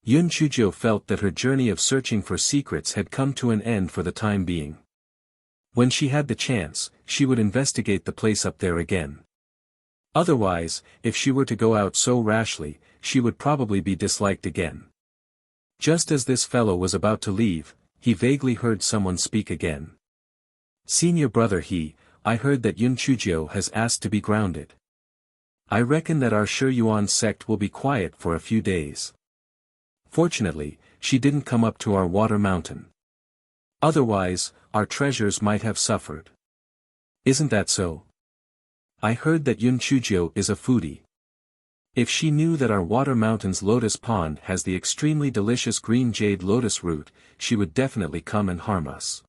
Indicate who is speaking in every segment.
Speaker 1: Yun Chuzhou felt that her journey of searching for secrets had come to an end for the time being. When she had the chance, she would investigate the place up there again. Otherwise, if she were to go out so rashly, she would probably be disliked again. Just as this fellow was about to leave, he vaguely heard someone speak again. "Senior brother I heard that Yun Chuzhou has asked to be grounded. I reckon that our Shi Yuan sect will be quiet for a few days. Fortunately, she didn't come up to our water mountain. Otherwise, our treasures might have suffered. Isn't that so? I heard that Yun Chuzhou is a foodie. If she knew that our water mountain's lotus pond has the extremely delicious green jade lotus root, she would definitely come and harm us."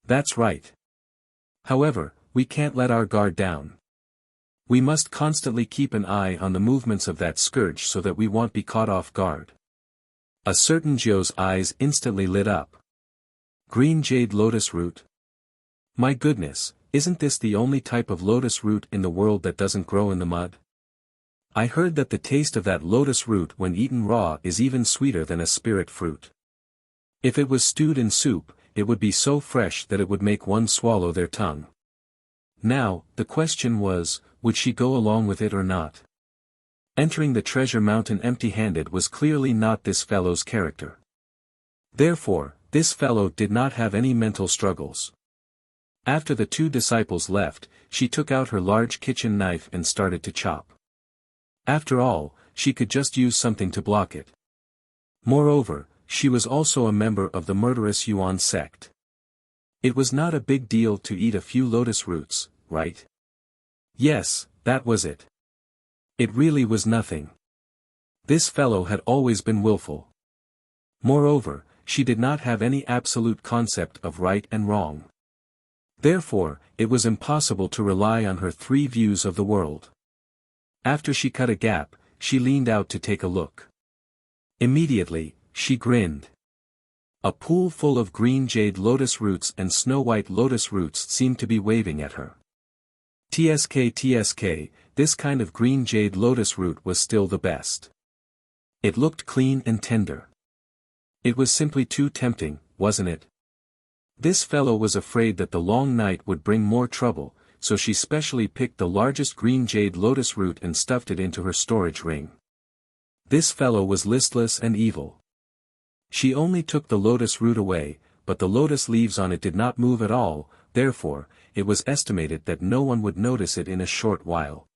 Speaker 1: "That's right. However, we can't let our guard down. We must constantly keep an eye on the movements of that scourge so that we won't be caught off guard." A certain Zhou's eyes instantly lit up. Green jade lotus root? My goodness, isn't this the only type of lotus root in the world that doesn't grow in the mud? I heard that the taste of that lotus root when eaten raw is even sweeter than a spirit fruit. If it was stewed in soup, it would be so fresh that it would make one swallow their tongue. Now, the question was, would she go along with it or not? Entering the treasure mountain empty-handed was clearly not this fellow's character. Therefore, this fellow did not have any mental struggles. After the two disciples left, she took out her large kitchen knife and started to chop. After all, she could just use something to block it. Moreover, she was also a member of the murderous Yuan sect. It was not a big deal to eat a few lotus roots, right? Yes, that was it. It really was nothing. This fellow had always been willful. Moreover, she did not have any absolute concept of right and wrong. Therefore, it was impossible to rely on her three views of the world. After she cut a gap, she leaned out to take a look. Immediately, she grinned. A pool full of green jade lotus roots and snow-white lotus roots seemed to be waving at her. TSK, this kind of green jade lotus root was still the best. It looked clean and tender. It was simply too tempting, wasn't it? This fellow was afraid that the long night would bring more trouble, so she specially picked the largest green jade lotus root and stuffed it into her storage ring. This fellow was listless and evil. She only took the lotus root away, but the lotus leaves on it did not move at all, therefore, it was estimated that no one would notice it in a short while.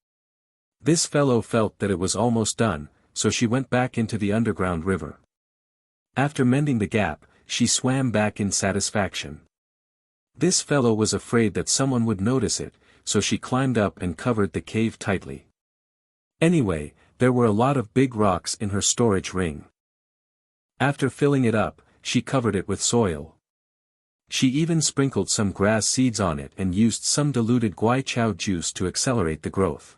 Speaker 1: This fellow felt that it was almost done, so she went back into the underground river. After mending the gap, she swam back in satisfaction. This fellow was afraid that someone would notice it, so she climbed up and covered the cave tightly. Anyway, there were a lot of big rocks in her storage ring. After filling it up, she covered it with soil. She even sprinkled some grass seeds on it and used some diluted guaiqiao juice to accelerate the growth.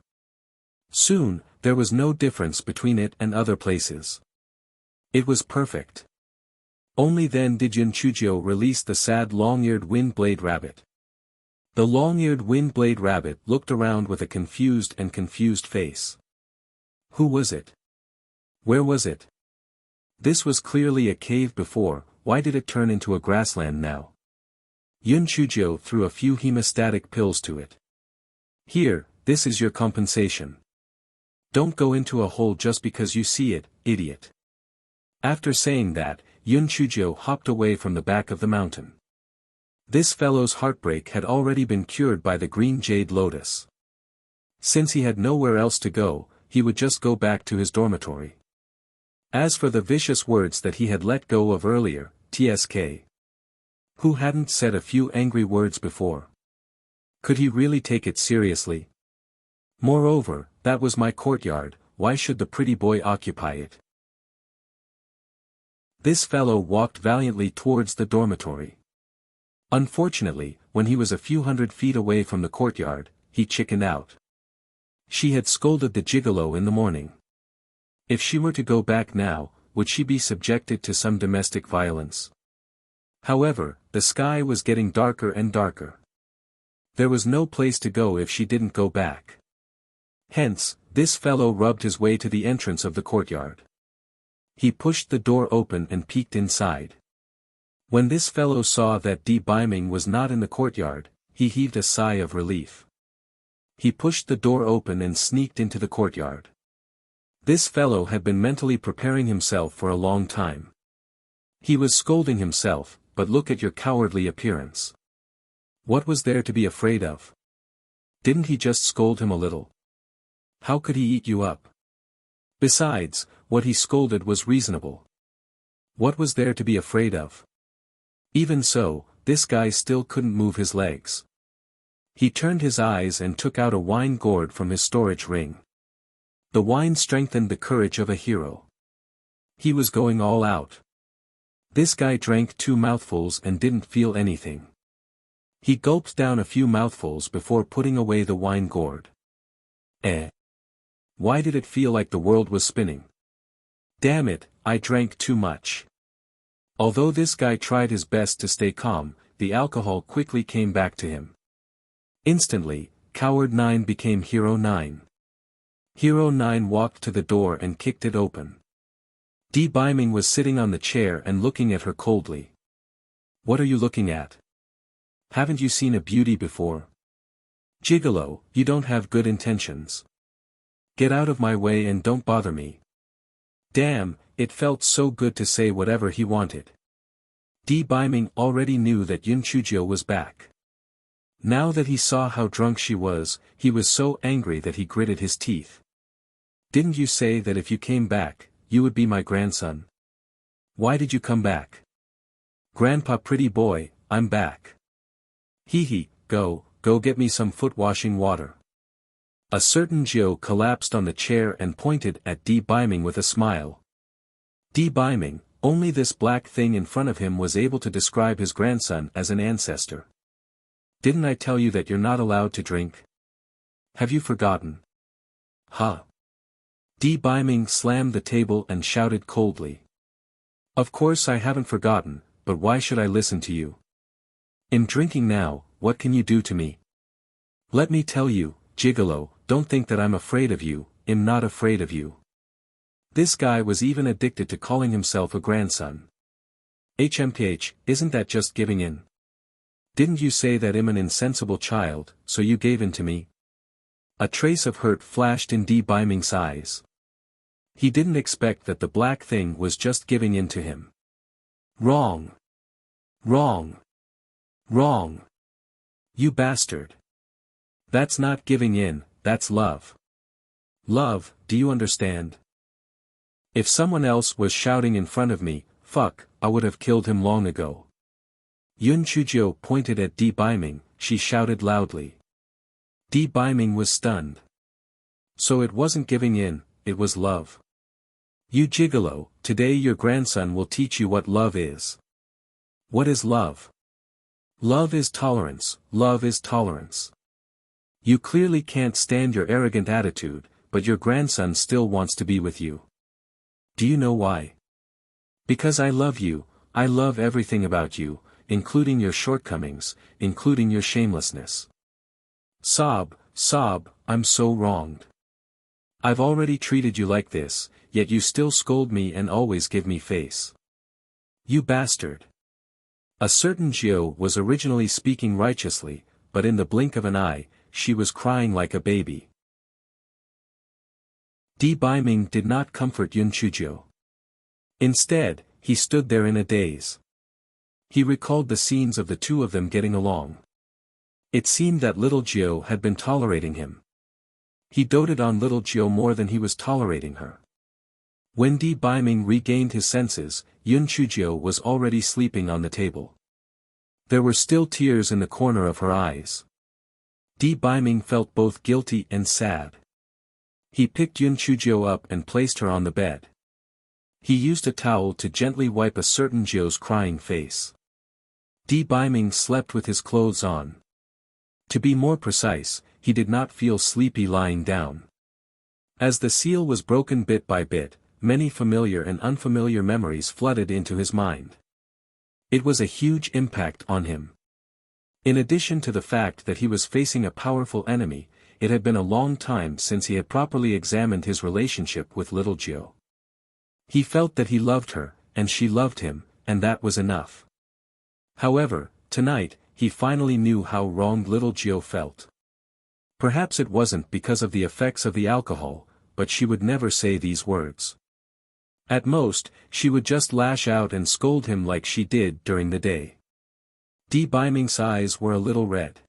Speaker 1: Soon, there was no difference between it and other places. It was perfect. Only then did Yun Chuzhou release the sad long-eared wind-blade rabbit. The long-eared wind-blade rabbit looked around with a confused face. Who was it? Where was it? This was clearly a cave before, why did it turn into a grassland now? Yun Chuzhou threw a few hemostatic pills to it. Here, this is your compensation. Don't go into a hole just because you see it, idiot. After saying that, Yun Chuzhou hopped away from the back of the mountain. This fellow's heartbreak had already been cured by the green jade lotus. Since he had nowhere else to go, he would just go back to his dormitory. As for the vicious words that he had let go of earlier, TSK. Who hadn't said a few angry words before? Could he really take it seriously? Moreover, that was my courtyard, why should the pretty boy occupy it? This fellow walked valiantly towards the dormitory. Unfortunately, when he was a few hundred feet away from the courtyard, he chickened out. She had scolded the gigolo in the morning. If she were to go back now, would she be subjected to some domestic violence? However, the sky was getting darker and darker. There was no place to go if she didn't go back. Hence, this fellow rubbed his way to the entrance of the courtyard. He pushed the door open and peeked inside. When this fellow saw that Di Biming was not in the courtyard, he heaved a sigh of relief. He pushed the door open and sneaked into the courtyard. This fellow had been mentally preparing himself for a long time. He was scolding himself, but look at your cowardly appearance. What was there to be afraid of? Didn't he just scold him a little? How could he eat you up? Besides, what he scolded was reasonable. What was there to be afraid of? Even so, this guy still couldn't move his legs. He turned his eyes and took out a wine gourd from his storage ring. The wine strengthened the courage of a hero. He was going all out. This guy drank 2 mouthfuls and didn't feel anything. He gulped down a few mouthfuls before putting away the wine gourd. Why did it feel like the world was spinning? Damn it, I drank too much. Although this guy tried his best to stay calm, the alcohol quickly came back to him. Instantly, Coward 9 became Hero 9. Hero 9 walked to the door and kicked it open. Di Biming was sitting on the chair and looking at her coldly. What are you looking at? Haven't you seen a beauty before? Gigolo, you don't have good intentions. Get out of my way and don't bother me. Damn, it felt so good to say whatever he wanted. Di Biming already knew that Yun Chujio was back. Now that he saw how drunk she was, he was so angry that he gritted his teeth. Didn't you say that if you came back, you would be my grandson? Why did you come back? Grandpa pretty boy, I'm back. Hee, go get me some foot washing water. A certain Jiao collapsed on the chair and pointed at Di Biming with a smile. Di Biming, only this black thing in front of him was able to describe his grandson as an ancestor. Didn't I tell you that you're not allowed to drink? Have you forgotten? Huh. Di Biming slammed the table and shouted coldly. Of course I haven't forgotten, but why should I listen to you? I'm drinking now, what can you do to me? Let me tell you, Gigolo, don't think that I'm afraid of you, I'm not afraid of you. This guy was even addicted to calling himself a grandson. HMPH, isn't that just giving in? Didn't you say that I'm an insensible child, so you gave in to me? A trace of hurt flashed in Di Biming's eyes. He didn't expect that the black thing was just giving in to him. Wrong. Wrong. Wrong. You bastard. That's not giving in, that's love. Love, do you understand? If someone else was shouting in front of me, fuck, I would have killed him long ago. Yun Chujio pointed at Di Biming, she shouted loudly. Di Biming was stunned. So it wasn't giving in, it was love. You gigolo, today your grandson will teach you what love is. What is love? Love is tolerance, love is tolerance. You clearly can't stand your arrogant attitude, but your grandson still wants to be with you. Do you know why? Because I love you, I love everything about you, including your shortcomings, including your shamelessness. Sob, I'm so wronged. I've already treated you like this, yet you still scold me and always give me face. You bastard. A certain Jiao was originally speaking righteously, but in the blink of an eye, she was crying like a baby. Di Biming did not comfort Yun Chujio. Instead, he stood there in a daze. He recalled the scenes of the two of them getting along. It seemed that little Jiao had been tolerating him. He doted on little Jiao more than he was tolerating her. When Di Biming regained his senses, Yun Chujio was already sleeping on the table. There were still tears in the corner of her eyes. Di Biming felt both guilty and sad. He picked Yun Chujio up and placed her on the bed. He used a towel to gently wipe a certain Jiao's crying face. Di Biming slept with his clothes on. To be more precise, he did not feel sleepy lying down. As the seal was broken bit by bit, many familiar and unfamiliar memories flooded into his mind. It was a huge impact on him. In addition to the fact that he was facing a powerful enemy, it had been a long time since he had properly examined his relationship with little Jiao. He felt that he loved her, and she loved him, and that was enough. However, tonight, he finally knew how wronged little Gio felt. Perhaps it wasn't because of the effects of the alcohol, but she would never say these words. At most, she would just lash out and scold him like she did during the day. Di Biming's eyes were a little red.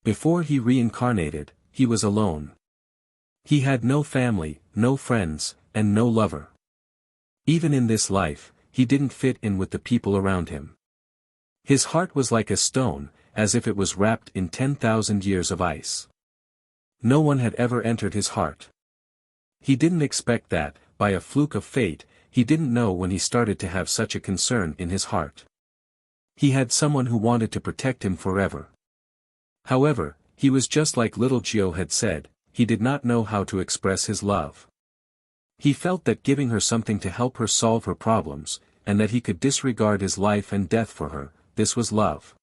Speaker 1: Before he reincarnated, he was alone. He had no family, no friends, and no lover. Even in this life, he didn't fit in with the people around him. His heart was like a stone, as if it was wrapped in 10,000 years of ice. No one had ever entered his heart. He didn't expect that, by a fluke of fate, he didn't know when he started to have such a concern in his heart. He had someone who wanted to protect him forever. However, he was just like little Gio had said, he did not know how to express his love. He felt that giving her something to help her solve her problems, and that he could disregard his life and death for her, this was love.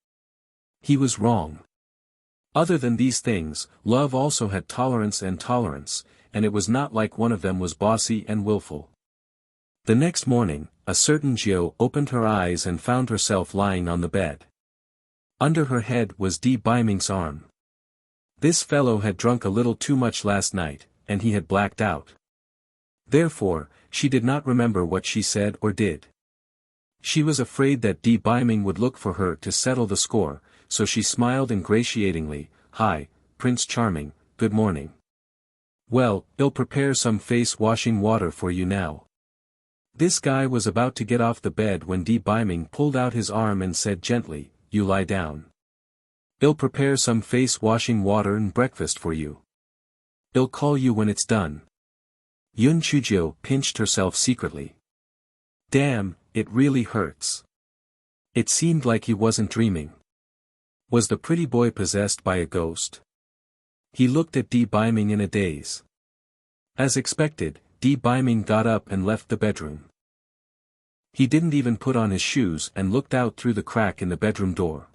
Speaker 1: He was wrong. Other than these things, love also had tolerance, and it was not like one of them was bossy and willful. The next morning, a certain Gio opened her eyes and found herself lying on the bed. Under her head was Di Biming's arm. This fellow had drunk a little too much last night, and he had blacked out. Therefore, she did not remember what she said or did. She was afraid that Di Biming would look for her to settle the score, so she smiled ingratiatingly. "Hi, Prince Charming, good morning. Well, I'll prepare some face-washing water for you now." This guy was about to get off the bed when Di Biming pulled out his arm and said gently, "You lie down. I'll prepare some face-washing water and breakfast for you. I'll call you when it's done." Yun Chujio pinched herself secretly. Damn, it really hurts. It seemed like he wasn't dreaming. Was the pretty boy possessed by a ghost? He looked at Di Biming in a daze. As expected, Di Biming got up and left the bedroom. He didn't even put on his shoes and looked out through the crack in the bedroom door.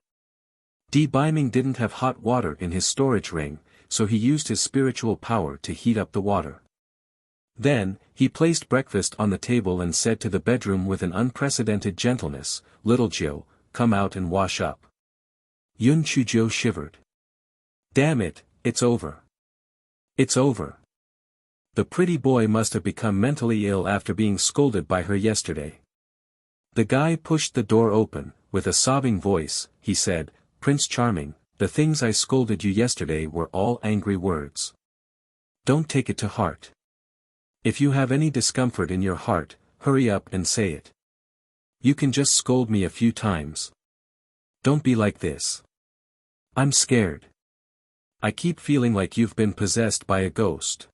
Speaker 1: Di Biming didn't have hot water in his storage ring, so he used his spiritual power to heat up the water. Then, he placed breakfast on the table and said to the bedroom with an unprecedented gentleness, "Little Gio, come out and wash up." Yun Chujio shivered. Damn it, it's over. It's over. The pretty boy must have become mentally ill after being scolded by her yesterday. The guy pushed the door open. With a sobbing voice, he said, "Prince Charming, the things I scolded you yesterday were all angry words. Don't take it to heart. If you have any discomfort in your heart, hurry up and say it. You can just scold me a few times. Don't be like this. I'm scared. I keep feeling like you've been possessed by a ghost."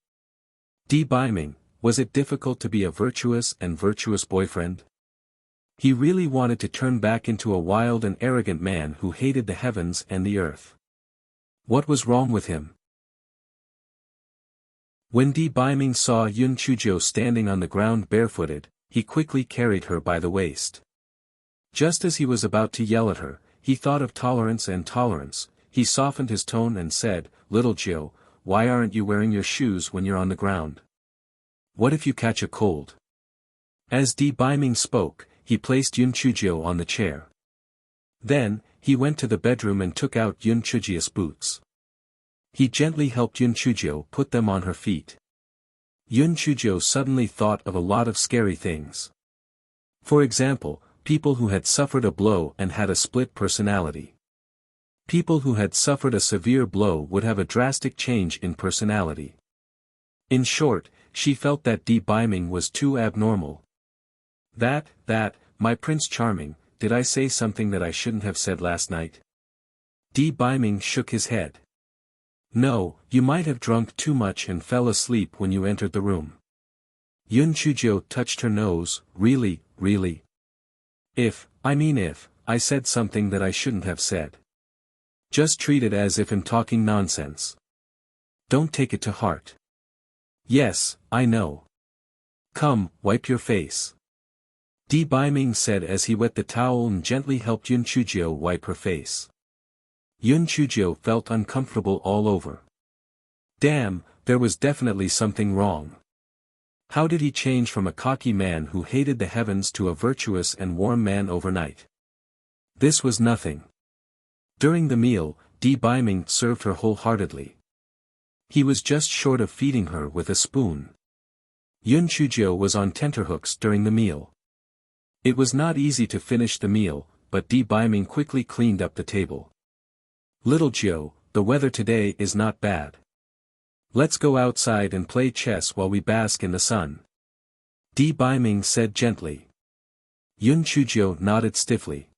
Speaker 1: Di Biming, was it difficult to be a virtuous boyfriend? He really wanted to turn back into a wild and arrogant man who hated the heavens and the earth. What was wrong with him? When Di Biming saw Yun Chujio standing on the ground barefooted, he quickly carried her by the waist. Just as he was about to yell at her, he thought of tolerance. He softened his tone and said, "Little Gio, why aren't you wearing your shoes when you're on the ground? What if you catch a cold?" As Di Biming spoke, he placed Yun Chujio on the chair. Then, he went to the bedroom and took out Yun Chujio's boots. He gently helped Yun Chujio put them on her feet. Yun Chujio suddenly thought of a lot of scary things. For example, people who had suffered a blow and had a split personality. People who had suffered a severe blow would have a drastic change in personality. In short, she felt that Di Biming was too abnormal. My Prince Charming, did I say something that I shouldn't have said last night?" Di Biming shook his head. "No, you might have drunk too much and fell asleep when you entered the room." Yun Chujio touched her nose. Really? If I said something that I shouldn't have said. Just treat it as if I'm talking nonsense. Don't take it to heart." "Yes, I know. Come, wipe your face." Di Biming said as he wet the towel and gently helped Yun Chujio wipe her face. Yun Chujio felt uncomfortable all over. Damn, there was definitely something wrong. How did he change from a cocky man who hated the heavens to a virtuous and warm man overnight? This was nothing. During the meal, Di Biming served her wholeheartedly. He was just short of feeding her with a spoon. Yun Chuzhou was on tenterhooks during the meal. It was not easy to finish the meal, but Di Biming quickly cleaned up the table. Little Jiu, the weather today is not bad. Let's go outside and play chess while we bask in the sun. Di Biming said gently. Yun Chuzhou nodded stiffly.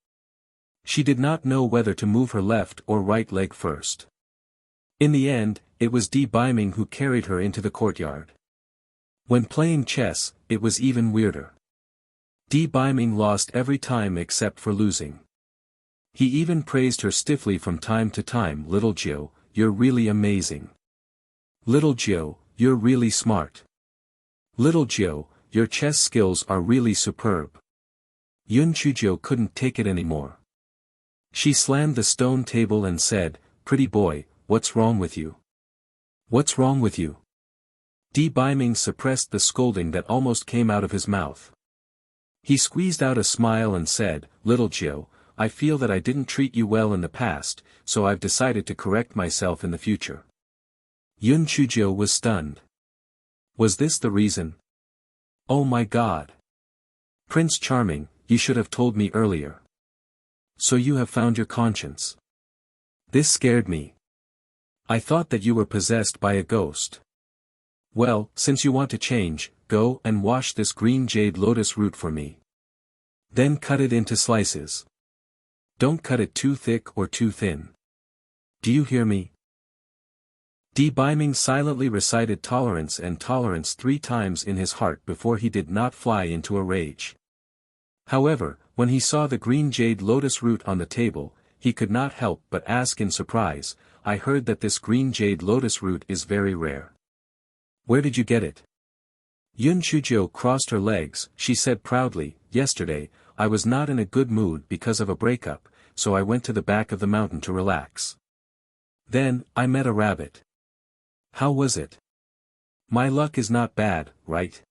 Speaker 1: She did not know whether to move her left or right leg first. In the end, it was Di Biming who carried her into the courtyard. When playing chess, it was even weirder. Di Biming lost every time except for losing. He even praised her stiffly from time to time. Little Jiu, you're really amazing. Little Jiu, you're really smart. Little Jiu, your chess skills are really superb. Yun Chuzhou couldn't take it anymore. She slammed the stone table and said, "Pretty boy, what's wrong with you? What's wrong with you?" Di Biming suppressed the scolding that almost came out of his mouth. He squeezed out a smile and said, "Little Jiu, I feel that I didn't treat you well in the past, so I've decided to correct myself in the future." Yun Chuzhou was stunned. Was this the reason? Oh my God! Prince Charming, you should have told me earlier. So you have found your conscience. This scared me. I thought that you were possessed by a ghost. Well, since you want to change, go and wash this green jade lotus root for me. Then cut it into slices. Don't cut it too thick or too thin. Do you hear me? Di Biming silently recited tolerance and tolerance 3 times in his heart before he did not fly into a rage. However, when he saw the green jade lotus root on the table, he could not help but ask in surprise, "I heard that this green jade lotus root is very rare. Where did you get it?" Yun Chuzhou crossed her legs. She said proudly, "Yesterday, I was not in a good mood because of a breakup, so I went to the back of the mountain to relax. Then, I met a rabbit. How was it? My luck is not bad, right?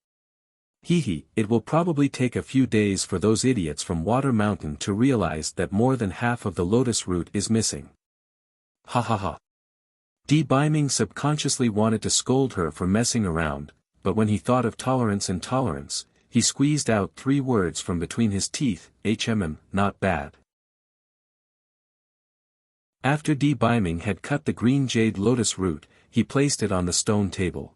Speaker 1: Hee, it will probably take a few days for those idiots from Water Mountain to realize that more than half of the lotus root is missing." Ha ha ha. Di Biming subconsciously wanted to scold her for messing around, but when he thought of tolerance and tolerance, he squeezed out 3 words from between his teeth, not bad. After Di Biming had cut the green jade lotus root, he placed it on the stone table.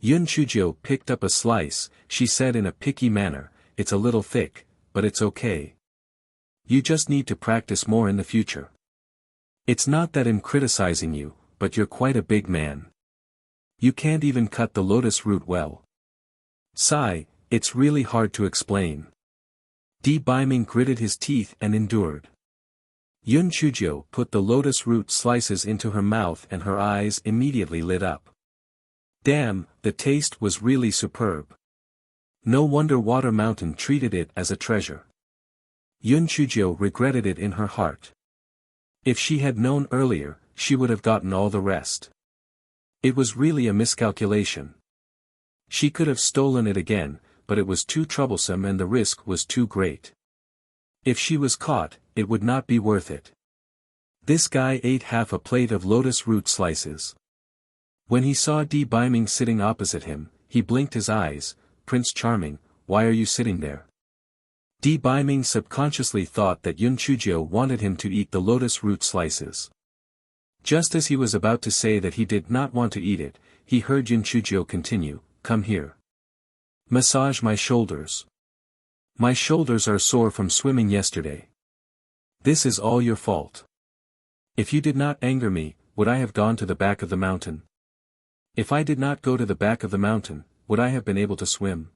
Speaker 1: Yun Chuzhou picked up a slice. She said in a picky manner, "It's a little thick, but it's okay. You just need to practice more in the future. It's not that I'm criticizing you, but you're quite a big man. You can't even cut the lotus root well. Sigh, it's really hard to explain." Di Biming gritted his teeth and endured. Yun Chuzhou put the lotus root slices into her mouth and her eyes immediately lit up. Damn, the taste was really superb. No wonder Water Mountain treated it as a treasure. Yun Chuzhou regretted it in her heart. If she had known earlier, she would have gotten all the rest. It was really a miscalculation. She could have stolen it again, but it was too troublesome and the risk was too great. If she was caught, it would not be worth it. This guy ate half a plate of lotus root slices. When he saw Di Biming sitting opposite him, he blinked his eyes. "Prince Charming, why are you sitting there?" Di Biming subconsciously thought that Yun Chuzhou wanted him to eat the lotus root slices. Just as he was about to say that he did not want to eat it, he heard Yun Chuzhou continue, "Come here. Massage my shoulders. My shoulders are sore from swimming yesterday. This is all your fault. If you did not anger me, would I have gone to the back of the mountain? If I did not go to the back of the mountain, would I have been able to swim?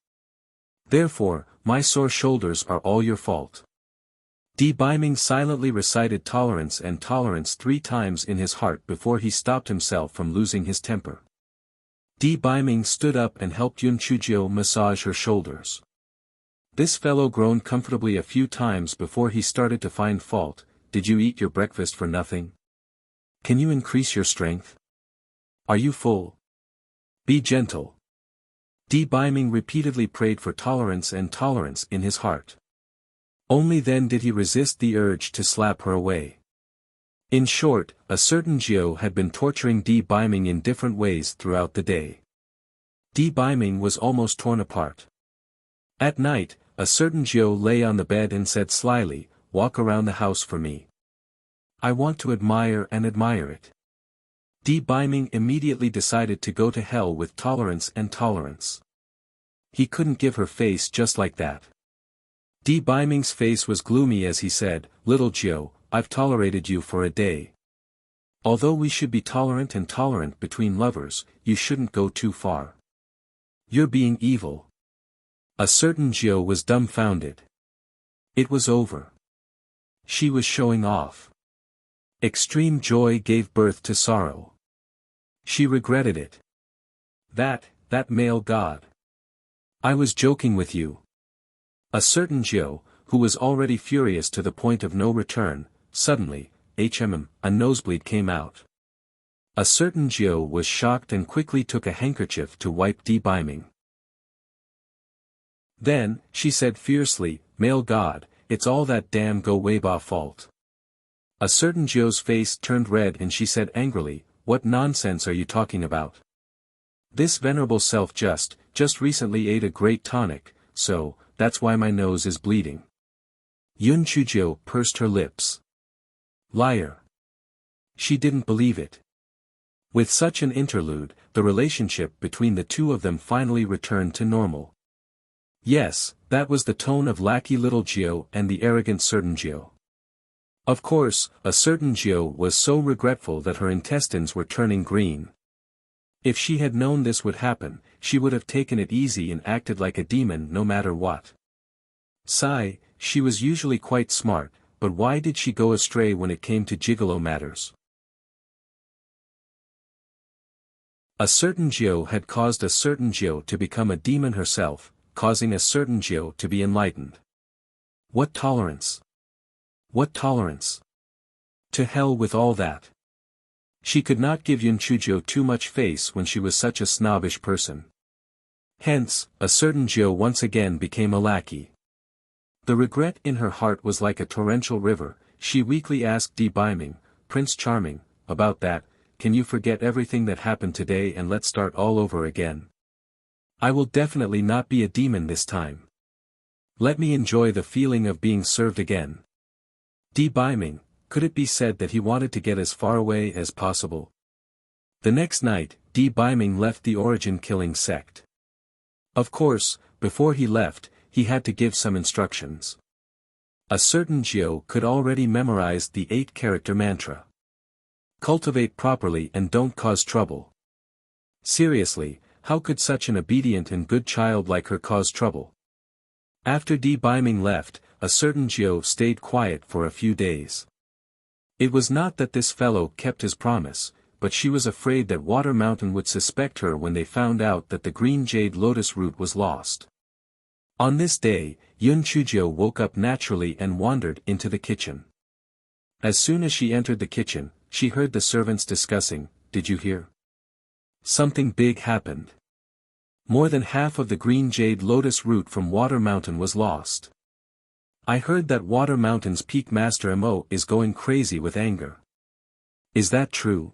Speaker 1: Therefore, my sore shoulders are all your fault." Di Biming silently recited tolerance and tolerance 3 times in his heart before he stopped himself from losing his temper. Di Biming stood up and helped Yun Chuzhou massage her shoulders. This fellow groaned comfortably a few times before he started to find fault. "Did you eat your breakfast for nothing? Can you increase your strength? Are you full? Be gentle. Di Biming repeatedly prayed for tolerance and tolerance in his heart. Only then did he resist the urge to slap her away. In short, a certain Jiao had been torturing Di Biming in different ways throughout the day. Di Biming was almost torn apart. At night, a certain Jiao lay on the bed and said slyly, "Walk around the house for me. I want to admire and admire it." Di Biming immediately decided to go to hell with tolerance and tolerance. He couldn't give her face just like that. Di Biming's face was gloomy as he said, "Little Jiao, I've tolerated you for a day. Although we should be tolerant and tolerant between lovers, you shouldn't go too far. You're being evil." A certain Jiao was dumbfounded. It was over. She was showing off. Extreme joy gave birth to sorrow. She regretted it. That male god. "I was joking with you." A certain Jiao, who was already furious to the point of no return, suddenly, a nosebleed came out. A certain Jiao was shocked and quickly took a handkerchief to wipe Di Biming. Then, she said fiercely, "Male god, it's all that damn Go Weiba fault." A certain Jiao's face turned red and she said angrily, "What nonsense are you talking about? This venerable self just recently ate a great tonic, so, that's why my nose is bleeding." Yun Chujiao pursed her lips. Liar. She didn't believe it. With such an interlude, the relationship between the two of them finally returned to normal. Yes, that was the tone of lackey little Jiao and the arrogant certain Jiao. Of course, a certain Jiao was so regretful that her intestines were turning green. If she had known this would happen, she would have taken it easy and acted like a demon no matter what. Sigh, she was usually quite smart, but why did she go astray when it came to gigolo matters? A certain Jiao had caused a certain Jiao to become a demon herself, causing a certain Jiao to be enlightened. What tolerance? What tolerance? To hell with all that. She could not give Yun Chujiao too much face when she was such a snobbish person. Hence, a certain Jiao once again became a lackey. The regret in her heart was like a torrential river. She weakly asked Di Biming, "Prince Charming, about that, can you forget everything that happened today and let's start all over again? I will definitely not be a demon this time. Let me enjoy the feeling of being served again." Di Biming, could it be said that he wanted to get as far away as possible? The next night, Di Biming left the origin-killing sect. Of course, before he left, he had to give some instructions. A certain Jiao could already memorize the 8-character mantra. Cultivate properly and don't cause trouble. Seriously, how could such an obedient and good child like her cause trouble? After Di Biming left, a certain Jiao stayed quiet for a few days. It was not that this fellow kept his promise, but she was afraid that Water Mountain would suspect her when they found out that the green jade lotus root was lost. On this day, Yun Chujiao woke up naturally and wandered into the kitchen. As soon as she entered the kitchen, she heard the servants discussing, "Did you hear? Something big happened. More than half of the green jade lotus root from Water Mountain was lost. I heard that Water Mountain's peak master Mo is going crazy with anger. Is that true?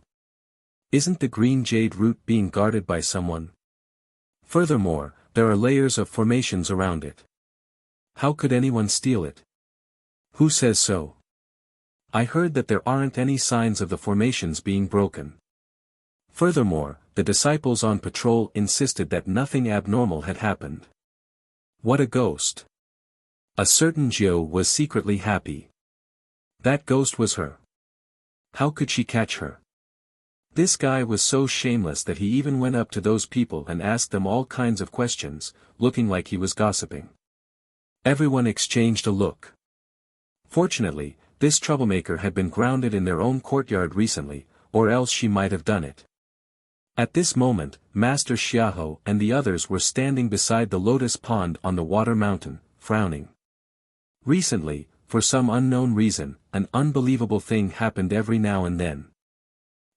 Speaker 1: Isn't the green jade root being guarded by someone? Furthermore, there are layers of formations around it. How could anyone steal it? Who says so? I heard that there aren't any signs of the formations being broken. Furthermore, the disciples on patrol insisted that nothing abnormal had happened. What a ghost. A certain Jiao was secretly happy. That ghost was her. How could she catch her? This guy was so shameless that he even went up to those people and asked them all kinds of questions, looking like he was gossiping. Everyone exchanged a look. Fortunately, this troublemaker had been grounded in their own courtyard recently, or else she might have done it. At this moment, Master Xiaoho and the others were standing beside the lotus pond on the Water Mountain, frowning. Recently, for some unknown reason, an unbelievable thing happened every now and then.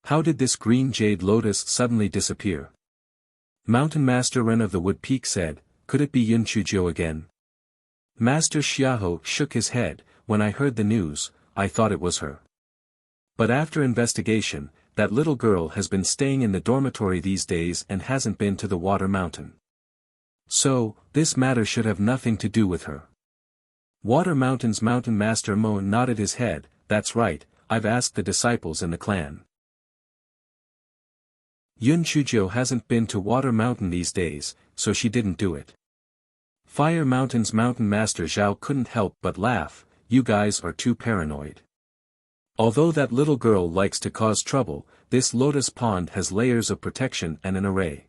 Speaker 1: How did this green jade lotus suddenly disappear? Mountain Master Ren of the Wood Peak said, "Could it be Yun Chujiu again?" Master Xiaoho shook his head. "When I heard the news, I thought it was her. But after investigation, that little girl has been staying in the dormitory these days and hasn't been to the Water Mountain. So, this matter should have nothing to do with her." Water Mountain's Mountain Master Mo nodded his head. "That's right, I've asked the disciples in the clan. Yun Chujiu hasn't been to Water Mountain these days, so she didn't do it." Fire Mountain's Mountain Master Zhao couldn't help but laugh. "You guys are too paranoid. Although that little girl likes to cause trouble, this Lotus Pond has layers of protection and an array.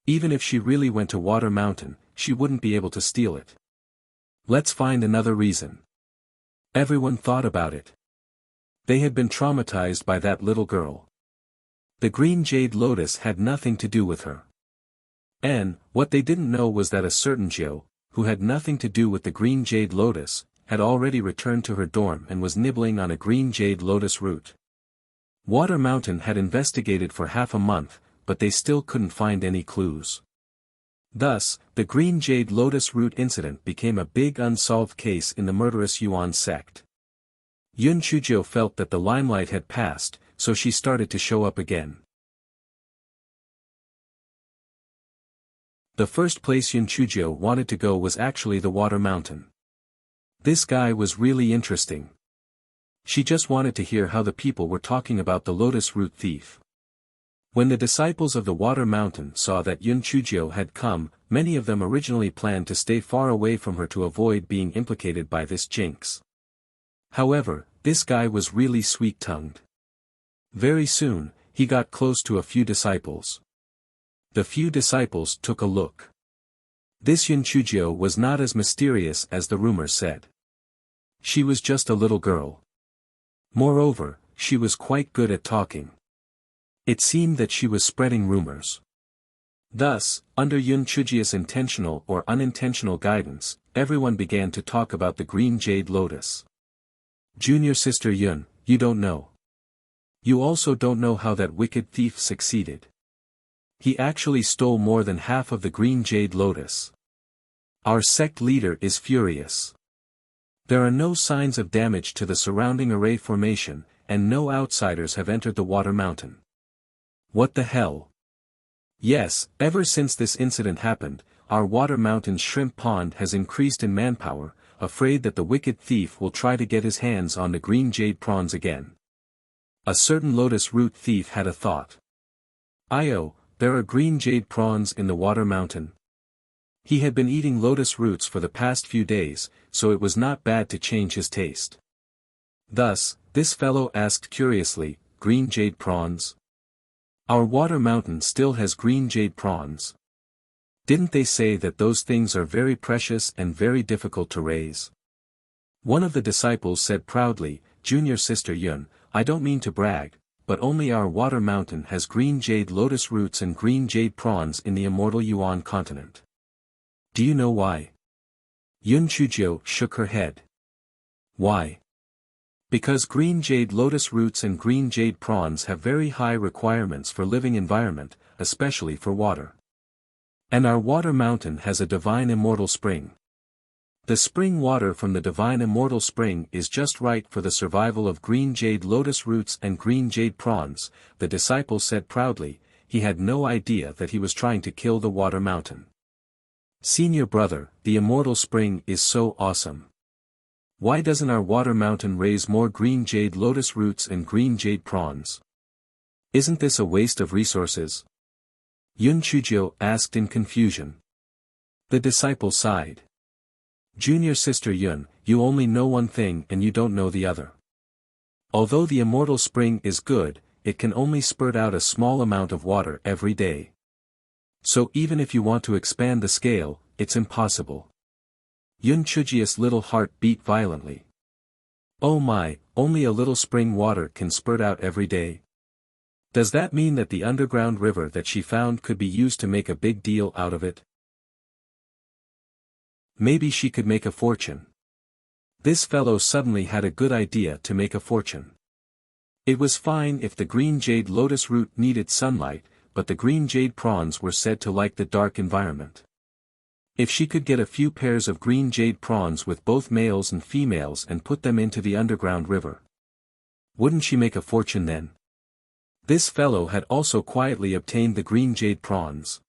Speaker 1: Even if she really went to Water Mountain, she wouldn't be able to steal it. Let's find another reason." Everyone thought about it. They had been traumatized by that little girl. The green jade lotus had nothing to do with her. And, what they didn't know was that a certain Jiu, who had nothing to do with the green jade lotus, had already returned to her dorm and was nibbling on a green jade lotus root. Water Mountain had investigated for half a month, but they still couldn't find any clues. Thus, the green jade lotus root incident became a big unsolved case in the murderous Yuan sect. Yun Chujiu felt that the limelight had passed, so she started to show up again. The first place Yun Chujiu wanted to go was actually the Water Mountain. This guy was really interesting. She just wanted to hear how the people were talking about the lotus root thief. When the disciples of the Water Mountain saw that Yun Chujiu had come, many of them originally planned to stay far away from her to avoid being implicated by this jinx. However, this guy was really sweet-tongued. Very soon, he got close to a few disciples. The few disciples took a look. This Yun Chujiu was not as mysterious as the rumors said. She was just a little girl. Moreover, she was quite good at talking. It seemed that she was spreading rumors. Thus, under Yun Chujiu's intentional or unintentional guidance, everyone began to talk about the green jade lotus. "Junior sister Yun, you don't know. You also don't know how that wicked thief succeeded. He actually stole more than half of the green jade lotus. Our sect leader is furious. There are no signs of damage to the surrounding array formation, and no outsiders have entered the Water Mountain." What the hell? Yes, ever since this incident happened, our Water Mountain's shrimp pond has increased in manpower, afraid that the wicked thief will try to get his hands on the green jade prawns again. A certain lotus root thief had a thought. "Io, there are green jade prawns in the Water Mountain." He had been eating lotus roots for the past few days, so it was not bad to change his taste. Thus, this fellow asked curiously, "Green jade prawns? Our Water Mountain still has green jade prawns. Didn't they say that those things are very precious and very difficult to raise?" One of the disciples said proudly, "Junior sister Yun, I don't mean to brag, but only our Water Mountain has green jade lotus roots and green jade prawns in the immortal Yuan continent. Do you know why?" Yun Chujiu shook her head. "Why?" "Because green jade lotus roots and green jade prawns have very high requirements for living environment, especially for water. And our Water Mountain has a divine immortal spring. The spring water from the divine immortal spring is just right for the survival of green jade lotus roots and green jade prawns," the disciple said proudly. He had no idea that he was trying to kill the Water Mountain. "Senior brother, the immortal spring is so awesome. Why doesn't our Water Mountain raise more green jade lotus roots and green jade prawns? Isn't this a waste of resources?" Yun Chujiu asked in confusion. The disciple sighed. "Junior sister Yun, you only know one thing and you don't know the other. Although the immortal spring is good, it can only spurt out a small amount of water every day. So even if you want to expand the scale, it's impossible." Yun Chujiu's little heart beat violently. Oh my, only a little spring water can spurt out every day? Does that mean that the underground river that she found could be used to make a big deal out of it? Maybe she could make a fortune. This fellow suddenly had a good idea to make a fortune. It was fine if the green jade lotus root needed sunlight, but the green jade prawns were said to like the dark environment. If she could get a few pairs of green jade prawns with both males and females and put them into the underground river, wouldn't she make a fortune then? This fellow had also quietly obtained the green jade prawns.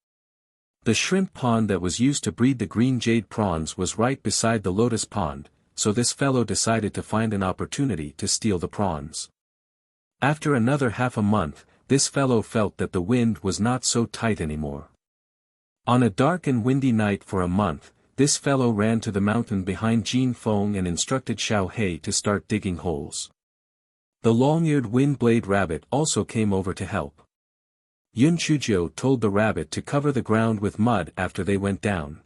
Speaker 1: The shrimp pond that was used to breed the green jade prawns was right beside the lotus pond, so this fellow decided to find an opportunity to steal the prawns. After another half a month, this fellow felt that the wind was not so tight anymore. On a dark and windy night for a month, this fellow ran to the mountain behind Jin Feng and instructed Xiao He to start digging holes. The long-eared wind-blade rabbit also came over to help. Yun Chuzhou told the rabbit to cover the ground with mud after they went down.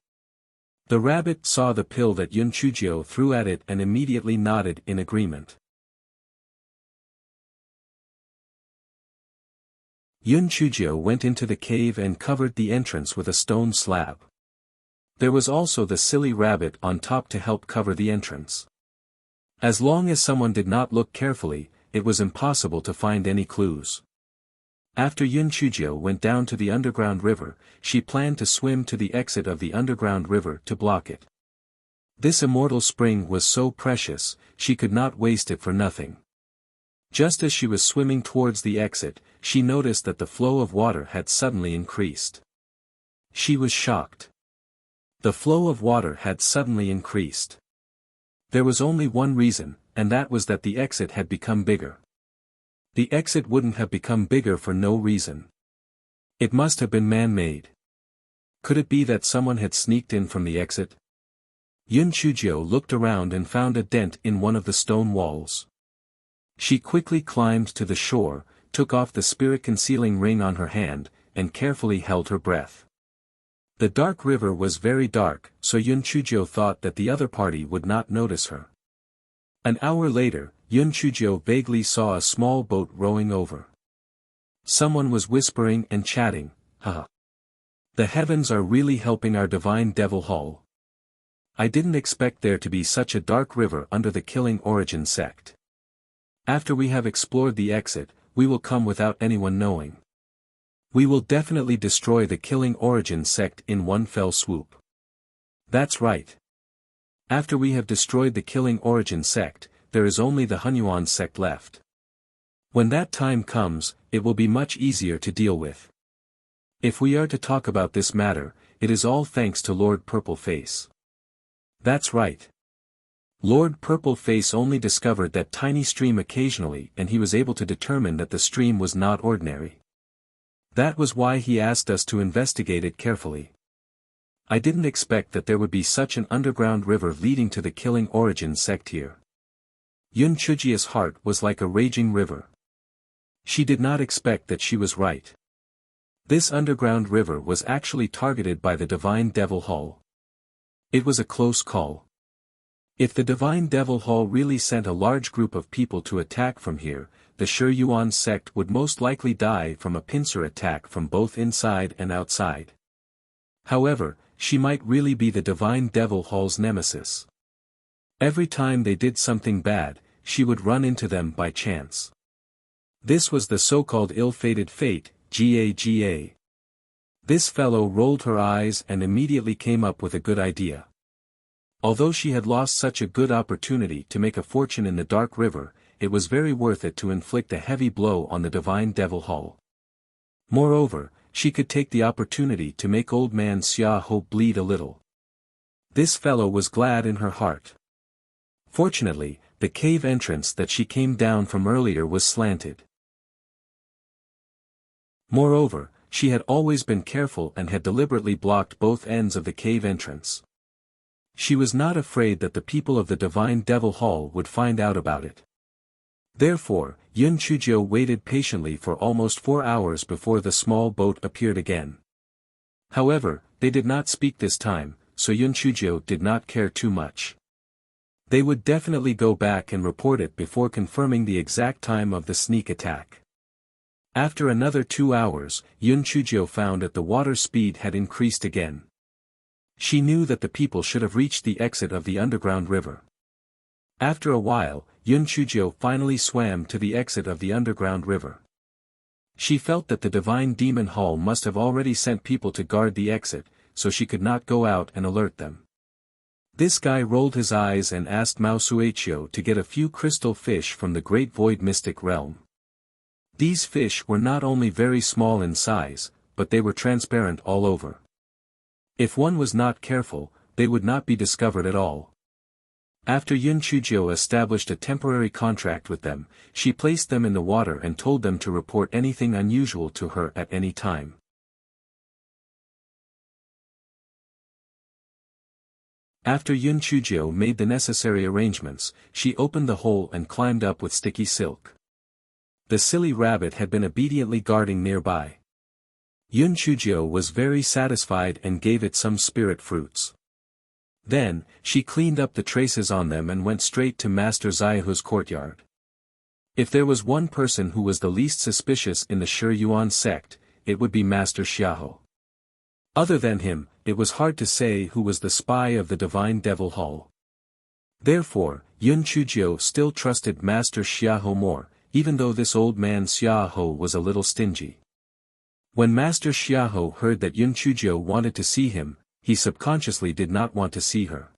Speaker 1: The rabbit saw the pill that Yun Chuzhou threw at it and immediately nodded in agreement. Yun Chuzhou went into the cave and covered the entrance with a stone slab. There was also the silly rabbit on top to help cover the entrance. As long as someone did not look carefully, it was impossible to find any clues. After Yun Chuzhou went down to the underground river, she planned to swim to the exit of the underground river to block it. This immortal spring was so precious, she could not waste it for nothing. Just as she was swimming towards the exit, she noticed that the flow of water had suddenly increased. She was shocked. The flow of water had suddenly increased. There was only one reason, and that was that the exit had become bigger. The exit wouldn't have become bigger for no reason. It must have been man-made. Could it be that someone had sneaked in from the exit? Yun Chuzhou looked around and found a dent in one of the stone walls. She quickly climbed to the shore, took off the spirit-concealing ring on her hand, and carefully held her breath. The dark river was very dark, so Yun Chuzhou thought that the other party would not notice her. An hour later, Yun Chuzhou vaguely saw a small boat rowing over. Someone was whispering and chatting, "Haha. The heavens are really helping our divine devil hall. I didn't expect there to be such a dark river under the Killing Origin sect. After we have explored the exit, we will come without anyone knowing. We will definitely destroy the Killing Origin sect in one fell swoop. That's right. After we have destroyed the Killing Origin sect, there is only the Hunyuan sect left. When that time comes, it will be much easier to deal with. If we are to talk about this matter, it is all thanks to Lord Purple Face." That's right. Lord Purple Face only discovered that tiny stream occasionally and he was able to determine that the stream was not ordinary. That was why he asked us to investigate it carefully. I didn't expect that there would be such an underground river leading to the Killing Origin sect here. Yun Chuzhia's heart was like a raging river. She did not expect that she was right. This underground river was actually targeted by the Divine Devil Hall. It was a close call. If the Divine Devil Hall really sent a large group of people to attack from here, the Shi Yuan sect would most likely die from a pincer attack from both inside and outside. However, she might really be the Divine Devil Hall's nemesis. Every time they did something bad, she would run into them by chance. This was the so-called ill-fated fate, GAGA. This fellow rolled her eyes and immediately came up with a good idea. Although she had lost such a good opportunity to make a fortune in the Dark River, it was very worth it to inflict a heavy blow on the Divine Devil Hall. Moreover, she could take the opportunity to make old man Xia Ho bleed a little. This fellow was glad in her heart. Fortunately, the cave entrance that she came down from earlier was slanted. Moreover, she had always been careful and had deliberately blocked both ends of the cave entrance. She was not afraid that the people of the Divine Devil Hall would find out about it. Therefore, Yun Chuzhou waited patiently for almost 4 hours before the small boat appeared again. However, they did not speak this time, so Yun Chuzhou did not care too much. They would definitely go back and report it before confirming the exact time of the sneak attack. After another 2 hours, Yun Chuzhou found that the water speed had increased again. She knew that the people should have reached the exit of the underground river. After a while, Yun Chuzhou finally swam to the exit of the underground river. She felt that the divine demon hall must have already sent people to guard the exit, so she could not go out and alert them. This guy rolled his eyes and asked Mao Suecio to get a few crystal fish from the great void mystic realm. These fish were not only very small in size, but they were transparent all over. If one was not careful, they would not be discovered at all. After Yun Chujio established a temporary contract with them, she placed them in the water and told them to report anything unusual to her at any time. After Yun Chujio made the necessary arrangements, she opened the hole and climbed up with sticky silk. The silly rabbit had been obediently guarding nearby. Yun Chujio was very satisfied and gave it some spirit fruits. Then, she cleaned up the traces on them and went straight to Master Xiaohu's courtyard. If there was one person who was the least suspicious in the Shi Yuan sect, it would be Master Xiahou. Other than him, it was hard to say who was the spy of the Divine Devil Hall. Therefore, Yun Chujio still trusted Master Xiahou more, even though this old man Xiahou was a little stingy. When Master Xiahou heard that Yun Chujio wanted to see him, he subconsciously did not want to see her.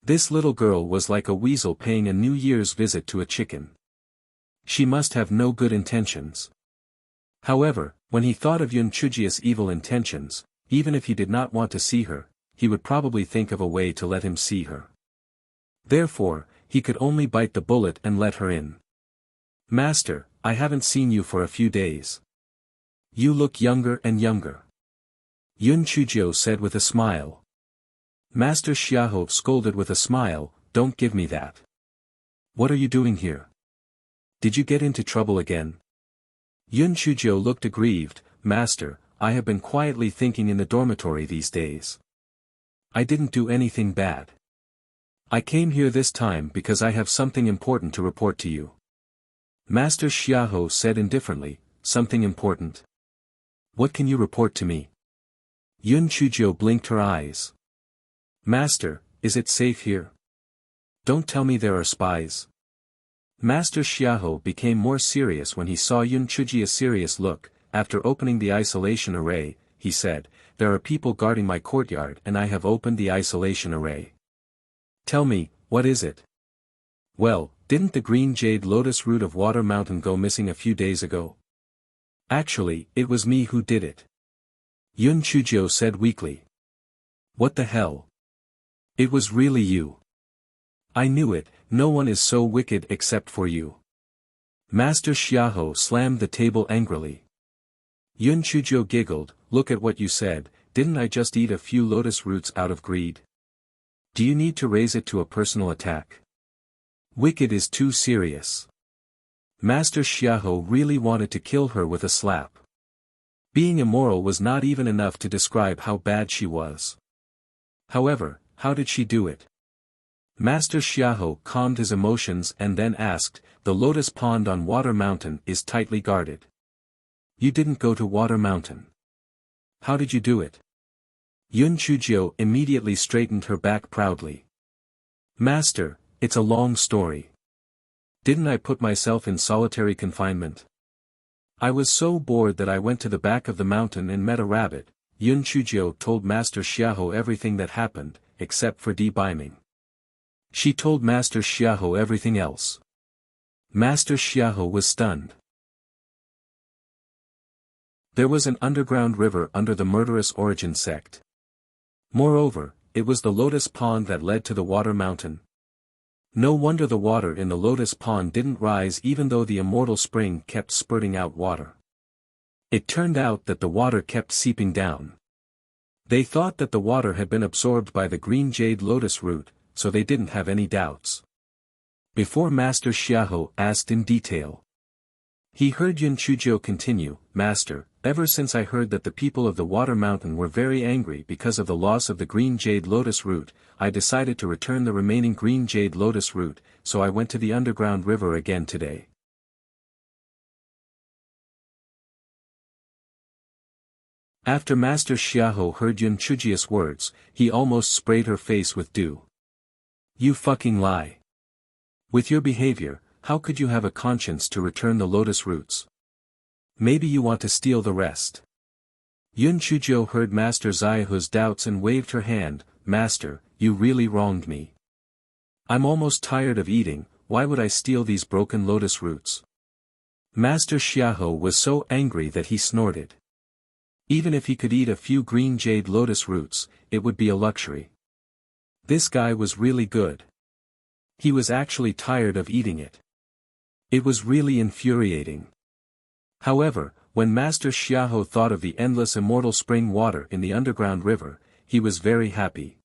Speaker 1: This little girl was like a weasel paying a New Year's visit to a chicken. She must have no good intentions. However, when he thought of Yun Chujio's evil intentions, even if he did not want to see her, he would probably think of a way to let him see her. Therefore, he could only bite the bullet and let her in. "Master, I haven't seen you for a few days. You look younger and younger," Yun Chujio said with a smile. Master Xiahou scolded with a smile, "Don't give me that. What are you doing here? Did you get into trouble again?" Yun Chujio looked aggrieved. "Master, I have been quietly thinking in the dormitory these days. I didn't do anything bad. I came here this time because I have something important to report to you." Master Xiahou said indifferently, "Something important? What can you report to me?" Yun Chujio blinked her eyes. "Master, is it safe here? Don't tell me there are spies." Master Xiahou became more serious when he saw Yun Chujio's serious look. After opening the isolation array, he said, "There are people guarding my courtyard and I have opened the isolation array. Tell me, what is it?" "Well, didn't the green jade lotus root of Water Mountain go missing a few days ago?" "Actually, it was me who did it," Yun Chujio said weakly. "What the hell? It was really you." "I knew it, no one is so wicked except for you." Master Xiahou slammed the table angrily. Yun Chujio giggled, "Look at what you said, didn't I just eat a few lotus roots out of greed? Do you need to raise it to a personal attack? Wicked is too serious." Master Xiahou really wanted to kill her with a slap. Being immoral was not even enough to describe how bad she was. However, how did she do it? Master Xiahou calmed his emotions and then asked, "The lotus pond on Water Mountain is tightly guarded. You didn't go to Water Mountain. How did you do it?" Yun Chujio immediately straightened her back proudly. "Master, it's a long story. Didn't I put myself in solitary confinement? I was so bored that I went to the back of the mountain and met a rabbit." Yun Chujio told Master Xiahou everything that happened, except for debeiming. She told Master Xiahou everything else. Master Xiahou was stunned. There was an underground river under the murderous Origin sect. Moreover, it was the lotus pond that led to the Water Mountain. No wonder the water in the lotus pond didn't rise even though the immortal spring kept spurting out water. It turned out that the water kept seeping down. They thought that the water had been absorbed by the green jade lotus root, so they didn't have any doubts. Before Master Xiahou asked in detail, he heard Yun Chujio continue, "Master, ever since I heard that the people of the Water Mountain were very angry because of the loss of the green jade lotus root, I decided to return the remaining green jade lotus root, so I went to the underground river again today." After Master Xiahou heard Yun Chujio's words, he almost sprayed her face with dew. "You fucking lie. With your behavior, how could you have a conscience to return the lotus roots? Maybe you want to steal the rest. Yun Chujo heard Master Xiaohu's doubts and waved her hand. Master, you really wronged me. I'm almost tired of eating, why would I steal these broken lotus roots? Master Xiaohu was so angry that he snorted. Even if he could eat a few green jade lotus roots, it would be a luxury. This guy was really good. He was actually tired of eating it. It was really infuriating. However, when Master Xiaohu thought of the endless immortal spring water in the underground river, he was very happy.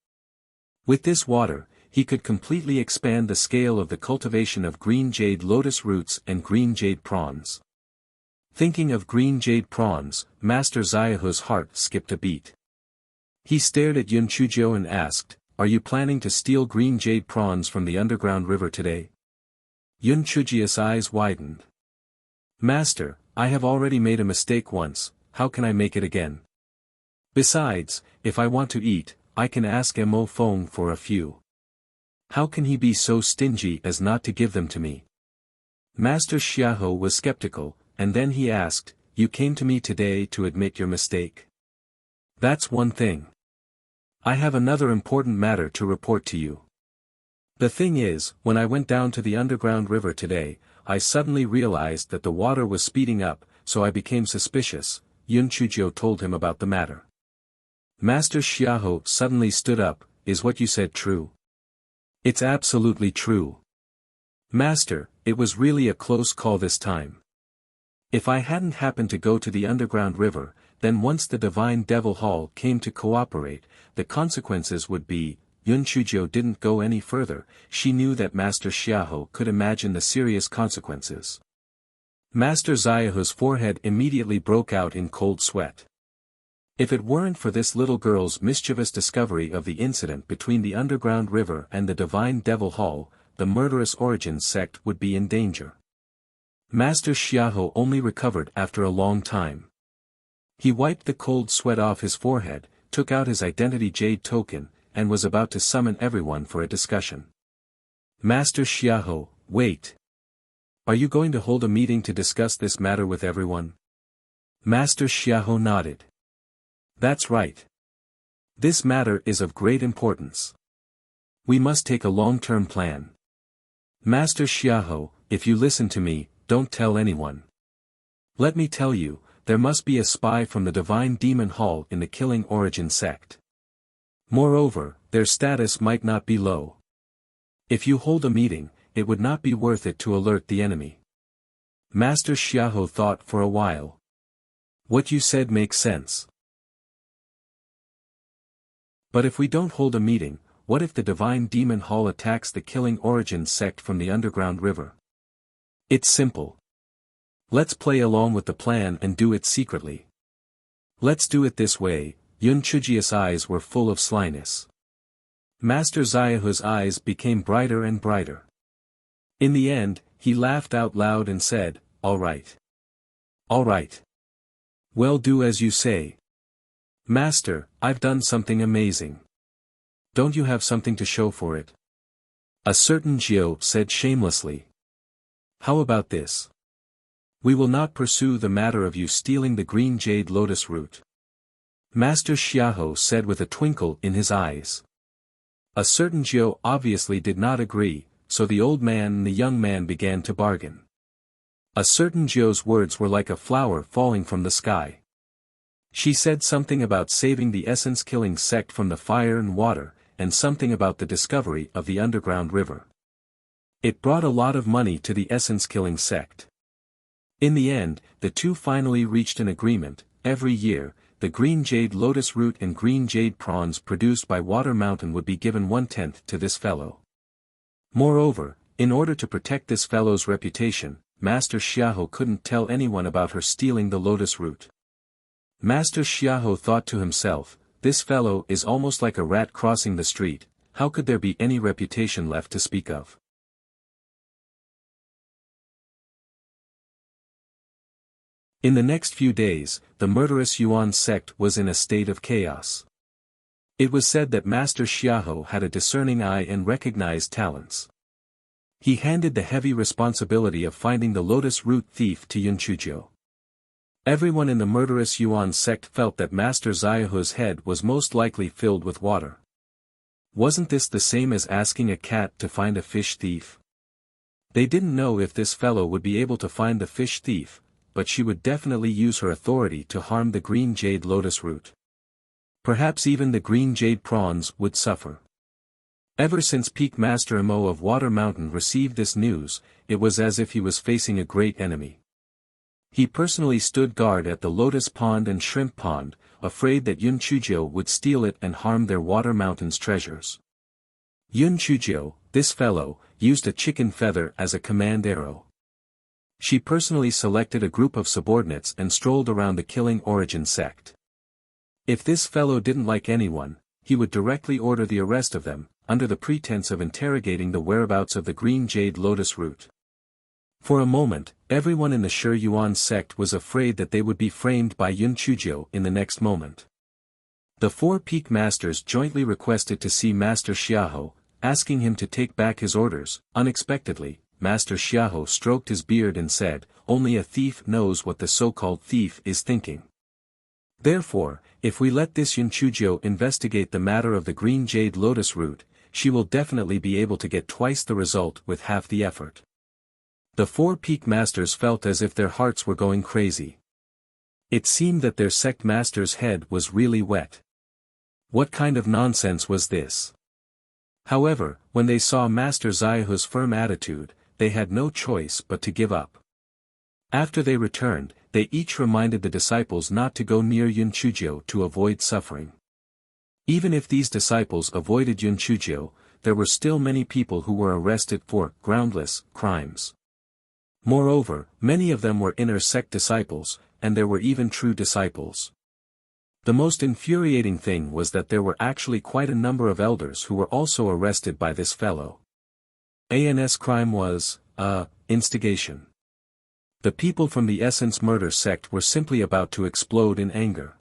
Speaker 1: With this water, he could completely expand the scale of the cultivation of green jade lotus roots and green jade prawns. Thinking of green jade prawns, Master Xiaohu's heart skipped a beat. He stared at Yun Chujo and asked, "Are you planning to steal green jade prawns from the underground river today?" Yun Chujia's eyes widened. "Master, I have already made a mistake once, how can I make it again? Besides, if I want to eat, I can ask Mo Feng for a few. How can he be so stingy as not to give them to me?" Master Xiaohu was skeptical, and then he asked, "You came to me today to admit your mistake. That's one thing. I have another important matter to report to you. The thing is, when I went down to the underground river today, I suddenly realized that the water was speeding up, so I became suspicious." Yun Chujo told him about the matter. Master Xiaohu suddenly stood up. "Is what you said true?" "It's absolutely true. Master, it was really a close call this time. If I hadn't happened to go to the underground river, then once the Divine Devil Hall came to cooperate, the consequences would be." Yun Chujo didn't go any further, she knew that Master Xiaohu could imagine the serious consequences. Master Xiaohu's forehead immediately broke out in cold sweat. If it weren't for this little girl's mischievous discovery of the incident between the underground river and the Divine Devil Hall, the murderous Origins sect would be in danger. Master Xiaohu only recovered after a long time. He wiped the cold sweat off his forehead, took out his identity jade token, and was about to summon everyone for a discussion. "Master Xiaohu, wait. Are you going to hold a meeting to discuss this matter with everyone?" Master Xiaohu nodded. "That's right. This matter is of great importance. We must take a long-term plan. Master Xiaohu, if you listen to me, don't tell anyone. Let me tell you, there must be a spy from the Divine Demon Hall in the Killing Origin sect. Moreover, their status might not be low. If you hold a meeting, it would not be worth it to alert the enemy." Master Xiaohu thought for a while. "What you said makes sense. But if we don't hold a meeting, what if the Divine Demon Hall attacks the Killing Origin sect from the underground river? It's simple. Let's play along with the plan and do it secretly. Let's do it this way." Yun Chujia's eyes were full of slyness. Master Xiaohu's eyes became brighter and brighter. In the end, he laughed out loud and said, "All right. All right. Well, do as you say. Master, I've done something amazing. Don't you have something to show for it?" A certain Jiao said shamelessly. "How about this? We will not pursue the matter of you stealing the green jade lotus root." Master Xiaohu said with a twinkle in his eyes. A certain Jiao obviously did not agree, so the old man and the young man began to bargain. A certain Jiao's words were like a flower falling from the sky. She said something about saving the essence-killing sect from the fire and water, and something about the discovery of the underground river. It brought a lot of money to the essence-killing sect. In the end, the two finally reached an agreement. Every year, the green jade lotus root and green jade prawns produced by Water Mountain would be given 1/10 to this fellow. Moreover, in order to protect this fellow's reputation, Master Xiaohu couldn't tell anyone about her stealing the lotus root. Master Xiaohu thought to himself, "This fellow is almost like a rat crossing the street, how could there be any reputation left to speak of?" In the next few days, the murderous Yuan sect was in a state of chaos. It was said that Master Xiaohu had a discerning eye and recognized talents. He handed the heavy responsibility of finding the lotus root thief to Yun Chujo. Everyone in the murderous Yuan sect felt that Master Xiaohu's head was most likely filled with water. Wasn't this the same as asking a cat to find a fish thief? They didn't know if this fellow would be able to find the fish thief, but she would definitely use her authority to harm the green jade lotus root. Perhaps even the green jade prawns would suffer. Ever since Peak Master Mo of Water Mountain received this news, it was as if he was facing a great enemy. He personally stood guard at the Lotus Pond and Shrimp Pond, afraid that Yun Chuzhou would steal it and harm their Water Mountain's treasures. Yun Chuzhou, this fellow, used a chicken feather as a command arrow. She personally selected a group of subordinates and strolled around the Killing Origin sect. If this fellow didn't like anyone, he would directly order the arrest of them, under the pretense of interrogating the whereabouts of the green jade lotus root. For a moment, everyone in the Shi Yuan sect was afraid that they would be framed by Yun Chuzhou in the next moment. The four peak masters jointly requested to see Master Xiahou, asking him to take back his orders. Unexpectedly, Master Xiahou stroked his beard and said, "Only a thief knows what the so-called thief is thinking. Therefore, if we let this Yun Chuzhou investigate the matter of the green jade lotus root, she will definitely be able to get twice the result with half the effort." The four peak masters felt as if their hearts were going crazy. It seemed that their sect master's head was really wet. What kind of nonsense was this? However, when they saw Master Xiaohu's firm attitude, they had no choice but to give up. After they returned, they each reminded the disciples not to go near Yun Chuzhou to avoid suffering. Even if these disciples avoided Yun Chuzhou, there were still many people who were arrested for groundless crimes. Moreover, many of them were inner sect disciples, and there were even true disciples. The most infuriating thing was that there were actually quite a number of elders who were also arrested by this fellow. Ans crime was, instigation. The people from the Essence Murder sect were simply about to explode in anger.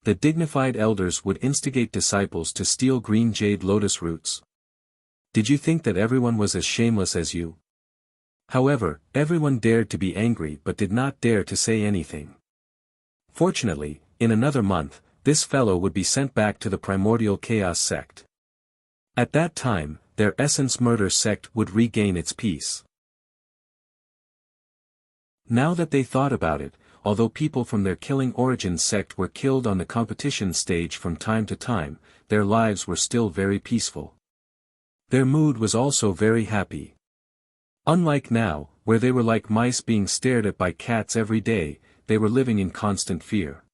Speaker 1: The dignified elders would instigate disciples to steal green jade lotus roots. Did you think that everyone was as shameless as you? However, everyone dared to be angry but did not dare to say anything. Fortunately, in another month, this fellow would be sent back to the Primordial Chaos sect. At that time, their Essence Murder sect would regain its peace. Now that they thought about it, although people from their Killing Origin sect were killed on the competition stage from time to time, their lives were still very peaceful. Their mood was also very happy. Unlike now, where they were like mice being stared at by cats every day, they were living in constant fear.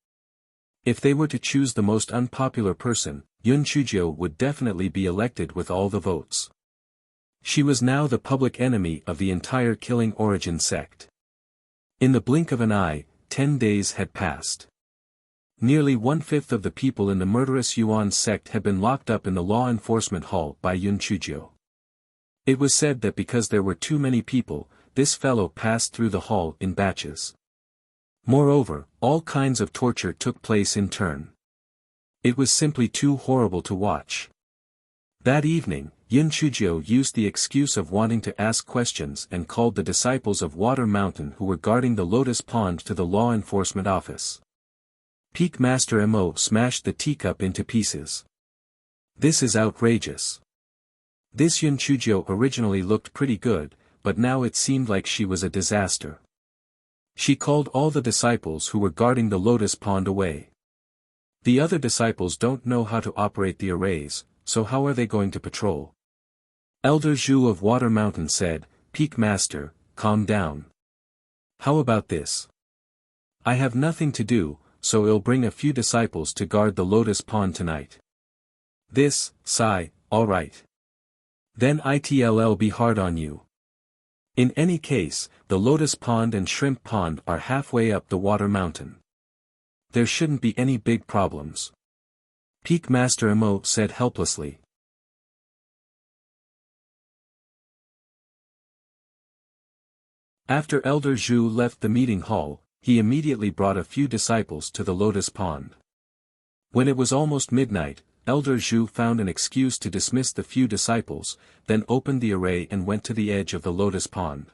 Speaker 1: If they were to choose the most unpopular person, Yun Chuzhou would definitely be elected with all the votes. She was now the public enemy of the entire Killing Origin sect. In the blink of an eye, 10 days had passed. Nearly 1/5 of the people in the murderous Yuan sect had been locked up in the law enforcement hall by Yun Chuzhou. It was said that because there were too many people, this fellow passed through the hall in batches. Moreover, all kinds of torture took place in turn. It was simply too horrible to watch. That evening, Yun Chuzhou used the excuse of wanting to ask questions and called the disciples of Water Mountain who were guarding the Lotus Pond to the law enforcement office. Peak Master Mo smashed the teacup into pieces. "This is outrageous. This Yun Chuzhou originally looked pretty good, but now it seemed like she was a disaster." She called all the disciples who were guarding the Lotus Pond away. The other disciples don't know how to operate the arrays, so how are they going to patrol? Elder Zhu of Water Mountain said, "Peak Master, calm down. How about this? I have nothing to do, so I'll bring a few disciples to guard the Lotus Pond tonight." This, sigh, alright. Then it'll be hard on you. In any case, the Lotus Pond and Shrimp Pond are halfway up the Water Mountain. There shouldn't be any big problems. Peak Master Mo said helplessly. After Elder Zhu left the meeting hall, he immediately brought a few disciples to the Lotus Pond. When it was almost midnight, Elder Zhu found an excuse to dismiss the few disciples, then opened the array and went to the edge of the Lotus Pond.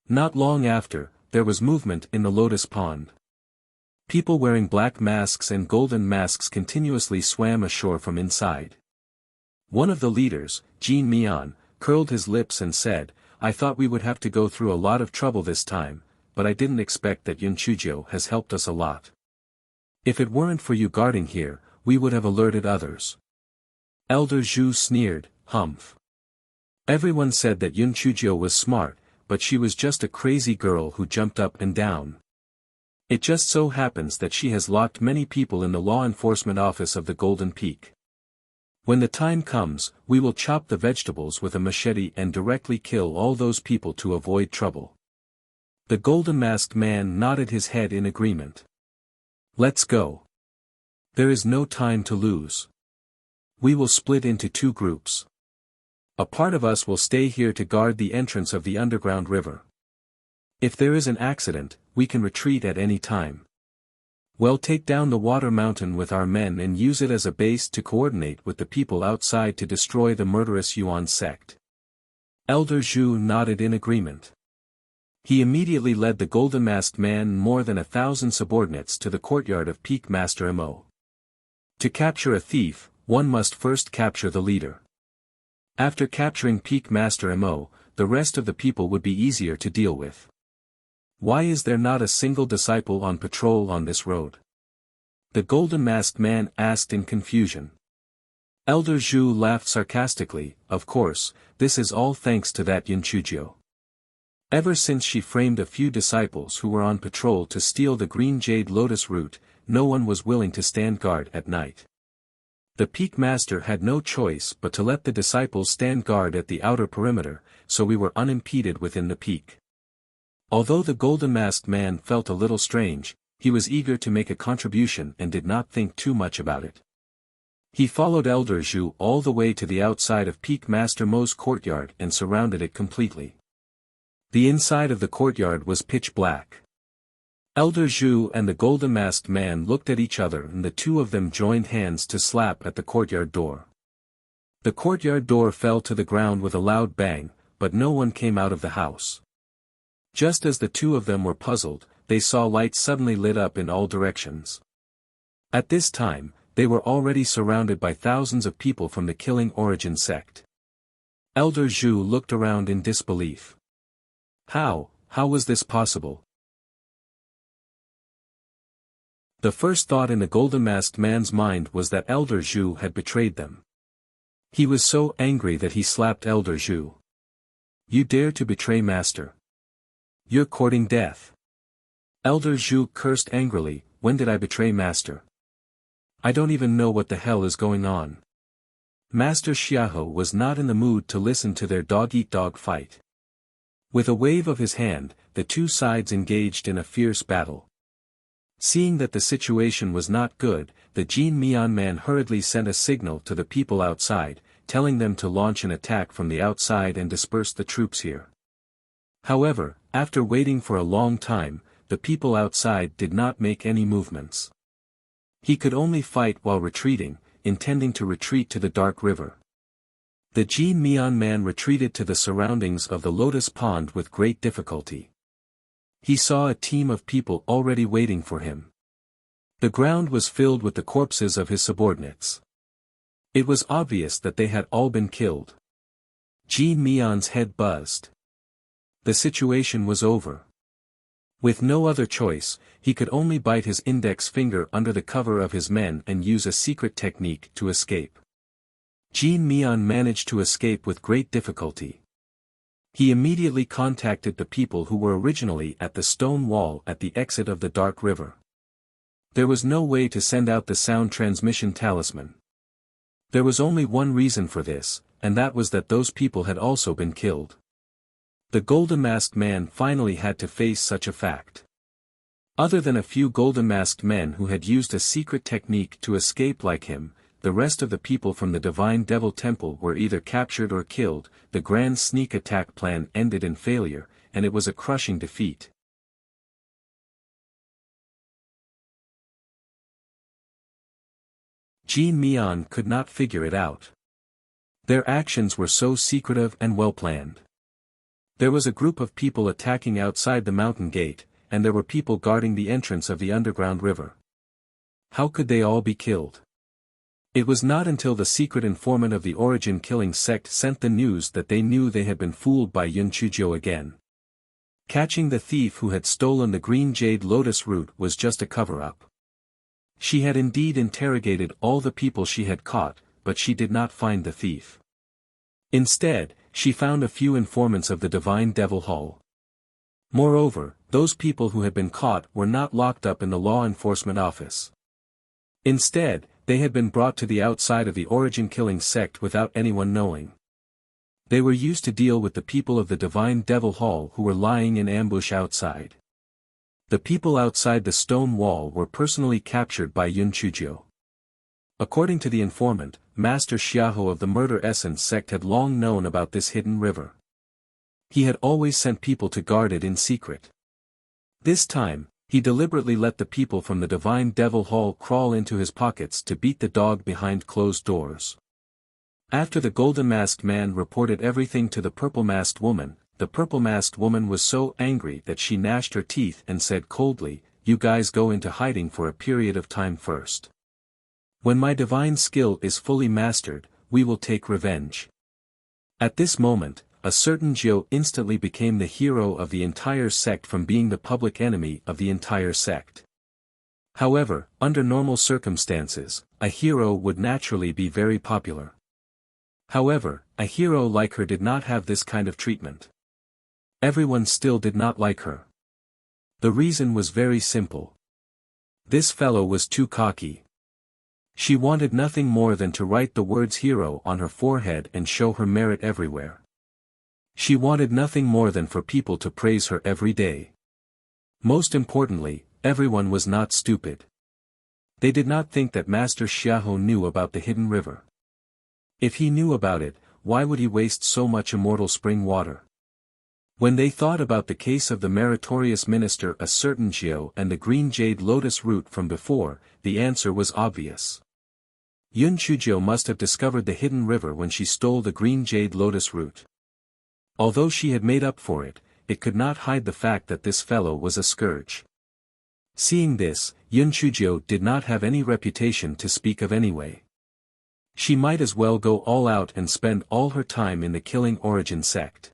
Speaker 1: Not long after, there was movement in the lotus pond. People wearing black masks and golden masks continuously swam ashore from inside. One of the leaders, Jin Mian, curled his lips and said, "I thought we would have to go through a lot of trouble this time, but I didn't expect that Yun Chuzhou has helped us a lot. If it weren't for you guarding here, we would have alerted others." Elder Zhu sneered, "Humph. Everyone said that Yun Chuzhou was smart, but she was just a crazy girl who jumped up and down. It just so happens that she has locked many people in the law enforcement office of the Golden Peak. When the time comes, we will chop the vegetables with a machete and directly kill all those people to avoid trouble." The golden masked man nodded his head in agreement. "Let's go. There is no time to lose. We will split into 2 groups. A part of us will stay here to guard the entrance of the underground river. If there is an accident, we can retreat at any time. We'll take down the water mountain with our men and use it as a base to coordinate with the people outside to destroy the murderous Yuan sect." Elder Zhu nodded in agreement. He immediately led the golden masked man and more than 1,000 subordinates to the courtyard of Peak Master Mo. To capture a thief, one must first capture the leader. After capturing Peak Master Mo, the rest of the people would be easier to deal with. "Why is there not a single disciple on patrol on this road?" the golden masked man asked in confusion. Elder Zhu laughed sarcastically, "Of course, this is all thanks to that Yun Chuzhou. Ever since she framed a few disciples who were on patrol to steal the green jade lotus root, no one was willing to stand guard at night. The Peak Master had no choice but to let the disciples stand guard at the outer perimeter, so we were unimpeded within the peak." Although the golden masked man felt a little strange, he was eager to make a contribution and did not think too much about it. He followed Elder Zhu all the way to the outside of Peak Master Mo's courtyard and surrounded it completely. The inside of the courtyard was pitch black. Elder Zhu and the golden masked man looked at each other and the 2 of them joined hands to slap at the courtyard door. The courtyard door fell to the ground with a loud bang, but no one came out of the house. Just as the 2 of them were puzzled, they saw lights suddenly lit up in all directions. At this time, they were already surrounded by thousands of people from the Killing Origin sect. Elder Zhu looked around in disbelief. How was this possible? The first thought in the golden masked man's mind was that Elder Zhu had betrayed them. He was so angry that he slapped Elder Zhu. "You dare to betray Master? You're courting death." Elder Zhu cursed angrily, "When did I betray Master? I don't even know what the hell is going on." Master Xiahou was not in the mood to listen to their dog-eat-dog fight. With a wave of his hand, the 2 sides engaged in a fierce battle. Seeing that the situation was not good, the Jin Mian man hurriedly sent a signal to the people outside, telling them to launch an attack from the outside and disperse the troops here. However, after waiting for a long time, the people outside did not make any movements. He could only fight while retreating, intending to retreat to the dark river. The Jin Mian man retreated to the surroundings of the lotus pond with great difficulty. He saw a team of people already waiting for him. The ground was filled with the corpses of his subordinates. It was obvious that they had all been killed. Jin Mian's head buzzed. The situation was over. With no other choice, he could only bite his index finger under the cover of his men and use a secret technique to escape. Jin Mian managed to escape with great difficulty. He immediately contacted the people who were originally at the stone wall at the exit of the dark river. There was no way to send out the sound transmission talisman. There was only one reason for this, and that was that those people had also been killed. The golden masked man finally had to face such a fact. Other than a few golden masked men who had used a secret technique to escape like him, the rest of the people from the Divine Devil Temple were either captured or killed. The grand sneak attack plan ended in failure, and it was a crushing defeat. Jin Mian could not figure it out. Their actions were so secretive and well planned. There was a group of people attacking outside the mountain gate, and there were people guarding the entrance of the underground river. How could they all be killed? It was not until the secret informant of the origin killing sect sent the news that they knew they had been fooled by Yun Chuzhou again. Catching the thief who had stolen the green jade lotus root was just a cover-up. She had indeed interrogated all the people she had caught, but she did not find the thief. Instead, she found a few informants of the Divine Devil Hall. Moreover, those people who had been caught were not locked up in the law enforcement office. Instead, they had been brought to the outside of the origin killing sect without anyone knowing. They were used to deal with the people of the Divine Devil Hall who were lying in ambush outside. The people outside the stone wall were personally captured by Yun Chuzhou. According to the informant, Master Xiahou of the Murder Essence sect had long known about this hidden river. He had always sent people to guard it in secret. This time, he deliberately let the people from the Divine Devil Hall crawl into his pockets to beat the dog behind closed doors. After the golden-masked man reported everything to the purple-masked woman, the purple-masked woman was so angry that she gnashed her teeth and said coldly, "You guys go into hiding for a period of time first. When my divine skill is fully mastered, we will take revenge." At this moment, a certain Jiu instantly became the hero of the entire sect from being the public enemy of the entire sect. However, under normal circumstances, a hero would naturally be very popular. However, a hero like her did not have this kind of treatment. Everyone still did not like her. The reason was very simple. This fellow was too cocky. She wanted nothing more than to write the words hero on her forehead and show her merit everywhere. She wanted nothing more than for people to praise her every day. Most importantly, everyone was not stupid. They did not think that Master Xiahou knew about the hidden river. If he knew about it, why would he waste so much immortal spring water? When they thought about the case of the meritorious minister a certain Jiu and the green jade lotus root from before, the answer was obvious. Yun Chuzhou must have discovered the hidden river when she stole the green jade lotus root. Although she had made up for it, it could not hide the fact that this fellow was a scourge. Seeing this, Yun Chuzhou did not have any reputation to speak of anyway. She might as well go all out and spend all her time in the killing origin sect.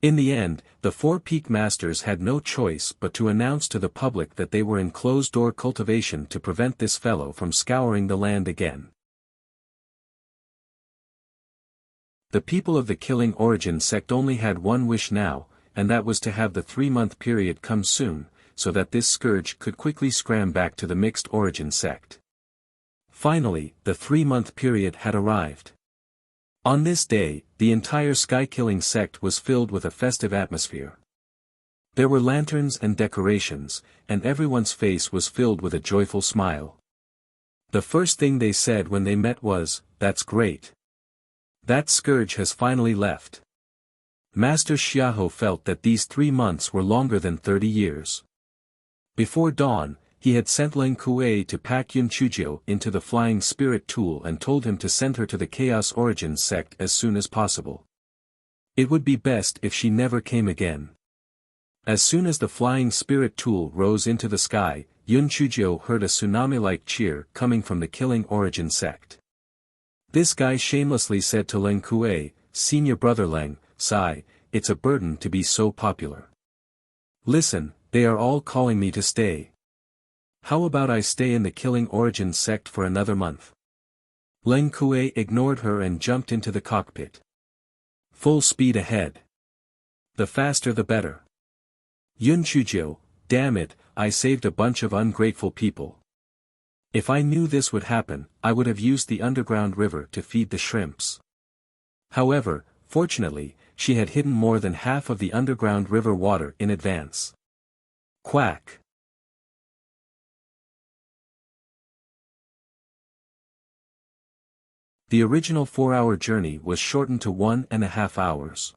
Speaker 1: In the end, the four peak masters had no choice but to announce to the public that they were in closed-door cultivation to prevent this fellow from scouring the land again. The people of the killing origin sect only had one wish now, and that was to have the 3-month period come soon, so that this scourge could quickly scram back to the mixed origin sect. Finally, the 3-month period had arrived. On this day, the entire sky-killing sect was filled with a festive atmosphere. There were lanterns and decorations, and everyone's face was filled with a joyful smile. The first thing they said when they met was, "That's great. That scourge has finally left." Master Xiahou felt that these 3 months were longer than 30 years. Before dawn, he had sent Leng Kuei to pack Yun Chuzhou into the flying spirit tool and told him to send her to the Chaos Origins sect as soon as possible. It would be best if she never came again. As soon as the flying spirit tool rose into the sky, Yun Chuzhou heard a tsunami-like cheer coming from the killing origin sect. This guy shamelessly said to Leng Kuei, "Senior brother Leng, sigh, it's a burden to be so popular. Listen, they are all calling me to stay. How about I stay in the killing origin sect for another month?" Leng Kuei ignored her and jumped into the cockpit. Full speed ahead. The faster the better. Yun Chuzhou, damn it, I saved a bunch of ungrateful people. If I knew this would happen, I would have used the underground river to feed the shrimps. However, fortunately, she had hidden more than half of the underground river water in advance. Quack. The original 4-hour journey was shortened to 1.5 hours.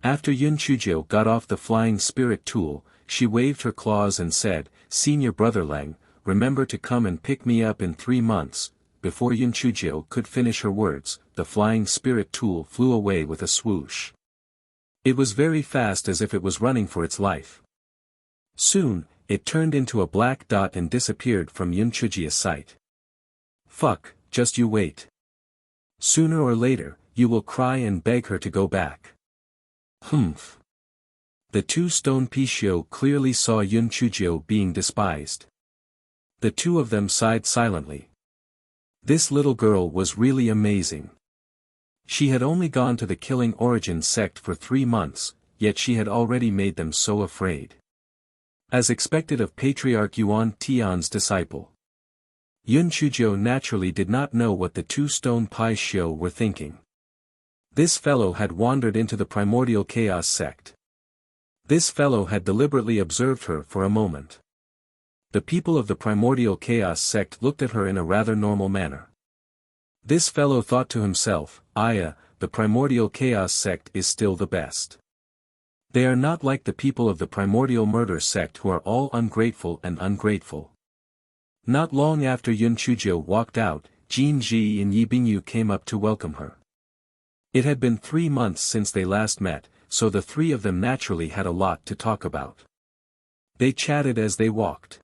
Speaker 1: After Yun Chuzhou got off the flying spirit tool, she waved her claws and said, "Senior brother Leng, remember to come and pick me up in 3 months." Before Yun Chuzhou could finish her words, the flying spirit tool flew away with a swoosh. It was very fast, as if it was running for its life. Soon, it turned into a black dot and disappeared from Yunchujia's sight. Fuck, just you wait. Sooner or later, you will cry and beg her to go back. Humph. The two stone Pishio clearly saw Yunchujio being despised. The two of them sighed silently. This little girl was really amazing. She had only gone to the Killing Origin sect for 3 months, yet she had already made them so afraid. As expected of Patriarch Yuan Tian's disciple. Yunchujio naturally did not know what the two stone Pishio were thinking. This fellow had wandered into the Primordial Chaos sect. This fellow had deliberately observed her for a moment. The people of the Primordial Chaos sect looked at her in a rather normal manner. This fellow thought to himself, the Primordial Chaos sect is still the best. They are not like the people of the Primordial Murder sect who are all ungrateful and ungrateful. Not long after Yunchujio walked out, Jin Ji and Yi Bingyu came up to welcome her. It had been 3 months since they last met, so the three of them naturally had a lot to talk about. They chatted as they walked.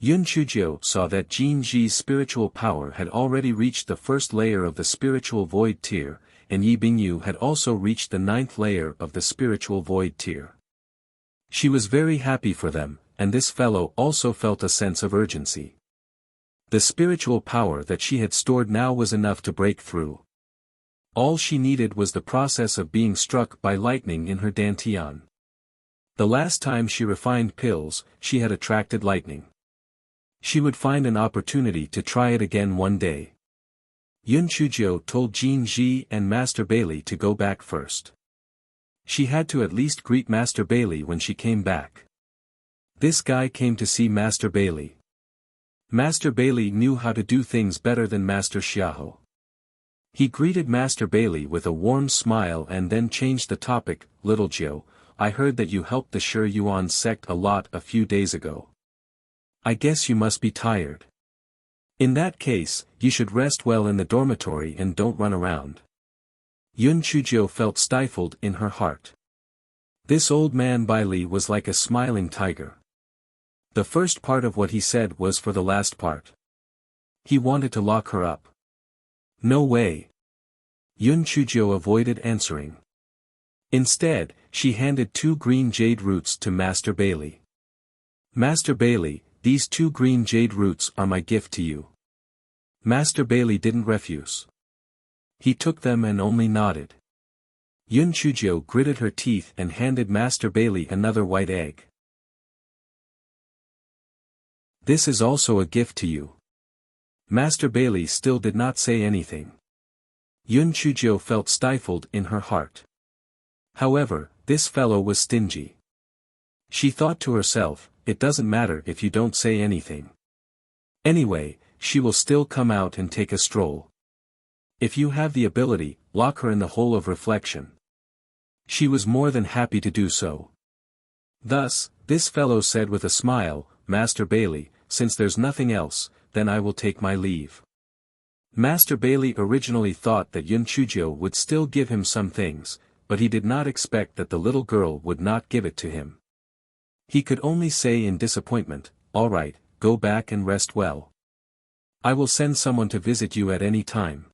Speaker 1: Yunchujio saw that Jin Ji's spiritual power had already reached the first layer of the spiritual void tier, and Yi Bingyu had also reached the 9th layer of the spiritual void tier. She was very happy for them, and this fellow also felt a sense of urgency. The spiritual power that she had stored now was enough to break through. All she needed was the process of being struck by lightning in her dantian. The last time she refined pills, she had attracted lightning. She would find an opportunity to try it again one day. Yunchujio told Jin Ji and Master Bailey to go back first. She had to at least greet Master Bailey when she came back. This guy came to see Master Bailey. Master Bailey knew how to do things better than Master Xiaohu. He greeted Master Bailey with a warm smile and then changed the topic. Little Jiu, I heard that you helped the Shi Yuan sect a lot a few days ago. I guess you must be tired. In that case, you should rest well in the dormitory and don't run around. Yunchujio felt stifled in her heart. This old man Bailey was like a smiling tiger. The first part of what he said was for the last part. He wanted to lock her up. No way. Yunchujio avoided answering. Instead, she handed 2 green jade roots to Master Bailey. Master Bailey, these 2 green jade roots are my gift to you. Master Bailey didn't refuse. He took them and only nodded. Yunchujio gritted her teeth and handed Master Bailey another white egg. This is also a gift to you. Master Bailey still did not say anything. Yunchujio felt stifled in her heart. However, this fellow was stingy. She thought to herself, it doesn't matter if you don't say anything. Anyway, she will still come out and take a stroll. If you have the ability, lock her in the hole of reflection. She was more than happy to do so. Thus, this fellow said with a smile, Master Bailey, since there's nothing else, then I will take my leave. Master Bailey originally thought that Yunchujio would still give him some things, but he did not expect that the little girl would not give it to him. He could only say in disappointment, all right, go back and rest well. I will send someone to visit you at any time.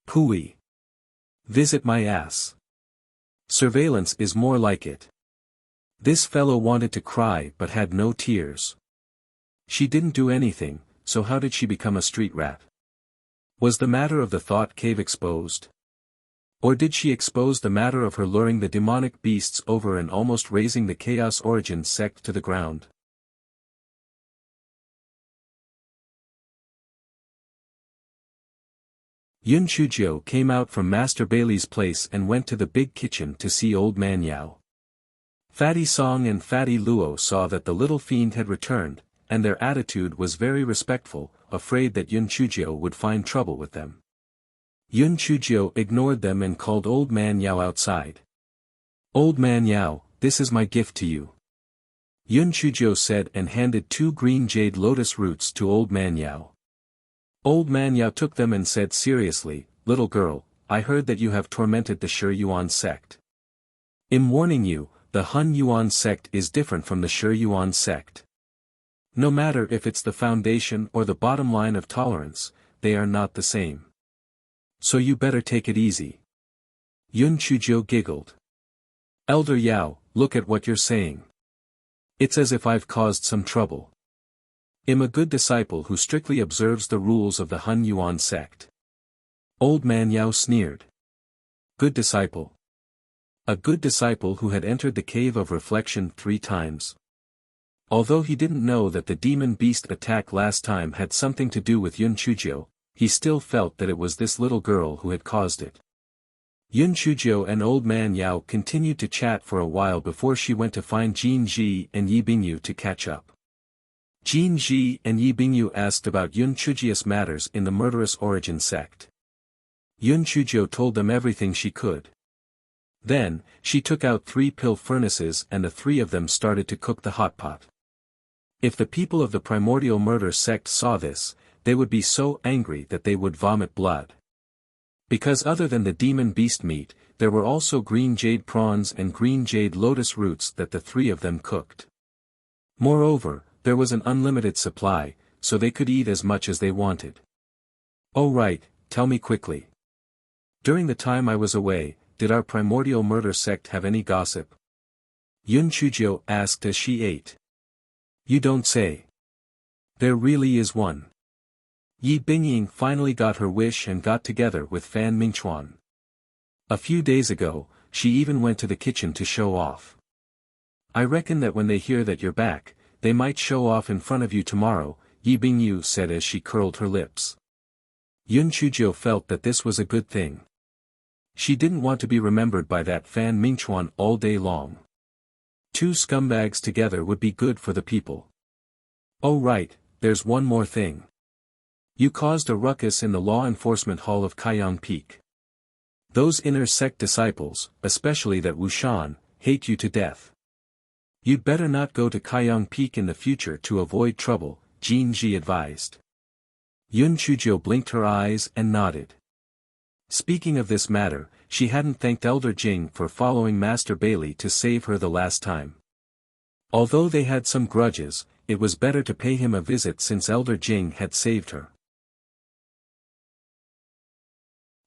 Speaker 1: Pooey. Visit my ass. Surveillance is more like it. This fellow wanted to cry but had no tears. She didn't do anything, so how did she become a street rat? Was the matter of the thought cave exposed? Or did she expose the matter of her luring the demonic beasts over and almost razing the Chaos Origin sect to the ground? Yunchujio came out from Master Bailey's place and went to the big kitchen to see Old Man Yao. Fatty Song and Fatty Luo saw that the little fiend had returned, and their attitude was very respectful, afraid that Yunchujio would find trouble with them. Yunchujio ignored them and called Old Man Yao outside. Old Man Yao, this is my gift to you. Yunchujio said and handed 2 green jade lotus roots to Old Man Yao. Old Man Yao took them and said seriously, little girl, I heard that you have tormented the Shi Yuan sect. I'm warning you, the Hun Yuan sect is different from the Shi Yuan sect. No matter if it's the foundation or the bottom line of tolerance, they are not the same. So you better take it easy. Yun Chujiu giggled. Elder Yao, look at what you're saying. It's as if I've caused some trouble. I'm a good disciple who strictly observes the rules of the Hun Yuan sect. Old man Yao sneered. Good disciple. A good disciple who had entered the cave of reflection 3 times. Although he didn't know that the demon beast attack last time had something to do with Yun Chujiu, he still felt that it was this little girl who had caused it. Yun Chujiu and old man Yao continued to chat for a while before she went to find Jin Ji and Yi Bingyu to catch up. Jin Ji and Yi Bingyu asked about Yun Chujiu's matters in the murderous origin sect. Yun Chujiu told them everything she could. Then, she took out 3 pill furnaces and the 3 of them started to cook the hot pot. If the people of the primordial murder sect saw this, they would be so angry that they would vomit blood. Because other than the demon beast meat, there were also green jade prawns and green jade lotus roots that the 3 of them cooked. Moreover, there was an unlimited supply, so they could eat as much as they wanted. Oh right, tell me quickly. During the time I was away, did our primordial murder sect have any gossip? Yun Chujiu asked as she ate. You don't say. There really is one. Yi Bingying finally got her wish and got together with Fan Mingchuan. A few days ago, she even went to the kitchen to show off. I reckon that when they hear that you're back, they might show off in front of you tomorrow, Yi Bingyu said as she curled her lips. Yun Chujiu felt that this was a good thing. She didn't want to be remembered by that Fan Mingchuan all day long. 2 scumbags together would be good for the people. Oh right, there's one more thing. You caused a ruckus in the law enforcement hall of Kaiyang Peak. Those inner sect disciples, especially that Wushan, hate you to death. You'd better not go to Kaiyang Peak in the future to avoid trouble, Jin Ji advised. Yun Chujiu blinked her eyes and nodded. Speaking of this matter, she hadn't thanked Elder Jing for following Master Bailey to save her the last time. Although they had some grudges, it was better to pay him a visit since Elder Jing had saved her.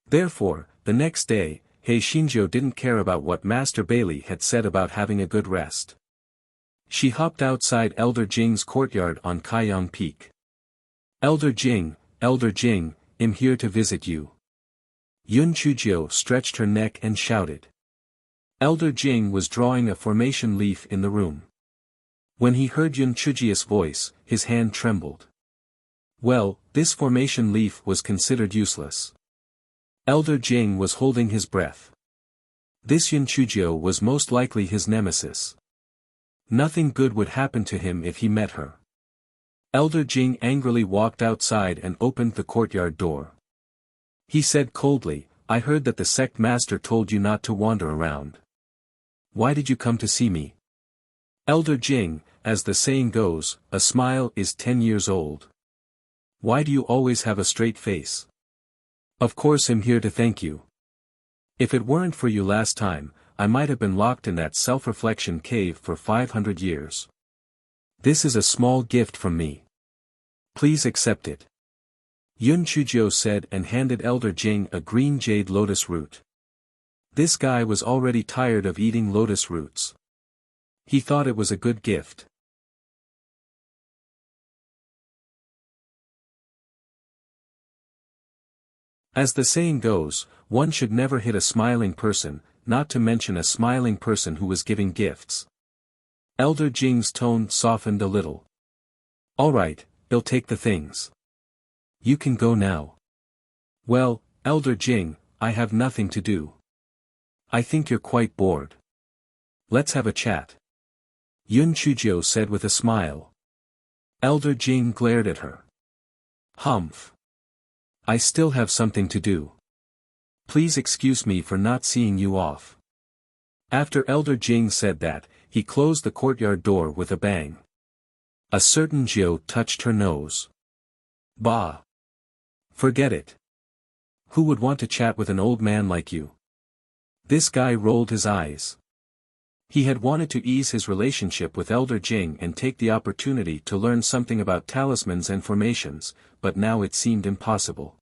Speaker 1: Therefore, the next day, Hei Xinjiu didn't care about what Master Bailey had said about having a good rest. She hopped outside Elder Jing's courtyard on Kaiyang Peak. Elder Jing, I'm here to visit you. Yun Chujiu stretched her neck and shouted. Elder Jing was drawing a formation leaf in the room. When he heard Yun Chujiu's voice, his hand trembled. Well, this formation leaf was considered useless. Elder Jing was holding his breath. This Yun Chujiu was most likely his nemesis. Nothing good would happen to him if he met her. Elder Jing angrily walked outside and opened the courtyard door. He said coldly, I heard that the sect master told you not to wander around. Why did you come to see me? Elder Jing, as the saying goes, a smile is 10 years old. Why do you always have a straight face? Of course I'm here to thank you. If it weren't for you last time, I might have been locked in that self-reflection cave for 500 years. This is a small gift from me. Please accept it. Yun Chujiu said and handed Elder Jing a green jade lotus root. This guy was already tired of eating lotus roots. He thought it was a good gift. As the saying goes, one should never hit a smiling person, not to mention a smiling person who was giving gifts. Elder Jing's tone softened a little. All right, he'll take the things. You can go now. Well, Elder Jing, I have nothing to do. I think you're quite bored. Let's have a chat. Yun Chujiu said with a smile. Elder Jing glared at her. Humph. I still have something to do. Please excuse me for not seeing you off. After Elder Jing said that, he closed the courtyard door with a bang. A certain Jiu touched her nose. Bah. Forget it. Who would want to chat with an old man like you? This guy rolled his eyes. He had wanted to ease his relationship with Elder Jing and take the opportunity to learn something about talismans and formations, but now it seemed impossible.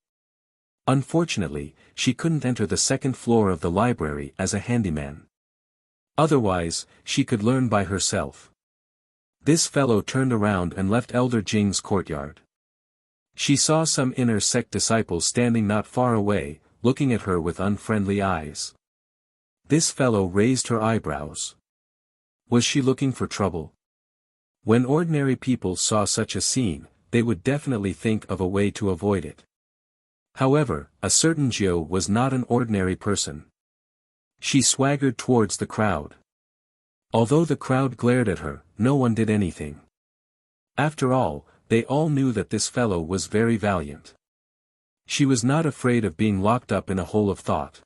Speaker 1: Unfortunately, she couldn't enter the second floor of the library as a handyman. Otherwise, she could learn by herself. This fellow turned around and left Elder Jing's courtyard. She saw some inner sect disciples standing not far away, looking at her with unfriendly eyes. This fellow raised her eyebrows. Was she looking for trouble? When ordinary people saw such a scene, they would definitely think of a way to avoid it. However, a certain Jiu was not an ordinary person. She swaggered towards the crowd. Although the crowd glared at her, no one did anything. After all, they all knew that this fellow was very valiant. She was not afraid of being locked up in a hole of thought.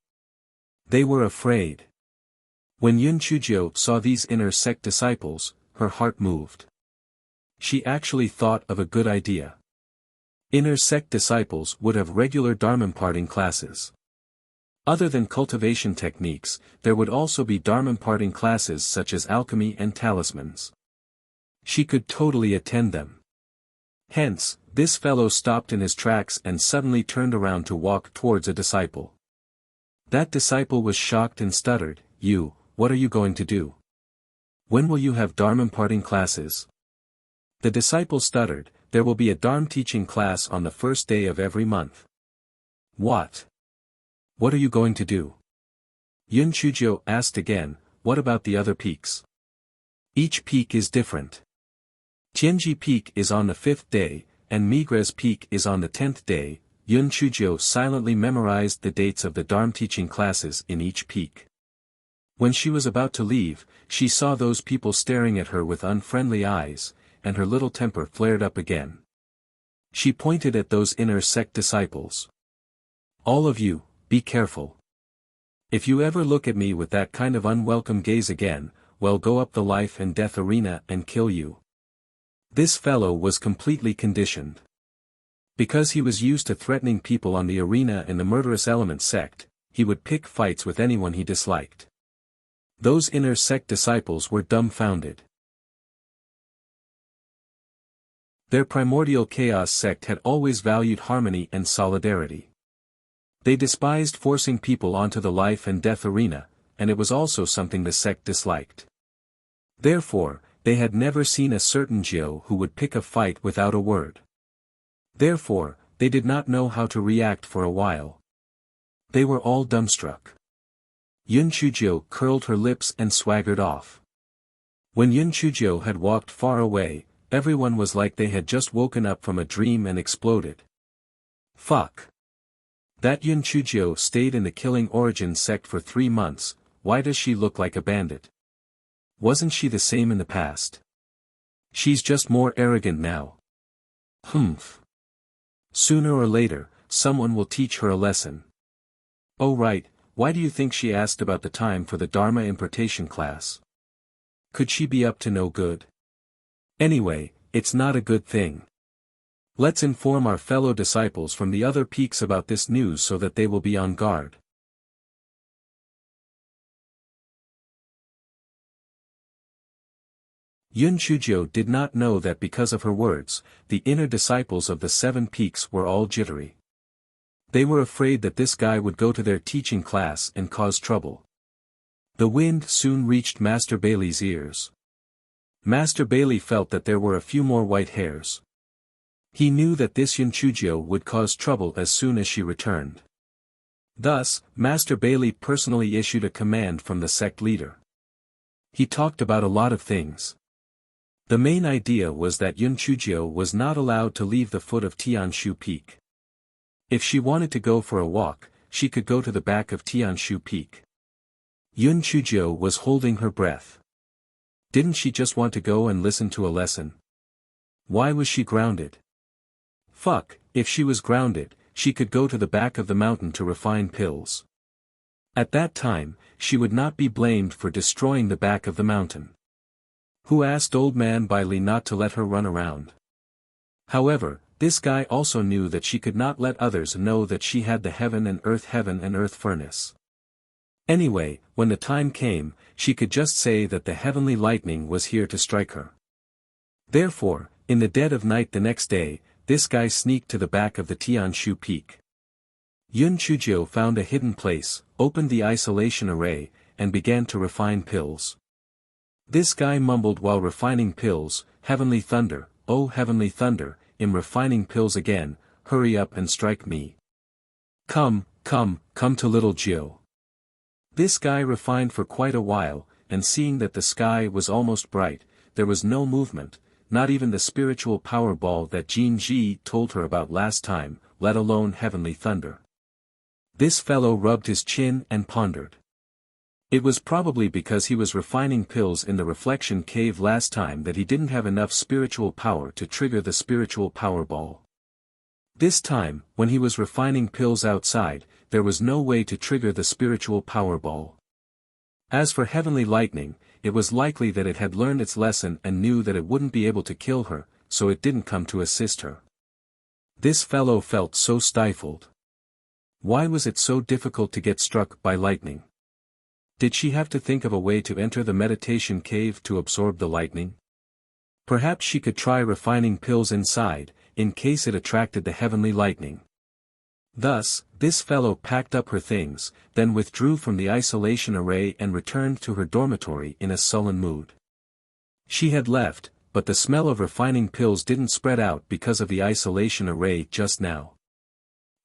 Speaker 1: They were afraid. When Yun Chujio saw these inner sect disciples, her heart moved. She actually thought of a good idea. Inner sect disciples would have regular Dharma imparting classes. Other than cultivation techniques, there would also be Dharma imparting classes such as alchemy and talismans. She could totally attend them. Hence, this fellow stopped in his tracks and suddenly turned around to walk towards a disciple. That disciple was shocked and stuttered, "You, what are you going to do? When will you have Dharma imparting classes?" The disciple stuttered, "There will be a Dharma teaching class on the first day of every month." "What? What are you going to do?" Yun Chujio asked again, "What about the other peaks?" "Each peak is different. Tianji Peak is on the 5th day, and Migres Peak is on the 10th day." Yun Chujio silently memorized the dates of the Dharma teaching classes in each peak. When she was about to leave, she saw those people staring at her with unfriendly eyes, and her little temper flared up again. She pointed at those inner sect disciples. "All of you, be careful. If you ever look at me with that kind of unwelcome gaze again, well, go up the life and death arena and kill you." This fellow was completely conditioned. Because he was used to threatening people on the arena in the murderous element sect, he would pick fights with anyone he disliked. Those inner sect disciples were dumbfounded. Their primordial chaos sect had always valued harmony and solidarity. They despised forcing people onto the life and death arena, and it was also something the sect disliked. Therefore, they had never seen a certain Jiu who would pick a fight without a word. Therefore, they did not know how to react for a while. They were all dumbstruck. Yun Chujio curled her lips and swaggered off. When Yun Chujio had walked far away, everyone was like they had just woken up from a dream and exploded. Fuck. That Yun Chujio stayed in the Killing Origin sect for 3 months, why does she look like a bandit? Wasn't she the same in the past? She's just more arrogant now. Humph. Sooner or later, someone will teach her a lesson. Oh right, why do you think she asked about the time for the Dharma impartation class? Could she be up to no good? Anyway, it's not a good thing. Let's inform our fellow disciples from the other peaks about this news so that they will be on guard. Yun Chujio did not know that because of her words, the inner disciples of the 7 peaks were all jittery. They were afraid that this guy would go to their teaching class and cause trouble. The wind soon reached Master Bailey's ears. Master Bailey felt that there were a few more white hairs. He knew that this Yun Chujio would cause trouble as soon as she returned. Thus, Master Bailey personally issued a command from the sect leader. He talked about a lot of things. The main idea was that Yun Chujio was not allowed to leave the foot of Tianshu Peak. If she wanted to go for a walk, she could go to the back of Tianshu Peak. Yun Chujio was holding her breath. Didn't she just want to go and listen to a lesson? Why was she grounded? Fuck, if she was grounded, she could go to the back of the mountain to refine pills. At that time, she would not be blamed for destroying the back of the mountain. Who asked Old Man Bailey not to let her run around? However, this guy also knew that she could not let others know that she had the heaven and earth furnace. Anyway, when the time came, she could just say that the heavenly lightning was here to strike her. Therefore, in the dead of night the next day, this guy sneaked to the back of the Tianshu peak. Yun Chujio found a hidden place, opened the isolation array, and began to refine pills. This guy mumbled while refining pills, "Heavenly thunder, oh heavenly thunder, I'm refining pills again, hurry up and strike me. Come to little Gio." This guy refined for quite a while, and seeing that the sky was almost bright, there was no movement, not even the spiritual power ball that Jin Ji told her about last time, let alone heavenly thunder. This fellow rubbed his chin and pondered. It was probably because he was refining pills in the reflection cave last time that he didn't have enough spiritual power to trigger the spiritual power ball. This time, when he was refining pills outside, there was no way to trigger the spiritual power ball. As for heavenly lightning, it was likely that it had learned its lesson and knew that it wouldn't be able to kill her, so it didn't come to assist her. This fellow felt so stifled. Why was it so difficult to get struck by lightning? Did she have to think of a way to enter the meditation cave to absorb the lightning? Perhaps she could try refining pills inside, in case it attracted the heavenly lightning. Thus, this fellow packed up her things, then withdrew from the isolation array and returned to her dormitory in a sullen mood. She had left, but the smell of refining pills didn't spread out because of the isolation array just now.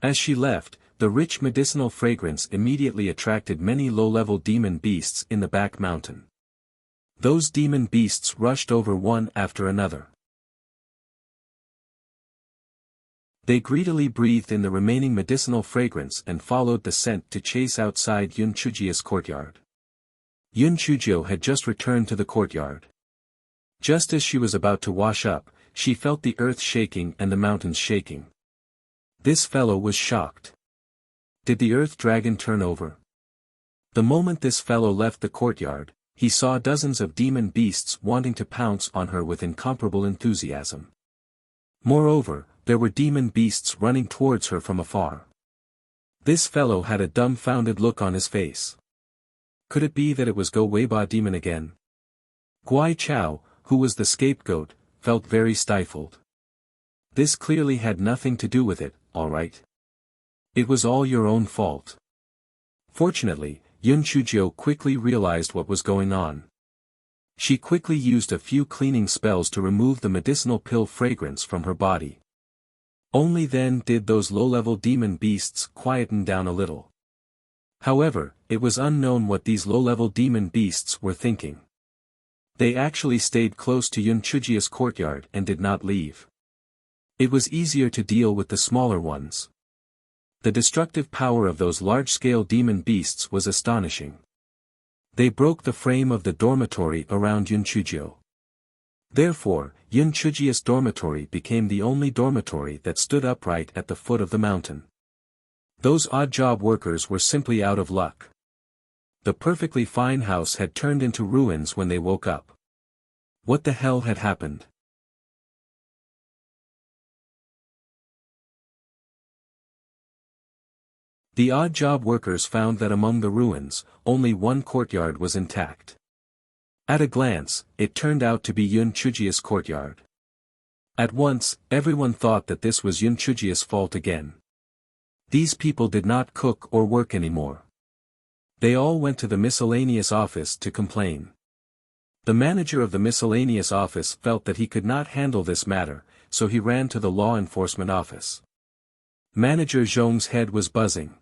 Speaker 1: As she left, the rich medicinal fragrance immediately attracted many low-level demon beasts in the back mountain. Those demon beasts rushed over one after another. They greedily breathed in the remaining medicinal fragrance and followed the scent to chase outside Yun Chujio's courtyard. Yun Chujio had just returned to the courtyard. Just as she was about to wash up, she felt the earth shaking and the mountains shaking. This fellow was shocked. Did the earth dragon turn over? The moment this fellow left the courtyard, he saw dozens of demon beasts wanting to pounce on her with incomparable enthusiasm. Moreover, there were demon beasts running towards her from afar. This fellow had a dumbfounded look on his face. Could it be that it was Go Weiba demon again? Guai Chao, who was the scapegoat, felt very stifled. This clearly had nothing to do with it, all right. It was all your own fault. Fortunately, Yun Chujio quickly realized what was going on. She quickly used a few cleaning spells to remove the medicinal pill fragrance from her body. Only then did those low-level demon beasts quieten down a little. However, it was unknown what these low-level demon beasts were thinking. They actually stayed close to Yun Chujio's courtyard and did not leave. It was easier to deal with the smaller ones. The destructive power of those large-scale demon beasts was astonishing. They broke the frame of the dormitory around Yun Chujio. Therefore, Yun Chujio's dormitory became the only dormitory that stood upright at the foot of the mountain. Those odd-job workers were simply out of luck. The perfectly fine house had turned into ruins when they woke up. What the hell had happened? The odd-job workers found that among the ruins, only one courtyard was intact. At a glance, it turned out to be Yun Chujio's courtyard. At once, everyone thought that this was Yun Chujio's fault again. These people did not cook or work anymore. They all went to the miscellaneous office to complain. The manager of the miscellaneous office felt that he could not handle this matter, so he ran to the law enforcement office. Manager Zhong's head was buzzing.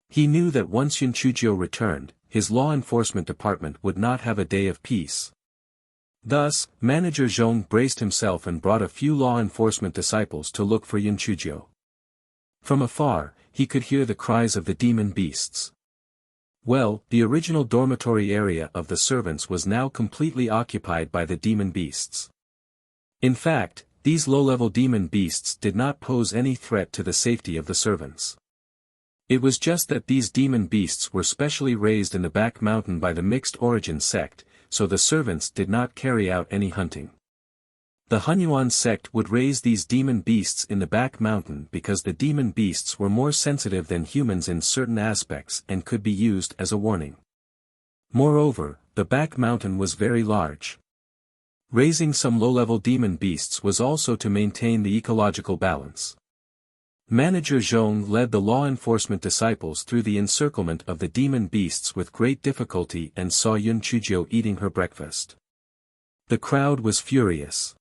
Speaker 1: He knew that once Yun Chujio returned, his law enforcement department would not have a day of peace. Thus, Manager Zhong braced himself and brought a few law enforcement disciples to look for Yun Chujio. From afar, he could hear the cries of the demon beasts. Well, the original dormitory area of the servants was now completely occupied by the demon beasts. In fact, these low-level demon beasts did not pose any threat to the safety of the servants. It was just that these demon beasts were specially raised in the back mountain by the mixed origin sect, so the servants did not carry out any hunting. The Hunyuan sect would raise these demon beasts in the back mountain because the demon beasts were more sensitive than humans in certain aspects and could be used as a warning. Moreover, the back mountain was very large. Raising some low-level demon beasts was also to maintain the ecological balance. Manager Zhong led the law enforcement disciples through the encirclement of the demon beasts with great difficulty and saw Yun Chuzhou eating her breakfast. The crowd was furious.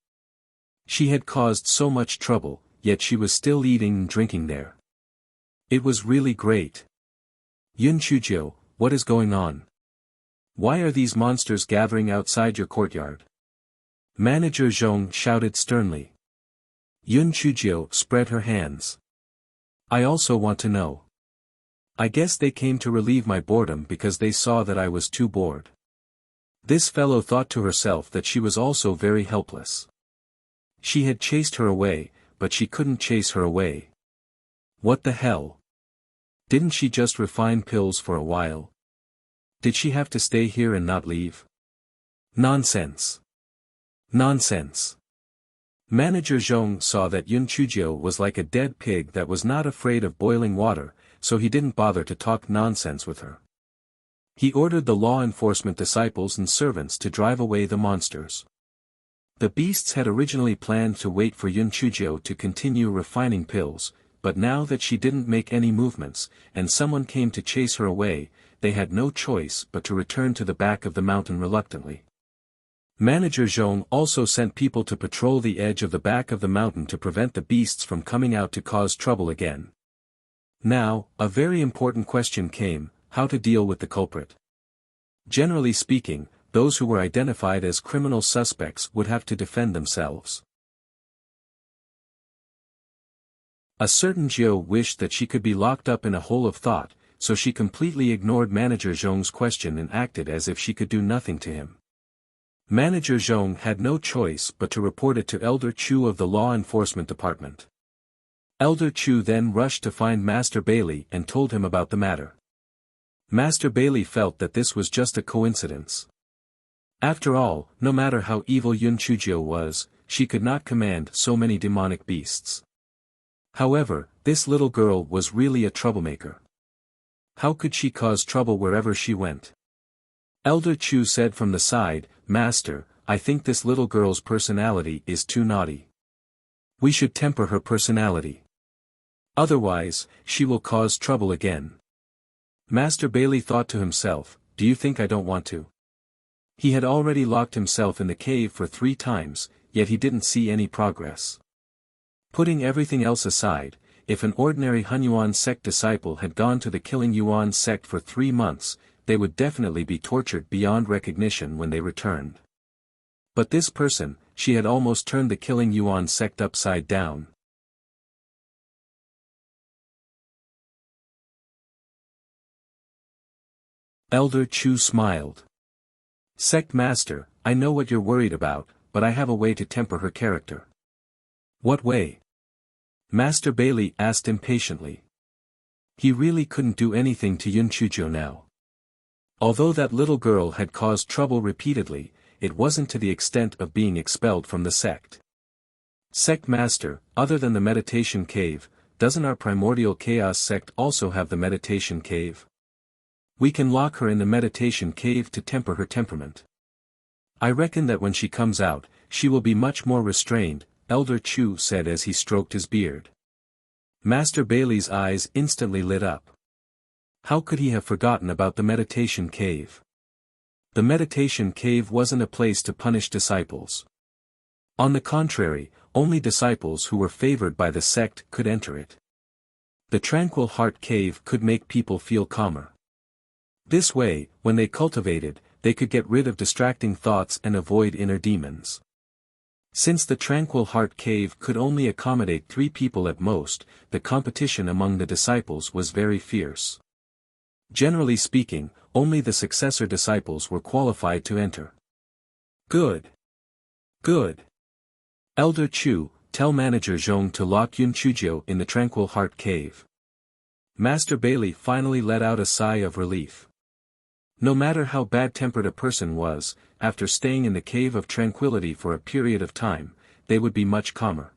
Speaker 1: She had caused so much trouble, yet she was still eating and drinking there. It was really great. Yun Chuzhou, what is going on? Why are these monsters gathering outside your courtyard? Manager Zhong shouted sternly. Yun Chuzhou spread her hands. I also want to know. I guess they came to relieve my boredom because they saw that I was too bored. This fellow thought to herself that she was also very helpless. She had chased her away, but she couldn't chase her away. What the hell? Didn't she just refine pills for a while? Did she have to stay here and not leave? Nonsense. Nonsense. Manager Zhong saw that Yun Chuzhou was like a dead pig that was not afraid of boiling water, so he didn't bother to talk nonsense with her. He ordered the law enforcement disciples and servants to drive away the monsters. The beasts had originally planned to wait for Yun Chuzhou to continue refining pills, but now that she didn't make any movements, and someone came to chase her away, they had no choice but to return to the back of the mountain reluctantly. Manager Zhong also sent people to patrol the edge of the back of the mountain to prevent the beasts from coming out to cause trouble again. Now, a very important question came: how to deal with the culprit. Generally speaking, those who were identified as criminal suspects would have to defend themselves. A certain Jiu wished that she could be locked up in a hole of thought, so she completely ignored Manager Zhong's question and acted as if she could do nothing to him. Manager Zhong had no choice but to report it to Elder Chu of the Law Enforcement Department. Elder Chu then rushed to find Master Bailey and told him about the matter. Master Bailey felt that this was just a coincidence. After all, no matter how evil Yun Chuzhou was, she could not command so many demonic beasts. However, this little girl was really a troublemaker. How could she cause trouble wherever she went? Elder Chu said from the side, "Master, I think this little girl's personality is too naughty. We should temper her personality. Otherwise, she will cause trouble again." Master Bailey thought to himself, "Do you think I don't want to?" He had already locked himself in the cave for 3 times, yet he didn't see any progress. Putting everything else aside, if an ordinary Hunyuan sect disciple had gone to the Killing Yuan sect for 3 months, they would definitely be tortured beyond recognition when they returned. But this person, she had almost turned the Killing Yuan sect upside down. Elder Chu smiled. "Sect Master, I know what you're worried about, but I have a way to temper her character." "What way?" Master Bailey asked impatiently. He really couldn't do anything to Yun Chuzhou now. Although that little girl had caused trouble repeatedly, it wasn't to the extent of being expelled from the sect. "Sect Master, other than the meditation cave, doesn't our primordial chaos sect also have the meditation cave? We can lock her in the meditation cave to temper her temperament. I reckon that when she comes out, she will be much more restrained," Elder Chu said as he stroked his beard. Master Bailey's eyes instantly lit up. How could he have forgotten about the meditation cave? The meditation cave wasn't a place to punish disciples. On the contrary, only disciples who were favored by the sect could enter it. The Tranquil Heart Cave could make people feel calmer. This way, when they cultivated, they could get rid of distracting thoughts and avoid inner demons. Since the Tranquil Heart Cave could only accommodate 3 people at most, the competition among the disciples was very fierce. Generally speaking, only the successor disciples were qualified to enter. Good. Good. Elder Chu, tell Manager Zhong to lock Yun Chuzhou in the Tranquil Heart Cave. Master Bailey finally let out a sigh of relief. No matter how bad-tempered a person was, after staying in the Cave of Tranquility for a period of time, they would be much calmer.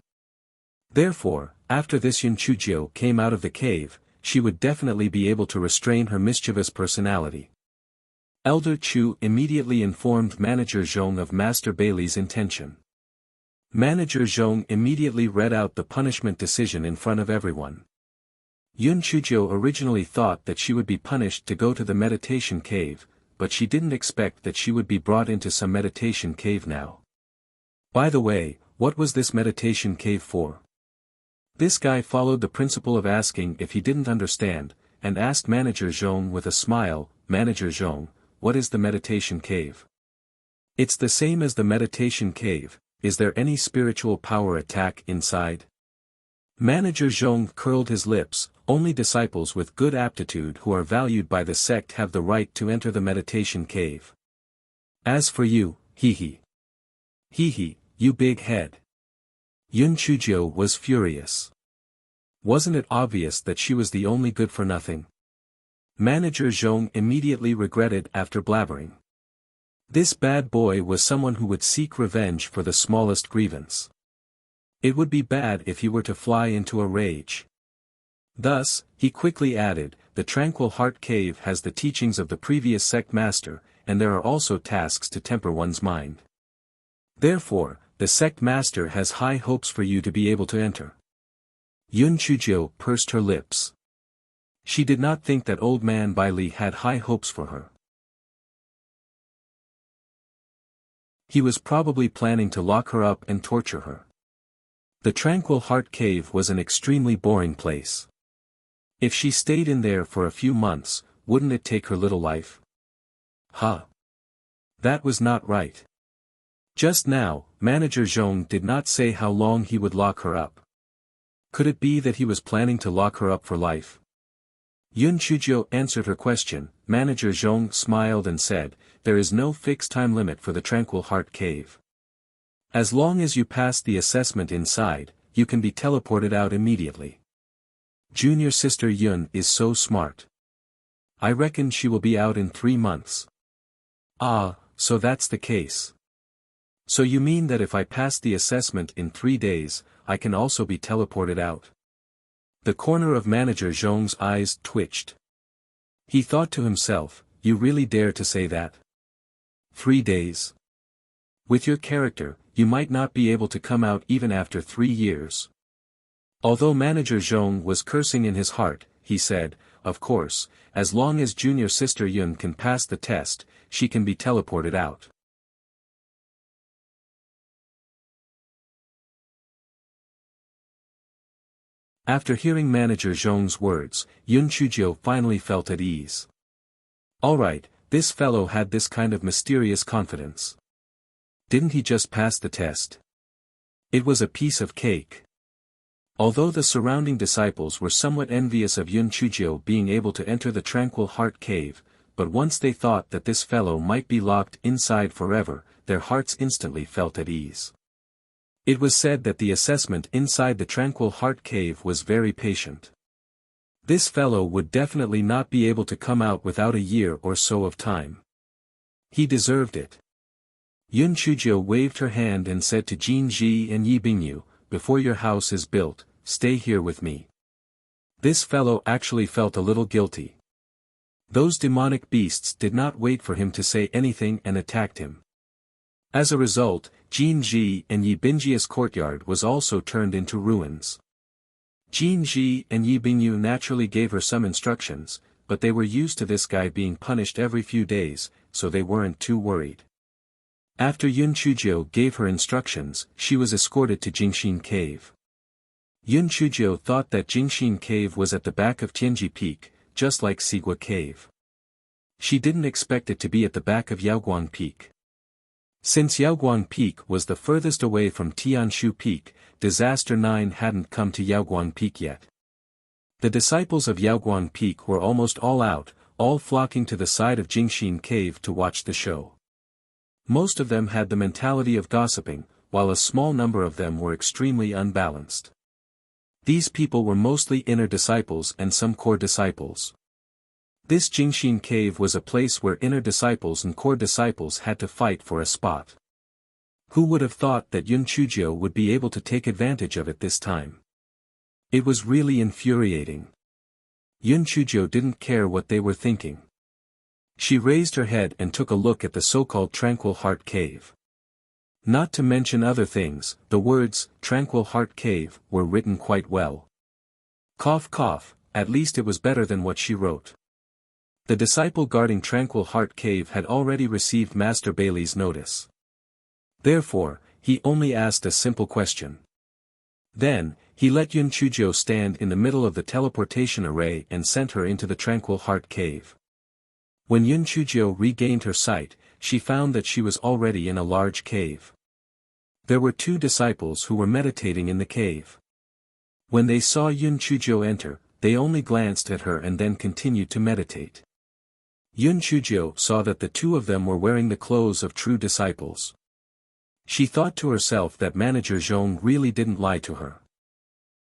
Speaker 1: Therefore, after this Yun Chujio came out of the cave, she would definitely be able to restrain her mischievous personality. Elder Chu immediately informed Manager Zhong of Master Bailey's intention. Manager Zhong immediately read out the punishment decision in front of everyone. Yun Chujio originally thought that she would be punished to go to the meditation cave, but she didn't expect that she would be brought into some meditation cave now. By the way, what was this meditation cave for? This guy followed the principle of asking if he didn't understand, and asked Manager Zhong with a smile, "Manager Zhong, what is the meditation cave?" "It's the same as the meditation cave. Is there any spiritual power attack inside?" Manager Zhong curled his lips. "Only disciples with good aptitude who are valued by the sect have the right to enter the meditation cave. As for you, hee hee, you big head." Yun Chujio was furious. Wasn't it obvious that she was the only good-for-nothing? Manager Zhong immediately regretted after blabbering. This bad boy was someone who would seek revenge for the smallest grievance. It would be bad if he were to fly into a rage. Thus, he quickly added, "The Tranquil Heart Cave has the teachings of the previous sect master, and there are also tasks to temper one's mind. Therefore, the sect master has high hopes for you to be able to enter." Yun Chujio pursed her lips. She did not think that old man Bailey had high hopes for her. He was probably planning to lock her up and torture her. The Tranquil Heart Cave was an extremely boring place. If she stayed in there for a few months, wouldn't it take her little life? That was not right. Just now, Manager Zhong did not say how long he would lock her up. Could it be that he was planning to lock her up for life? Yun Chujio answered her question. Manager Zhong smiled and said, "There is no fixed time limit for the Tranquil Heart Cave. As long as you pass the assessment inside, you can be teleported out immediately. Junior sister Yun is so smart. I reckon she will be out in 3 months. Ah, so that's the case. So you mean that if I pass the assessment in 3 days, I can also be teleported out?" The corner of Manager Zhong's eyes twitched. He thought to himself, "You really dare to say that? 3 days? With your character, you might not be able to come out even after 3 years." Although Manager Zhong was cursing in his heart, he said, "Of course, as long as junior sister Yun can pass the test, she can be teleported out." After hearing Manager Zhong's words, Yun Chujio finally felt at ease. Alright, this fellow had this kind of mysterious confidence. Didn't he just pass the test? It was a piece of cake. Although the surrounding disciples were somewhat envious of Yun Chujio being able to enter the Tranquil Heart Cave, but once they thought that this fellow might be locked inside forever, their hearts instantly felt at ease. It was said that the assessment inside the Tranquil Heart Cave was very patient. This fellow would definitely not be able to come out without a year or so of time. He deserved it. Yun Chujio waved her hand and said to Jin Ji and Yi Bingyu, "Before your house is built, stay here with me." This fellow actually felt a little guilty. Those demonic beasts did not wait for him to say anything and attacked him. As a result, Jin Ji and Yi Bingyi's courtyard was also turned into ruins. Jin Ji and Yi Bingyu naturally gave her some instructions, but they were used to this guy being punished every few days, so they weren't too worried. After Yun Chujio gave her instructions, she was escorted to Jingxin Cave. Yun Chujio thought that Jingxin Cave was at the back of Tianji Peak, just like Sigua Cave. She didn't expect it to be at the back of Yaoguang Peak. Since Yaoguang Peak was the furthest away from Tianshu Peak, Disaster 9 hadn't come to Yaoguang Peak yet. The disciples of Yaoguang Peak were almost all out, all flocking to the side of Jingxin Cave to watch the show. Most of them had the mentality of gossiping, while a small number of them were extremely unbalanced. These people were mostly inner disciples and some core disciples. This Jingxin Cave was a place where inner disciples and core disciples had to fight for a spot. Who would have thought that Yun Chujio would be able to take advantage of it this time? It was really infuriating. Yun Chujio didn't care what they were thinking. She raised her head and took a look at the so-called Tranquil Heart Cave. Not to mention other things, the words, Tranquil Heart Cave, were written quite well. Cough cough, at least it was better than what she wrote. The disciple guarding Tranquil Heart Cave had already received Master Bailey's notice. Therefore, he only asked a simple question. Then, he let Yun Chujio stand in the middle of the teleportation array and sent her into the Tranquil Heart Cave. When Yun Chujio regained her sight, she found that she was already in a large cave. There were 2 disciples who were meditating in the cave. When they saw Yun Chujio enter, they only glanced at her and then continued to meditate. Yun Chujio saw that the 2 of them were wearing the clothes of true disciples. She thought to herself that Manager Zhong really didn't lie to her.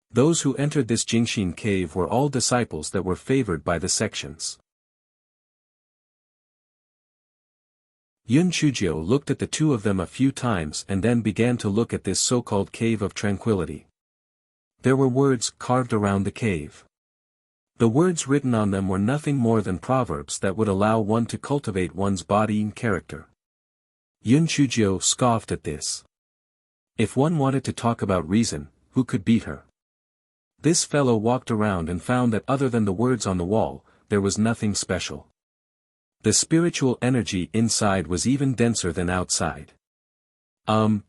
Speaker 1: Those who entered this Jingxin cave were all disciples that were favored by the sections. Yun Chujio looked at the 2 of them a few times and then began to look at this so-called Cave of Tranquility. There were words carved around the cave. The words written on them were nothing more than proverbs that would allow one to cultivate one's body and character. Yun Chujio scoffed at this. If one wanted to talk about reason, who could beat her? This fellow walked around and found that other than the words on the wall, there was nothing special. The spiritual energy inside was even denser than outside.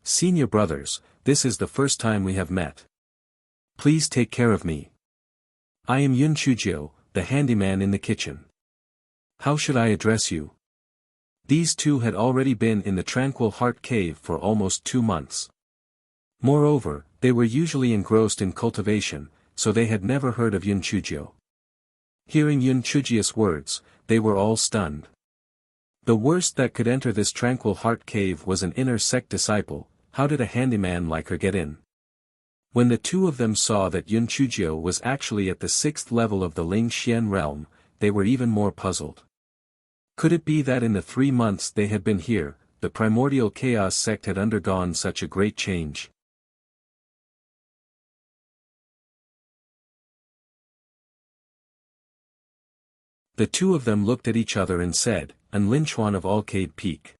Speaker 1: Senior brothers, this is the first time we have met. Please take care of me. I am Yun Chujio, the handyman in the kitchen. How should I address you? These 2 had already been in the Tranquil Heart Cave for almost 2 months. Moreover, they were usually engrossed in cultivation, so they had never heard of Yun Chujio. Hearing Yun Chujio's words, they were all stunned. The worst that could enter this Tranquil Heart Cave was an inner sect disciple. How did a handyman like her get in? When the 2 of them saw that Yun Chujio was actually at the 6th level of the Ling Xian realm, they were even more puzzled. Could it be that in the 3 months they had been here, the primordial chaos sect had undergone such a great change? The 2 of them looked at each other and said, An Linchuan of Alcade Peak.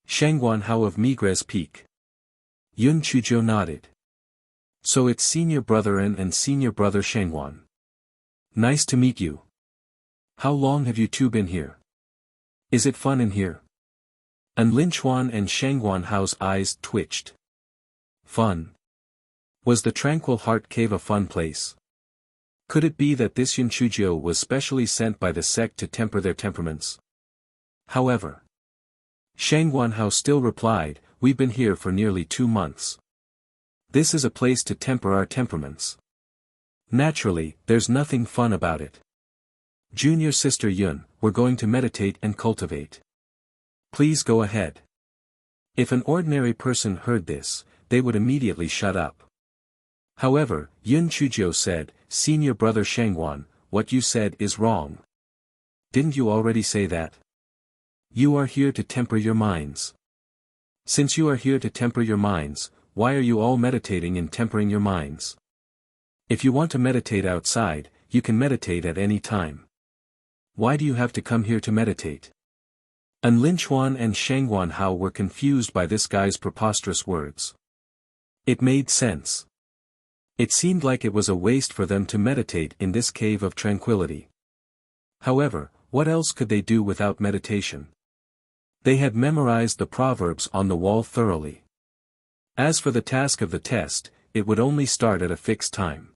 Speaker 1: Shangguan Hao of Migres Peak. Yun Chujio nodded. So it's Senior Brother An and Senior Brother Shangguan. Nice to meet you. How long have you 2 been here? Is it fun in here? An Linchuan and Shangguan Hao's eyes twitched. Fun. Was the Tranquil Heart Cave a fun place? Could it be that this Yun Chujio was specially sent by the sect to temper their temperaments? However, Shangguan Hao still replied, We've been here for nearly 2 months. This is a place to temper our temperaments. Naturally, there's nothing fun about it. Junior Sister Yun, we're going to meditate and cultivate. Please go ahead. If an ordinary person heard this, they would immediately shut up. However, Yun Chujio said, Senior Brother Shangguan, what you said is wrong. Didn't you already say that? You are here to temper your minds. Since you are here to temper your minds, why are you all meditating and tempering your minds? If you want to meditate outside, you can meditate at any time. Why do you have to come here to meditate? An Linchuan and Shangguan Hao were confused by this guy's preposterous words. It made sense. It seemed like it was a waste for them to meditate in this cave of tranquility. However, what else could they do without meditation? They had memorized the proverbs on the wall thoroughly. As for the task of the test, it would only start at a fixed time.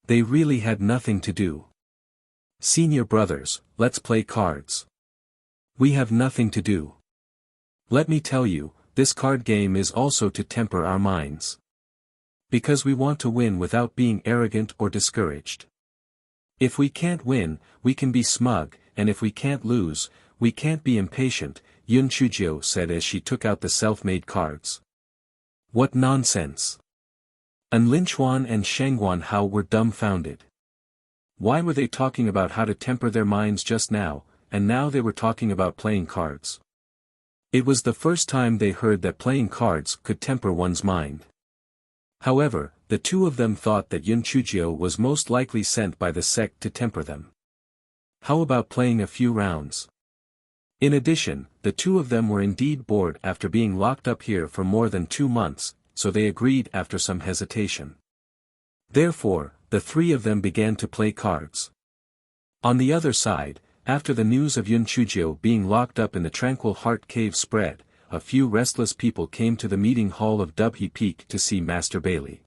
Speaker 1: They really had nothing to do. Senior brothers, let's play cards. We have nothing to do. Let me tell you, this card game is also to temper our minds. Because we want to win without being arrogant or discouraged. If we can't win, we can be smug, and if we can't lose, we can't be impatient, Yun Chujio said as she took out the self-made cards. What nonsense! An Linchuan and Shangguan Hao were dumbfounded. Why were they talking about how to temper their minds just now, and now they were talking about playing cards? It was the first time they heard that playing cards could temper one's mind. However, the two of them thought that Yun Chujio was most likely sent by the sect to temper them. How about playing a few rounds? In addition, the two of them were indeed bored after being locked up here for more than 2 months, so they agreed after some hesitation. Therefore, the three of them began to play cards. On the other side, after the news of Yun Chujio being locked up in the Tranquil Heart Cave spread, a few restless people came to the meeting hall of Dubhe Peak to see Master Bailey.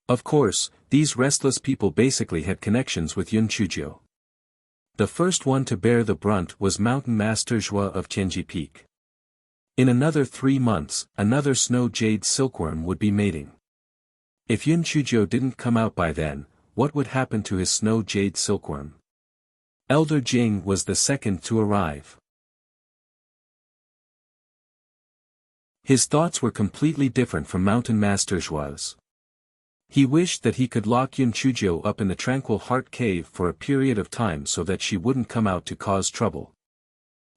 Speaker 1: Of course, these restless people basically had connections with Yun Chujio. The first one to bear the brunt was Mountain Master Zhua of Tianji Peak. In another 3 months, another snow jade silkworm would be mating. If Yun Chujio didn't come out by then, what would happen to his snow jade silkworm? Elder Jing was the second to arrive. His thoughts were completely different from Mountain Master Zhua's. He wished that he could lock Yun Chujio up in the Tranquil Heart Cave for a period of time so that she wouldn't come out to cause trouble.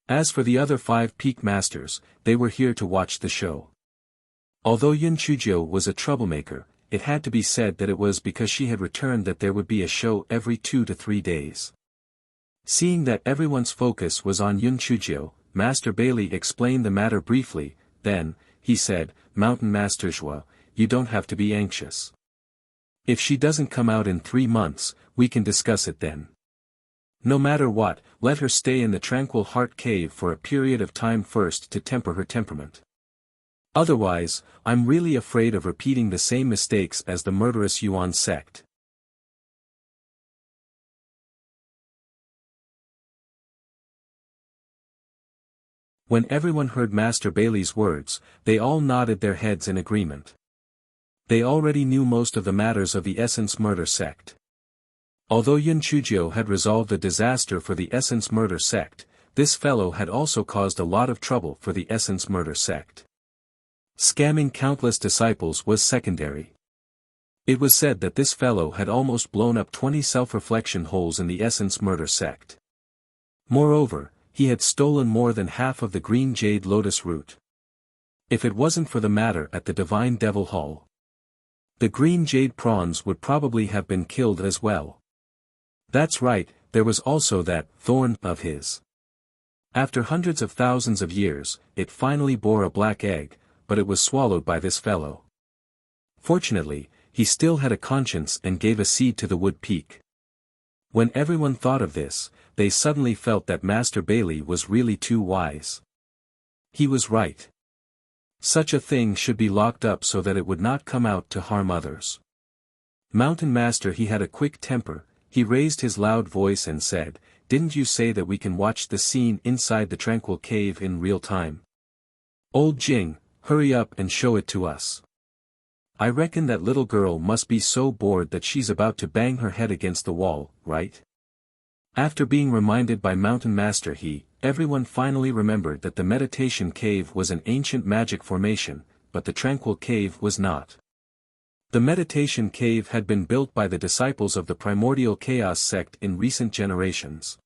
Speaker 1: As for the other 5 peak masters, they were here to watch the show. Although Yun Chujio was a troublemaker, it had to be said that it was because she had returned that there would be a show every 2 to 3 days. Seeing that everyone's focus was on Yun Chujio, Master Bailey explained the matter briefly. Then, he said, Mountain Master Zhua, you don't have to be anxious. If she doesn't come out in 3 months, we can discuss it then. No matter what, let her stay in the Tranquil Heart Cave for a period of time first to temper her temperament. Otherwise, I'm really afraid of repeating the same mistakes as the murderous Yuan sect. When everyone heard Master Bailey's words, they all nodded their heads in agreement. They already knew most of the matters of the Essence Murder sect. Although Yun Chujio had resolved a disaster for the Essence Murder sect, this fellow had also caused a lot of trouble for the Essence Murder sect. Scamming countless disciples was secondary. It was said that this fellow had almost blown up 20 self-reflection holes in the Essence Murder sect. Moreover, he had stolen more than half of the green jade lotus root. If it wasn't for the matter at the Divine Devil Hall, the green jade prawns would probably have been killed as well. That's right, there was also that thorn of his. After hundreds of thousands of years, it finally bore a black egg, but it was swallowed by this fellow. Fortunately, he still had a conscience and gave a seed to the wood peak. When everyone thought of this, they suddenly felt that Master Bailey was really too wise. He was right. Such a thing should be locked up so that it would not come out to harm others. Mountain Master, he had a quick temper. He raised his loud voice and said, "Didn't you say that we can watch the scene inside the Tranquil Cave in real time? Old Jing, hurry up and show it to us. I reckon that little girl must be so bored that she's about to bang her head against the wall, right?" After being reminded by Mountain Master everyone finally remembered that the meditation cave was an ancient magic formation, but the Tranquil Cave was not. The meditation cave had been built by the disciples of the Primordial Chaos sect in recent generations.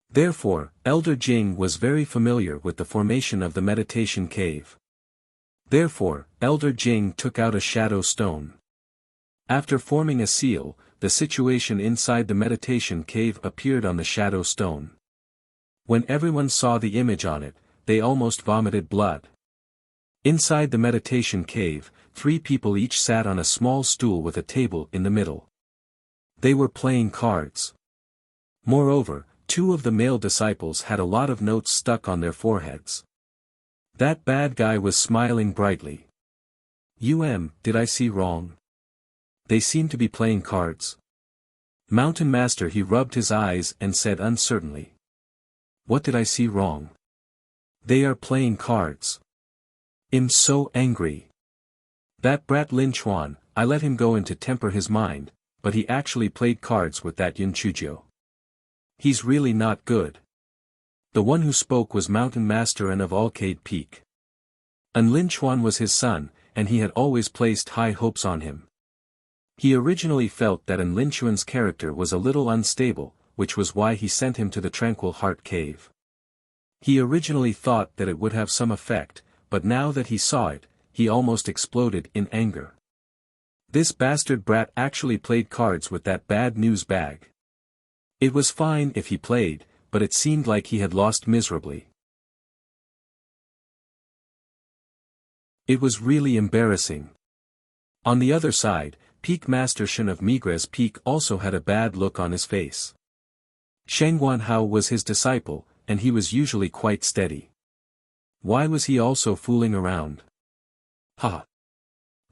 Speaker 1: Therefore, Elder Jing was very familiar with the formation of the meditation cave. Therefore, Elder Jing took out a shadow stone. After forming a seal, the situation inside the meditation cave appeared on the shadow stone. When everyone saw the image on it, they almost vomited blood. Inside the meditation cave, 3 people each sat on a small stool with a table in the middle. They were playing cards. Moreover, 2 of the male disciples had a lot of notes stuck on their foreheads. That bad guy was smiling brightly. Did I see wrong? They seem to be playing cards. Mountain Master, he rubbed his eyes and said uncertainly. What did I see wrong? They are playing cards. I'm so angry. That brat Lin Chuan, I let him go in to temper his mind, but he actually played cards with that Yun Chujio. He's really not good. The one who spoke was Mountain Master and of Alcade Peak. And Lin Chuan was his son, and he had always placed high hopes on him. He originally felt that Lin Chuan's character was a little unstable, which was why he sent him to the Tranquil Heart Cave. He originally thought that it would have some effect, but now that he saw it, he almost exploded in anger. This bastard brat actually played cards with that bad news bag. It was fine if he played, but it seemed like he had lost miserably. It was really embarrassing. On the other side, Peak Master Shen of Migres Peak also had a bad look on his face. Sheng Guanhao was his disciple, and he was usually quite steady. Why was he also fooling around? Ha!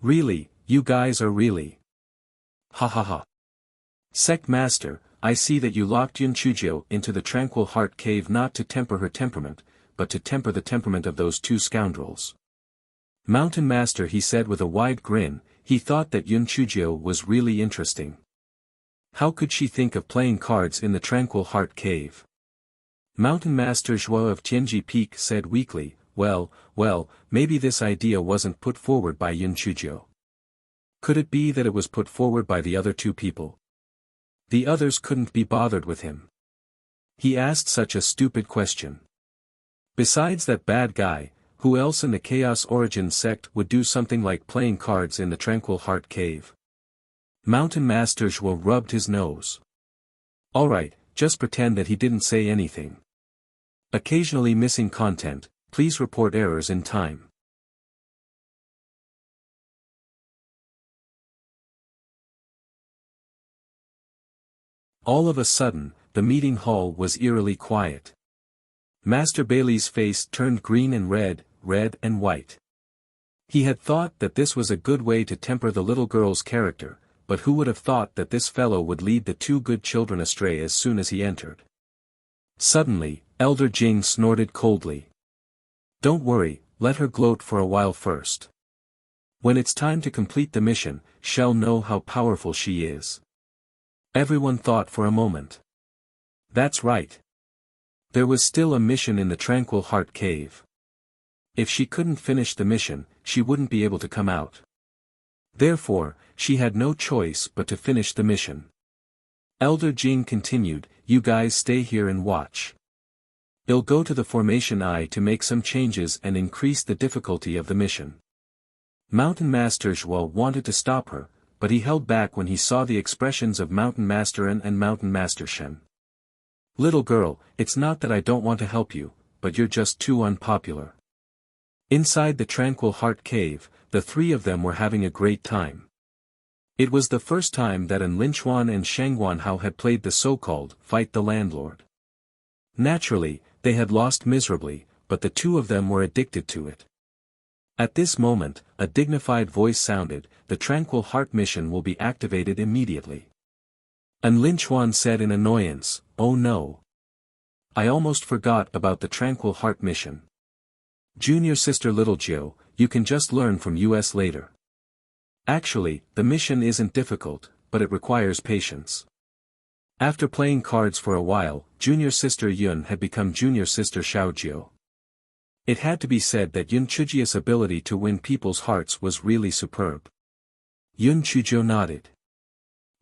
Speaker 1: Really, you guys are really. Ha ha ha. Sect Master, I see that you locked Yun Chujio into the Tranquil Heart Cave not to temper her temperament, but to temper the temperament of those two scoundrels. Mountain Master, he said with a wide grin, he thought that Yun Chujio was really interesting. How could she think of playing cards in the Tranquil Heart Cave? Mountain Master Zhuo of Tianji Peak said weakly, well, maybe this idea wasn't put forward by Yun Chujio. Could it be that it was put forward by the other two people? The others couldn't be bothered with him. He asked such a stupid question. Besides that bad guy, who else in the Chaos Origin sect would do something like playing cards in the Tranquil Heart Cave? Mountain Master Zhuo rubbed his nose. Alright, just pretend that he didn't say anything. Occasionally missing content, please report errors in time. All of a sudden, the meeting hall was eerily quiet. Master Bailey's face turned green and red and white. He had thought that this was a good way to temper the little girl's character, but who would have thought that this fellow would lead the two good children astray as soon as he entered? Suddenly, Elder Jing snorted coldly. Don't worry, let her gloat for a while first. When it's time to complete the mission, she'll know how powerful she is. Everyone thought for a moment. That's right. There was still a mission in the Tranquil Heart Cave. If she couldn't finish the mission, she wouldn't be able to come out. Therefore, she had no choice but to finish the mission. Elder Jing continued, you guys stay here and watch. I'll go to the Formation Eye to make some changes and increase the difficulty of the mission. Mountain Master Zhuo wanted to stop her, but he held back when he saw the expressions of Mountain Master An and Mountain Master Shen. Little girl, it's not that I don't want to help you, but you're just too unpopular. Inside the Tranquil Heart Cave, the three of them were having a great time. It was the first time that An Linchuan and Sheng Guanhao had played the so-called Fight the Landlord. Naturally, they had lost miserably, but the two of them were addicted to it. At this moment, a dignified voice sounded, the Tranquil Heart mission will be activated immediately. An Linchuan said in annoyance, oh no. I almost forgot about the Tranquil Heart mission. Junior sister Little Jiu, you can just learn from us later. Actually, the mission isn't difficult, but it requires patience. After playing cards for a while, Junior Sister Yun had become Junior Sister Xiaojiu. It had to be said that Yun Chujio's ability to win people's hearts was really superb. Yun Chujio nodded.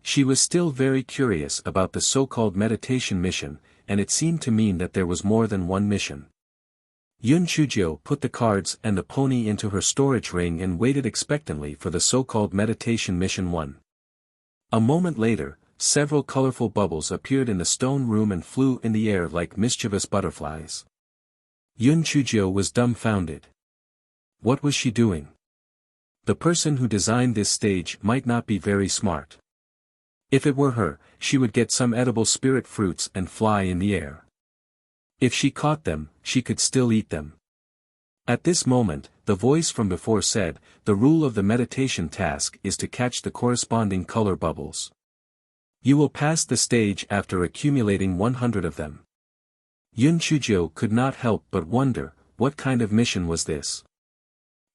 Speaker 1: She was still very curious about the so-called meditation mission, and it seemed to mean that there was more than one mission. Yun Chujio put the cards and the pony into her storage ring and waited expectantly for the so-called meditation mission 1. A moment later, several colorful bubbles appeared in the stone room and flew in the air like mischievous butterflies. Yun Chujio was dumbfounded. What was she doing? The person who designed this stage might not be very smart. If it were her, she would get some edible spirit fruits and fly in the air. If she caught them, she could still eat them. At this moment, the voice from before said, the rule of the meditation task is to catch the corresponding color bubbles. You will pass the stage after accumulating 100 of them. Yun Chujio could not help but wonder, what kind of mission was this?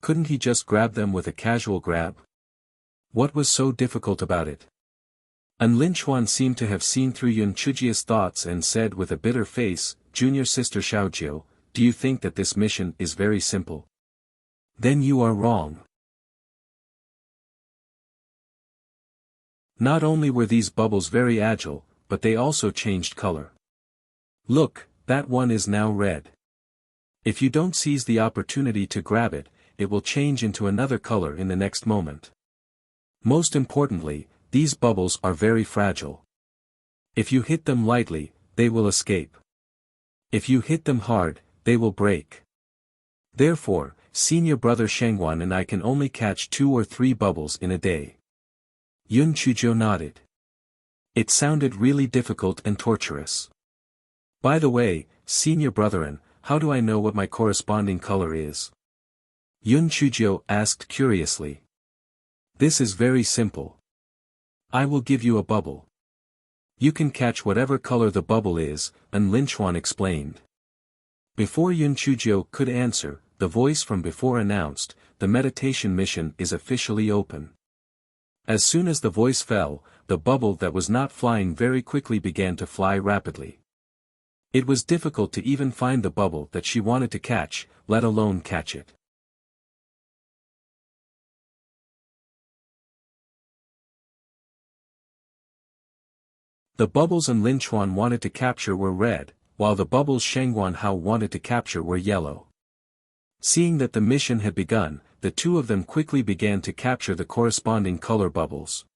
Speaker 1: Couldn't he just grab them with a casual grab? What was so difficult about it? An Linchuan seemed to have seen through Yun Chujio's thoughts and said with a bitter face, Junior Sister Xiaojiu, do you think that this mission is very simple? Then you are wrong. Not only were these bubbles very agile, but they also changed color. Look, that one is now red. If you don't seize the opportunity to grab it, it will change into another color in the next moment. Most importantly, these bubbles are very fragile. If you hit them lightly, they will escape. If you hit them hard, they will break. Therefore, senior brother Shengwan and I can only catch 2 or 3 bubbles in a day. Yun Chuzhou nodded. It sounded really difficult and torturous. By the way, senior brethren, how do I know what my corresponding color is? Yun Chuzhou asked curiously. This is very simple. I will give you a bubble. You can catch whatever color the bubble is, and Lin Chuan explained. Before Yun Chuzhou could answer, the voice from before announced, the meditation mission is officially open. As soon as the voice fell, the bubble that was not flying very quickly began to fly rapidly. It was difficult to even find the bubble that she wanted to catch, let alone catch it. The bubbles and Lin Chuan wanted to capture were red, while the bubbles Shengwan Hao wanted to capture were yellow. Seeing that the mission had begun, the two of them quickly began to capture the corresponding color bubbles.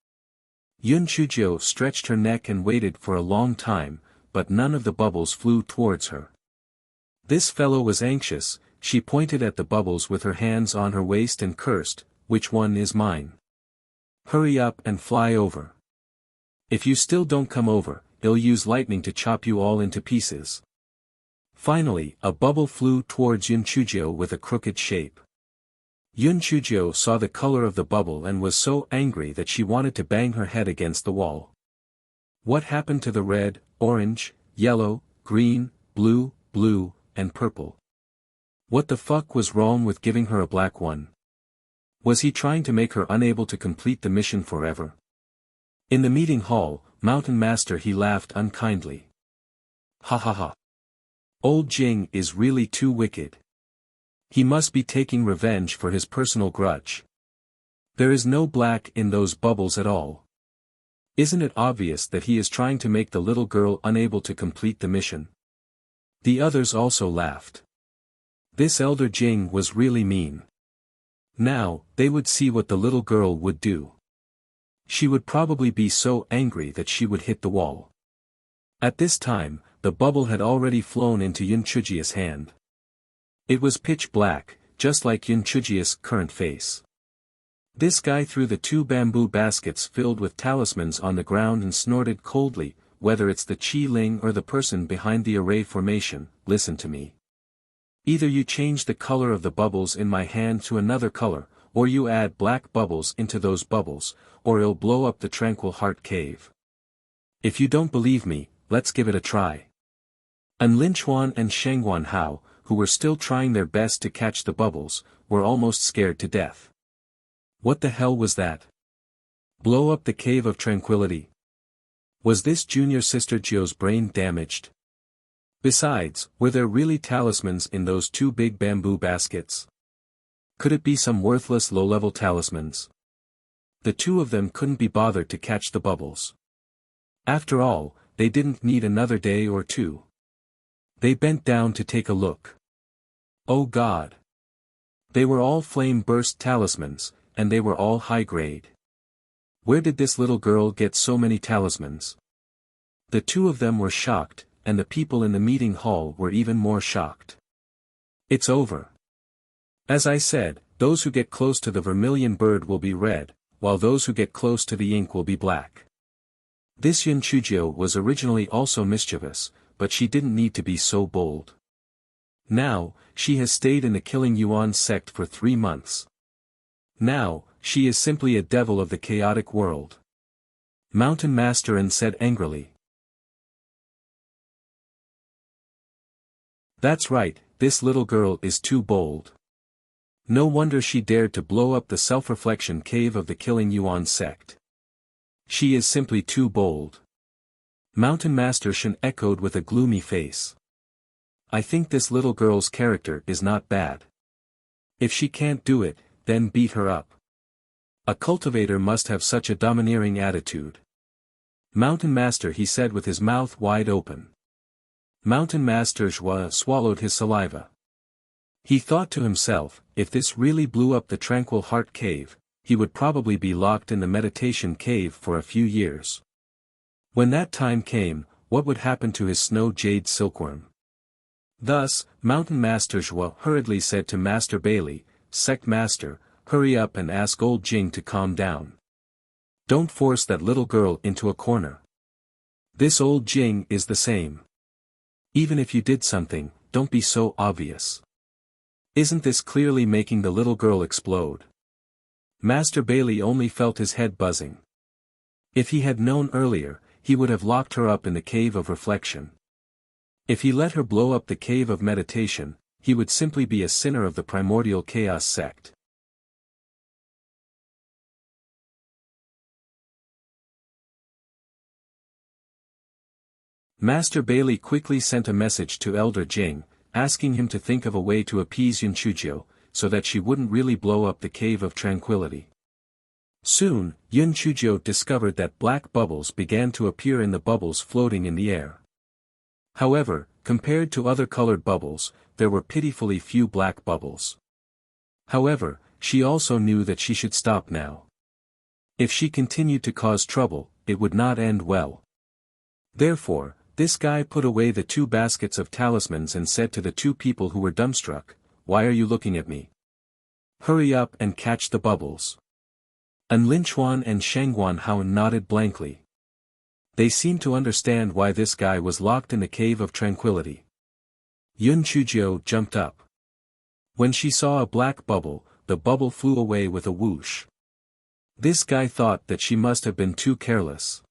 Speaker 1: Yun Chuzhou stretched her neck and waited for a long time, but none of the bubbles flew towards her. This fellow was anxious. She pointed at the bubbles with her hands on her waist and cursed, "Which one is mine? Hurry up and fly over. If you still don't come over, I'll use lightning to chop you all into pieces." Finally, a bubble flew towards Yun Chuzhou with a crooked shape. Yun Chuzhou saw the color of the bubble and was so angry that she wanted to bang her head against the wall. What happened to the red, orange, yellow, green, blue, and purple? What the fuck was wrong with giving her a black one? Was he trying to make her unable to complete the mission forever? In the meeting hall, Mountain Master he laughed unkindly. Ha ha ha. Old Jing is really too wicked. He must be taking revenge for his personal grudge. There is no black in those bubbles at all. Isn't it obvious that he is trying to make the little girl unable to complete the mission? The others also laughed. This elder Jing was really mean. Now, they would see what the little girl would do. She would probably be so angry that she would hit the wall. At this time, the bubble had already flown into Yun Chuzhou's hand. It was pitch black, just like Yun Chuzhou's current face. This guy threw the 2 bamboo baskets filled with talismans on the ground and snorted coldly, "Whether it's the Qi Ling or the person behind the array formation, listen to me. Either you change the color of the bubbles in my hand to another color, or you add black bubbles into those bubbles, or I'll blow up the Tranquil Heart Cave. If you don't believe me, let's give it a try." And Lin Chuan and Shengwan Hao, who were still trying their best to catch the bubbles, were almost scared to death. What the hell was that? Blow up the Cave of Tranquility? Was this junior sister Jio's brain damaged? Besides, were there really talismans in those 2 big bamboo baskets? Could it be some worthless low-level talismans? The 2 of them couldn't be bothered to catch the bubbles. After all, they didn't need another day or 2. They bent down to take a look. Oh God! They were all flame-burst talismans, and they were all high-grade. Where did this little girl get so many talismans? The 2 of them were shocked, and the people in the meeting hall were even more shocked. It's over. As I said, those who get close to the vermilion bird will be red, while those who get close to the ink will be black. This Yun Chuzhou was originally also mischievous, but she didn't need to be so bold. Now, she has stayed in the Killing Yuan sect for 3 months. Now, she is simply a devil of the chaotic world. Mountain Master and said angrily. That's right, this little girl is too bold. No wonder she dared to blow up the self-reflection cave of the Killing Yuan sect. She is simply too bold. Mountain Master Shen echoed with a gloomy face. I think this little girl's character is not bad. If she can't do it, then beat her up. A cultivator must have such a domineering attitude. Mountain Master he said with his mouth wide open. Mountain Master Zhua swallowed his saliva. He thought to himself, if this really blew up the Tranquil Heart Cave, he would probably be locked in the meditation cave for a few years. When that time came, what would happen to his snow jade silkworm? Thus, Mountain Master Zhua hurriedly said to Master Bailey, Sect Master, hurry up and ask old Jing to calm down. Don't force that little girl into a corner. This old Jing is the same. Even if you did something, don't be so obvious. Isn't this clearly making the little girl explode? Master Bailey only felt his head buzzing. If he had known earlier, he would have locked her up in the cave of reflection. If he let her blow up the cave of meditation, he would simply be a sinner of the primordial chaos sect. Master Bailey quickly sent a message to Elder Jing, asking him to think of a way to appease Yun Chujio, so that she wouldn't really blow up the Cave of Tranquility. Soon, Yun Chujio discovered that black bubbles began to appear in the bubbles floating in the air. However, compared to other colored bubbles, there were pitifully few black bubbles. However, she also knew that she should stop now. If she continued to cause trouble, it would not end well. Therefore, this guy put away the 2 baskets of talismans and said to the 2 people who were dumbstruck, Why are you looking at me? Hurry up and catch the bubbles. And Linchuan and Shangguan Hao nodded blankly. They seemed to understand why this guy was locked in the Cave of Tranquility. Yun Chujio jumped up. When she saw a black bubble, the bubble flew away with a whoosh. This guy thought that she must have been too careless.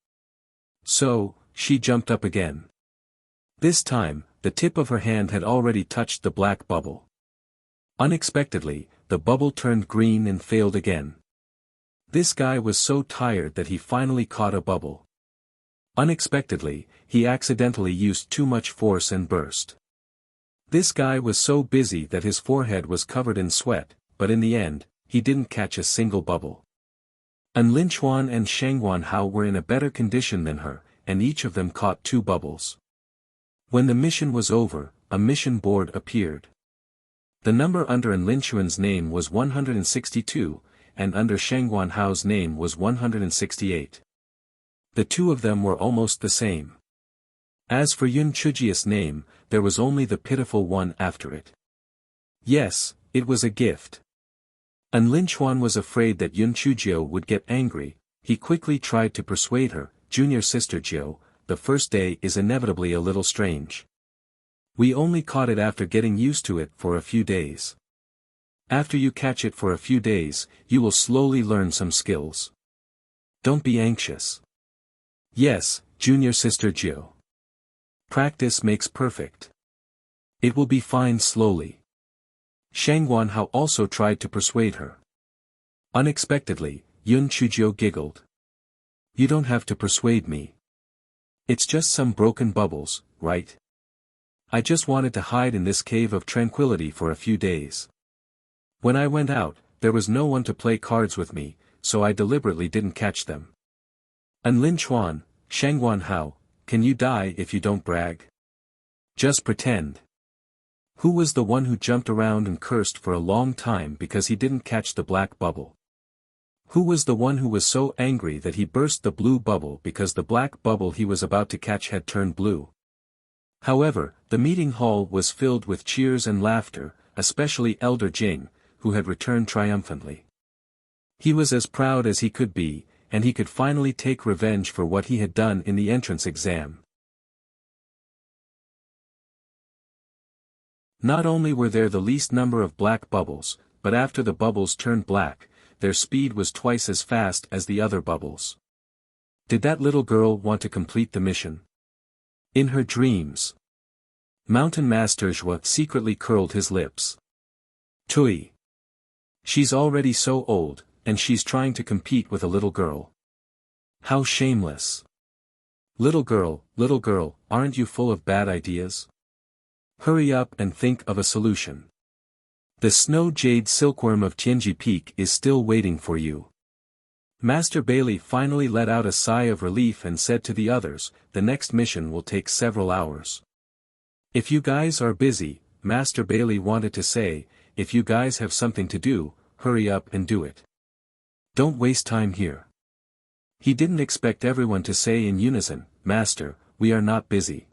Speaker 1: So, she jumped up again. This time, the tip of her hand had already touched the black bubble. Unexpectedly, the bubble turned green and failed again. This guy was so tired that he finally caught a bubble. Unexpectedly, he accidentally used too much force and burst. This guy was so busy that his forehead was covered in sweat, but in the end, he didn't catch a single bubble. And Linchuan and Shangguan Hao were in a better condition than her, and each of them caught 2 bubbles. When the mission was over, a mission board appeared. The number under An Linchuan's name was 162, and under Shangguan Hao's name was 168. The 2 of them were almost the same. As for Yun Chujio's name, there was only the pitiful one after it. Yes, it was a gift. An Linchuan was afraid that Yun Chujio would get angry. He quickly tried to persuade her, Junior Sister Jiu, the first day is inevitably a little strange. We only caught it after getting used to it for a few days. After you catch it for a few days, you will slowly learn some skills. Don't be anxious. Yes, Junior Sister Jiu. Practice makes perfect. It will be fine slowly. Shangguan Hao also tried to persuade her. Unexpectedly, Yun Chujio giggled. You don't have to persuade me. It's just some broken bubbles, right? I just wanted to hide in this cave of tranquility for a few days. When I went out, there was no one to play cards with me, so I deliberately didn't catch them. And Linchuan, Shangguan Hao, can you die if you don't brag? Just pretend. Who was the one who jumped around and cursed for a long time because he didn't catch the black bubble? Who was the one who was so angry that he burst the blue bubble because the black bubble he was about to catch had turned blue? However, the meeting hall was filled with cheers and laughter, especially Elder Jing, who had returned triumphantly. He was as proud as he could be, and he could finally take revenge for what he had done in the entrance exam. Not only were there the least number of black bubbles, but after the bubbles turned black, their speed was twice as fast as the other bubbles. Did that little girl want to complete the mission? In her dreams, Mountain Master Zhua secretly curled his lips. Tui. She's already so old, and she's trying to compete with a little girl. How shameless. Little girl, aren't you full of bad ideas? Hurry up and think of a solution. The snow jade silkworm of Tianji Peak is still waiting for you. Master Bailey finally let out a sigh of relief and said to the others, the next mission will take several hours. If you guys are busy, Master Bailey wanted to say, if you guys have something to do, hurry up and do it. Don't waste time here. He didn't expect everyone to say in unison, Master, we are not busy.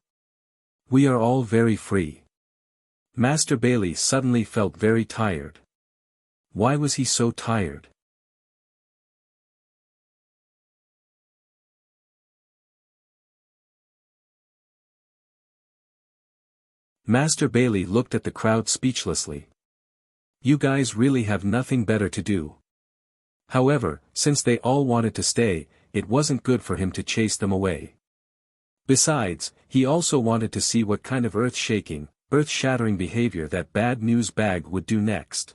Speaker 1: We are all very free. Master Bailey suddenly felt very tired. Why was he so tired? Master Bailey looked at the crowd speechlessly. You guys really have nothing better to do. However, since they all wanted to stay, it wasn't good for him to chase them away. Besides, he also wanted to see what kind of earth-shaking, earth-shattering behavior that bad news bag would do next.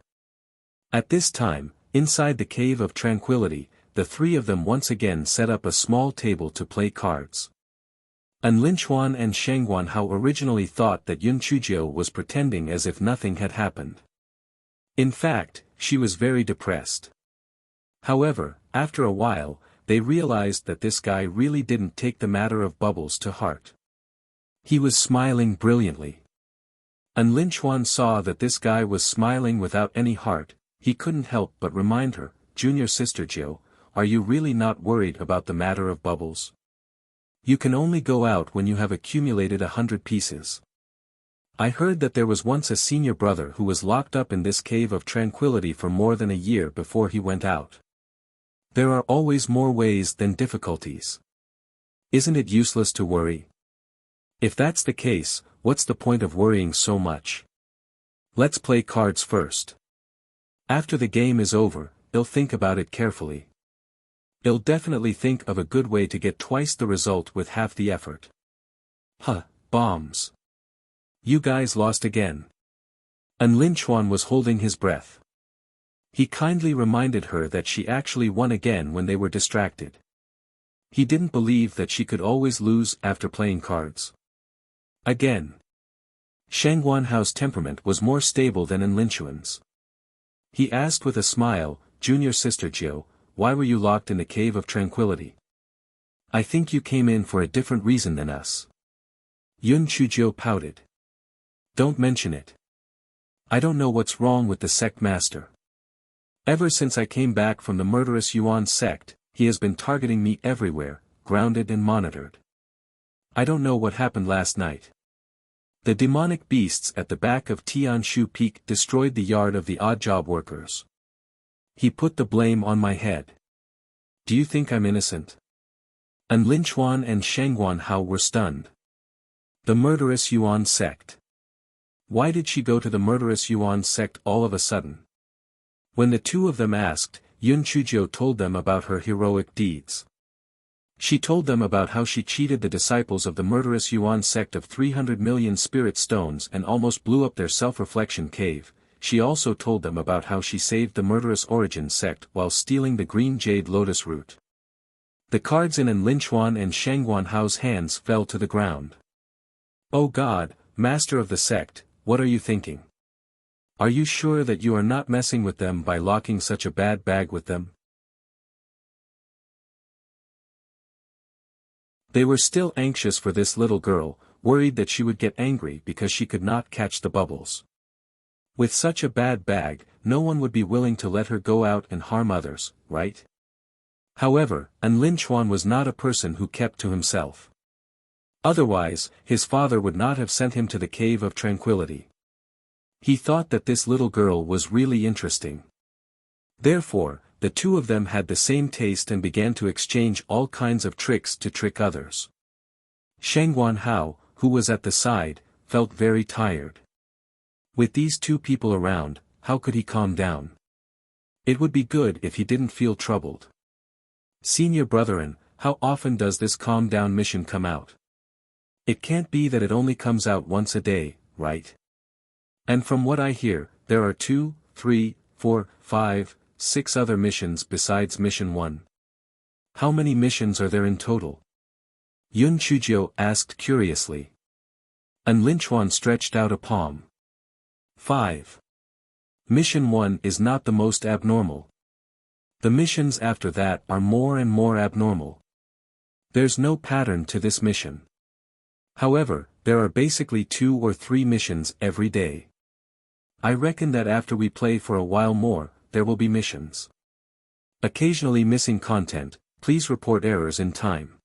Speaker 1: At this time, inside the Cave of Tranquility, the three of them once again set up a small table to play cards. Linchuan and Shengguan Hao originally thought that Yun Chujio was pretending as if nothing had happened. In fact, she was very depressed. However, after a while, they realized that this guy really didn't take the matter of bubbles to heart. He was smiling brilliantly. Linchuan saw that this guy was smiling without any heart. He couldn't help but remind her, Junior Sister Jill, are you really not worried about the matter of bubbles? You can only go out when you have accumulated 100 pieces. I heard that there was once a senior brother who was locked up in this Cave of Tranquility for more than a year before he went out. There are always more ways than difficulties. Isn't it useless to worry? If that's the case, what's the point of worrying so much? Let's play cards first. After the game is over, you'll think about it carefully. You'll definitely think of a good way to get twice the result with half the effort. Huh, bombs. You guys lost again. Linchuan was holding his breath. He kindly reminded her that she actually won again when they were distracted. He didn't believe that she could always lose after playing cards. Again. Shengguan Hao's temperament was more stable than Linchuan's. He asked with a smile, Junior Sister Jiu, why were you locked in the Cave of Tranquility? I think you came in for a different reason than us. Yun Chujio pouted. Don't mention it. I don't know what's wrong with the sect master. Ever since I came back from the murderous Yuan sect, he has been targeting me everywhere, grounded and monitored. I don't know what happened last night. The demonic beasts at the back of Tianshu Peak destroyed the yard of the odd job workers. He put the blame on my head. Do you think I'm innocent? Linchuan and Shengguan Hao were stunned. The murderous Yuan sect. Why did she go to the murderous Yuan sect all of a sudden? When the two of them asked, Yun Chujio told them about her heroic deeds. She told them about how she cheated the disciples of the murderous Yuan sect of 300 million spirit stones and almost blew up their self-reflection cave. She also told them about how she saved the murderous Origin sect while stealing the green jade lotus root. The cards in Linchuan and Shengguan Hao's hands fell to the ground. Oh God, master of the sect, what are you thinking? Are you sure that you are not messing with them by locking such a bad bag with them? They were still anxious for this little girl, worried that she would get angry because she could not catch the bubbles. With such a bad bag, no one would be willing to let her go out and harm others, right? However, Linchuan was not a person who kept to himself. Otherwise, his father would not have sent him to the Cave of Tranquility. He thought that this little girl was really interesting. Therefore, the two of them had the same taste and began to exchange all kinds of tricks to trick others. Shengguan Hao, who was at the side, felt very tired. With these two people around, how could he calm down? It would be good if he didn't feel troubled. Senior Brotherin, how often does this calm down mission come out? It can't be that it only comes out once a day, right? And from what I hear, there are 2, 3, 4, 5, 6 other missions besides Mission 1. How many missions are there in total? Yun Chujio asked curiously. Linchuan stretched out a palm. 5. Mission 1 is not the most abnormal. The missions after that are more and more abnormal. There's no pattern to this mission. However, there are basically 2 or 3 missions every day. I reckon that after we play for a while more, there will be missions. Occasionally missing content, please report errors in time.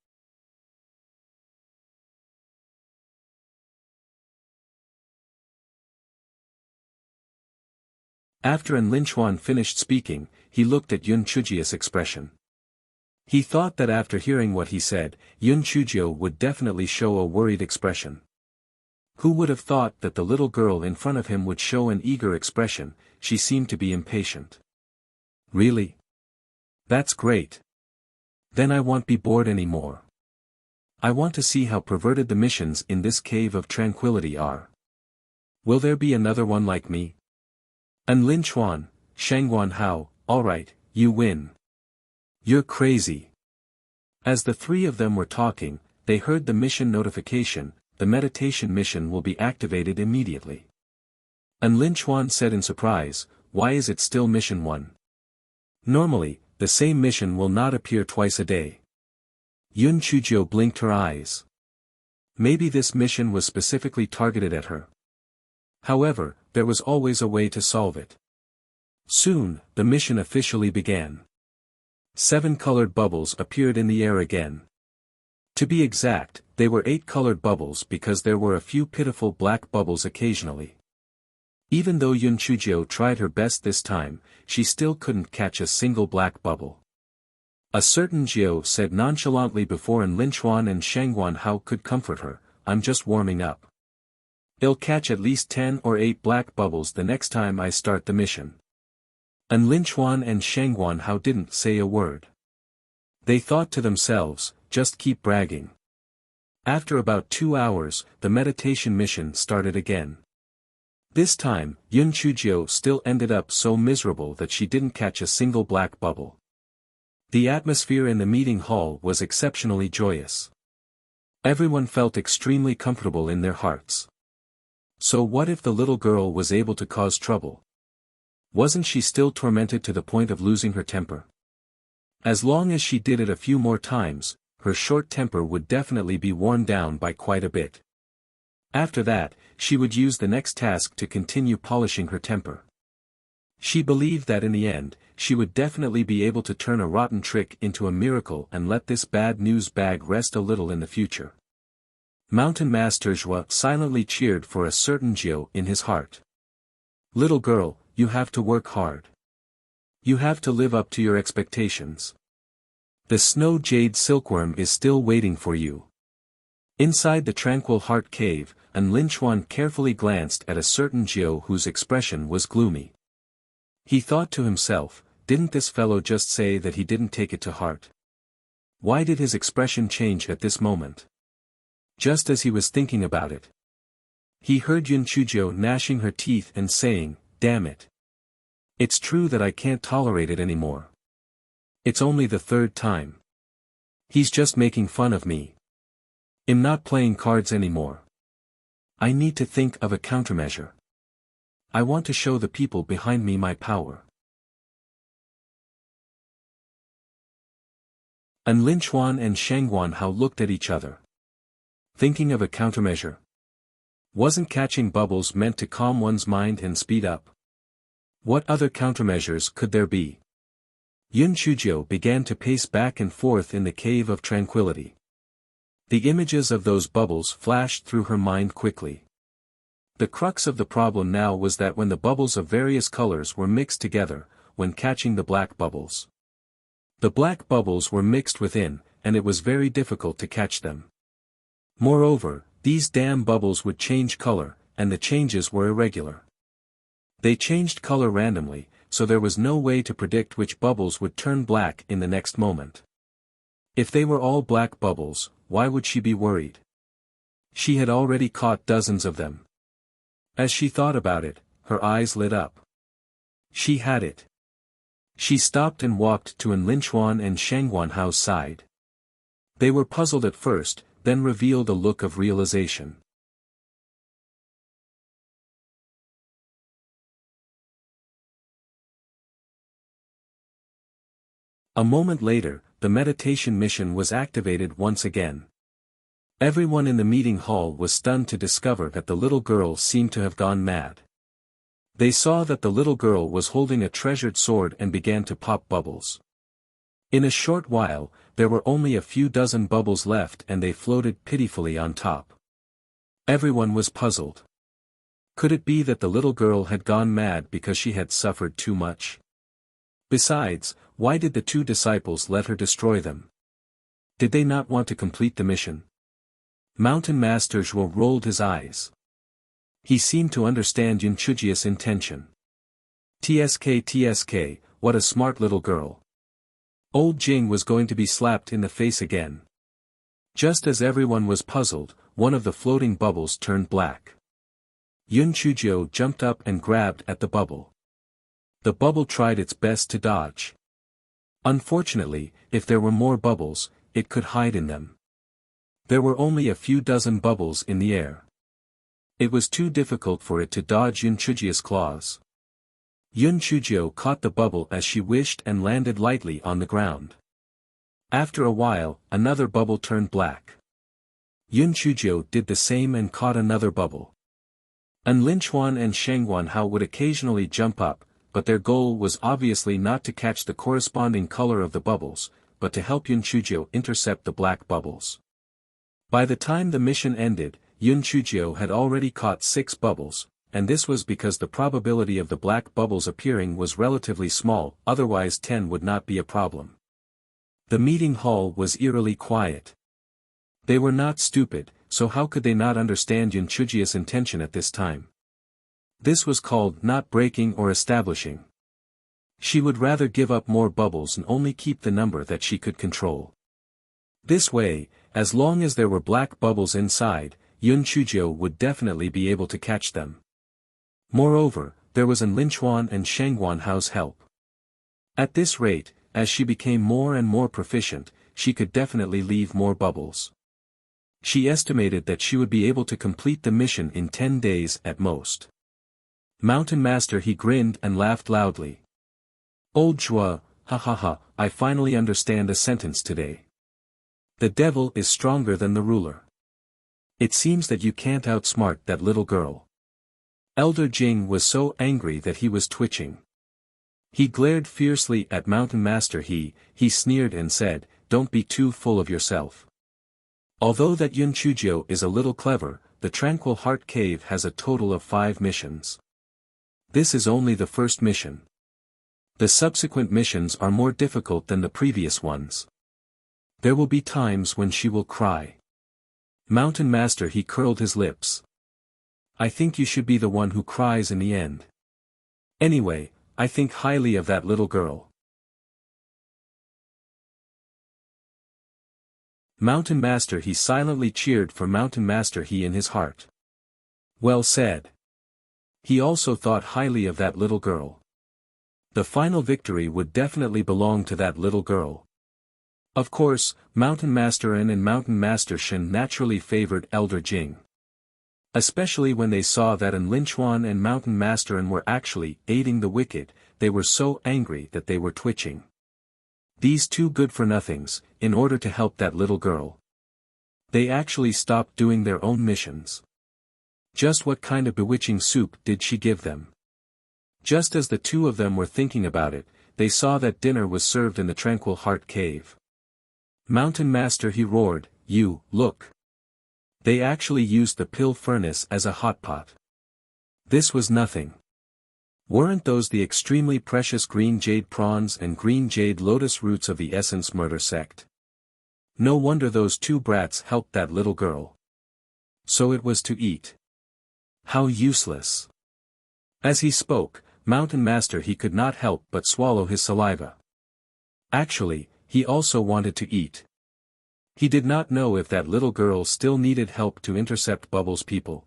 Speaker 1: After An Linchuan finished speaking, he looked at Yun Chujia's expression. He thought that after hearing what he said, Yun Chujio would definitely show a worried expression. Who would have thought that the little girl in front of him would show an eager expression? She seemed to be impatient. Really? That's great. Then I won't be bored anymore. I want to see how perverted the missions in this cave of tranquility are. Will there be another one like me? An Linchuan, Shangguan Hao, alright, you win. You're crazy. As the 3 of them were talking, they heard the mission notification. The meditation mission will be activated immediately. An Linchuan said in surprise, why is it still mission 1? Normally, the same mission will not appear twice a day. Yun Chujio blinked her eyes. Maybe this mission was specifically targeted at her. However, there was always a way to solve it. Soon, the mission officially began. 7 colored bubbles appeared in the air again. To be exact, they were 8 colored bubbles because there were a few pitiful black bubbles occasionally. Even though Yun Chujio tried her best this time, she still couldn't catch a single black bubble. A certain Jiao said nonchalantly before An Linchuan and Shangguan Hao could comfort her, I'm just warming up. I'll catch at least 10 or 8 black bubbles the next time I start the mission. An Linchuan and Shangguan Hao didn't say a word. They thought to themselves, just keep bragging. After about 2 hours, the meditation mission started again. This time, Yun Chujio still ended up so miserable that she didn't catch a single black bubble. The atmosphere in the meeting hall was exceptionally joyous. Everyone felt extremely comfortable in their hearts. So what if the little girl was able to cause trouble? Wasn't she still tormented to the point of losing her temper? As long as she did it a few more times, her short temper would definitely be worn down by quite a bit. After that, she would use the next task to continue polishing her temper. She believed that in the end, she would definitely be able to turn a rotten trick into a miracle and let this bad news bag rest a little in the future. Mountain Master Zhua silently cheered for a certain Jiao in his heart. Little girl, you have to work hard. You have to live up to your expectations. The snow jade silkworm is still waiting for you. Inside the tranquil heart cave, An Linchuan carefully glanced at a certain Jiao whose expression was gloomy. He thought to himself, didn't this fellow just say that he didn't take it to heart? Why did his expression change at this moment? Just as he was thinking about it, he heard Yun Chujio gnashing her teeth and saying, damn it. It's true that I can't tolerate it anymore. It's only the 3rd time. He's just making fun of me. I'm not playing cards anymore. I need to think of a countermeasure. I want to show the people behind me my power. An Linchuan and Shangguan Hao looked at each other. Thinking of a countermeasure. Wasn't catching bubbles meant to calm one's mind and speed up? What other countermeasures could there be? Yun Chujio began to pace back and forth in the cave of tranquility. The images of those bubbles flashed through her mind quickly. The crux of the problem now was that when the bubbles of various colors were mixed together, when catching the black bubbles. The black bubbles were mixed within, and it was very difficult to catch them. Moreover, these damn bubbles would change color, and the changes were irregular. They changed color randomly, so there was no way to predict which bubbles would turn black in the next moment. If they were all black bubbles, why would she be worried? She had already caught dozens of them. As she thought about it, her eyes lit up. She had it. She stopped and walked to An Linchuan and Shangguan Hao's side. They were puzzled at first, then revealed a look of realization. A moment later, the meditation mission was activated once again. Everyone in the meeting hall was stunned to discover that the little girl seemed to have gone mad. They saw that the little girl was holding a treasured sword and began to pop bubbles. In a short while, there were only a few dozen bubbles left and they floated pitifully on top. Everyone was puzzled. Could it be that the little girl had gone mad because she had suffered too much? Besides, why did the two disciples let her destroy them? Did they not want to complete the mission? Mountain Master Zhuo rolled his eyes. He seemed to understand Yunchujia's intention. TSK, what a smart little girl. Old Jing was going to be slapped in the face again. Just as everyone was puzzled, one of the floating bubbles turned black. Yunchujio jumped up and grabbed at the bubble. The bubble tried its best to dodge. Unfortunately, if there were more bubbles, it could hide in them. There were only a few dozen bubbles in the air. It was too difficult for it to dodge Yunchujia's claws. Yunchujio caught the bubble as she wished and landed lightly on the ground. After a while, another bubble turned black. Yunchujio did the same and caught another bubble. Linchuan and Shengwan Hao would occasionally jump up, but their goal was obviously not to catch the corresponding color of the bubbles, but to help Yunchujio intercept the black bubbles. By the time the mission ended, Yunchujio had already caught 6 bubbles, and this was because the probability of the black bubbles appearing was relatively small, otherwise 10 would not be a problem. The meeting hall was eerily quiet. They were not stupid, so how could they not understand Yunchujia's intention at this time? This was called not breaking or establishing. She would rather give up more bubbles and only keep the number that she could control. This way, as long as there were black bubbles inside, Yunchujio would definitely be able to catch them. Moreover, there was Linchuan and Shengwan Hao's help. At this rate, as she became more and more proficient, she could definitely leave more bubbles. She estimated that she would be able to complete the mission in 10 days at most. Mountain Master he grinned and laughed loudly. Old Zhuo, ha ha ha, I finally understand a sentence today. The devil is stronger than the ruler. It seems that you can't outsmart that little girl. Elder Jing was so angry that he was twitching. He glared fiercely at Mountain Master he sneered and said, don't be too full of yourself. Although that Yunchujio is a little clever, the Tranquil Heart Cave has a total of 5 missions. This is only the first mission. The subsequent missions are more difficult than the previous ones. There will be times when she will cry. Mountain Master he curled his lips. I think you should be the one who cries in the end. Anyway, I think highly of that little girl. Mountain Master he silently cheered for Mountain Master he in his heart. Well said. He also thought highly of that little girl. The final victory would definitely belong to that little girl. Of course, Mountain Master N and Mountain Master Shen naturally favored Elder Jing. Especially when they saw that Linchuan and Mountain Master N were actually aiding the wicked, they were so angry that they were twitching. These two good-for-nothings, in order to help that little girl. They actually stopped doing their own missions. Just what kind of bewitching soup did she give them? Just as the two of them were thinking about it, they saw that dinner was served in the Tranquil Heart Cave. Mountain Master he roared, you, look. They actually used the pill furnace as a hot pot. This was nothing. Weren't those the extremely precious green jade prawns and green jade lotus roots of the Essence Murder sect? No wonder those two brats helped that little girl. So it was to eat. How useless. As he spoke, Mountain Master he could not help but swallow his saliva. Actually, he also wanted to eat. He did not know if that little girl still needed help to intercept Bubbles' people.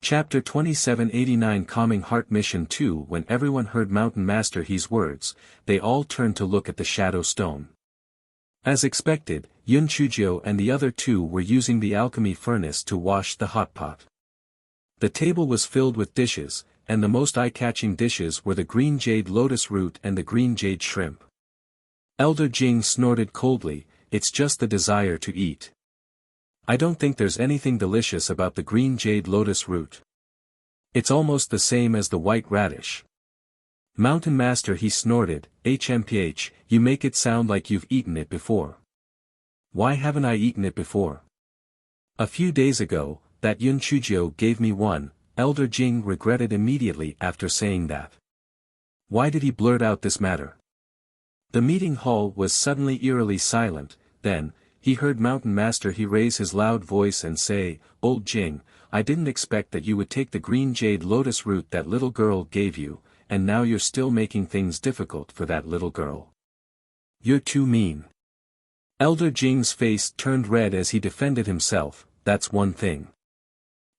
Speaker 1: Chapter 2789 Calming Heart Mission 2 When everyone heard Mountain Master He's words, they all turned to look at the Shadow Stone. As expected, Yunchujio and the other two were using the alchemy furnace to wash the hot pot. The table was filled with dishes, and the most eye-catching dishes were the green jade lotus root and the green jade shrimp. Elder Jing snorted coldly, "It's just the desire to eat. I don't think there's anything delicious about the green jade lotus root. It's almost the same as the white radish." "Mountain Master," he snorted, "HMPH, you make it sound like you've eaten it before." "Why haven't I eaten it before? A few days ago, that Yun Chujio gave me one." Elder Jing regretted immediately after saying that. Why did he blurt out this matter? The meeting hall was suddenly eerily silent. Then, he heard Mountain Master he raise his loud voice and say, "Old Jing, I didn't expect that you would take the green jade lotus root that little girl gave you, and now you're still making things difficult for that little girl. You're too mean." Elder Jing's face turned red as he defended himself. "That's one thing.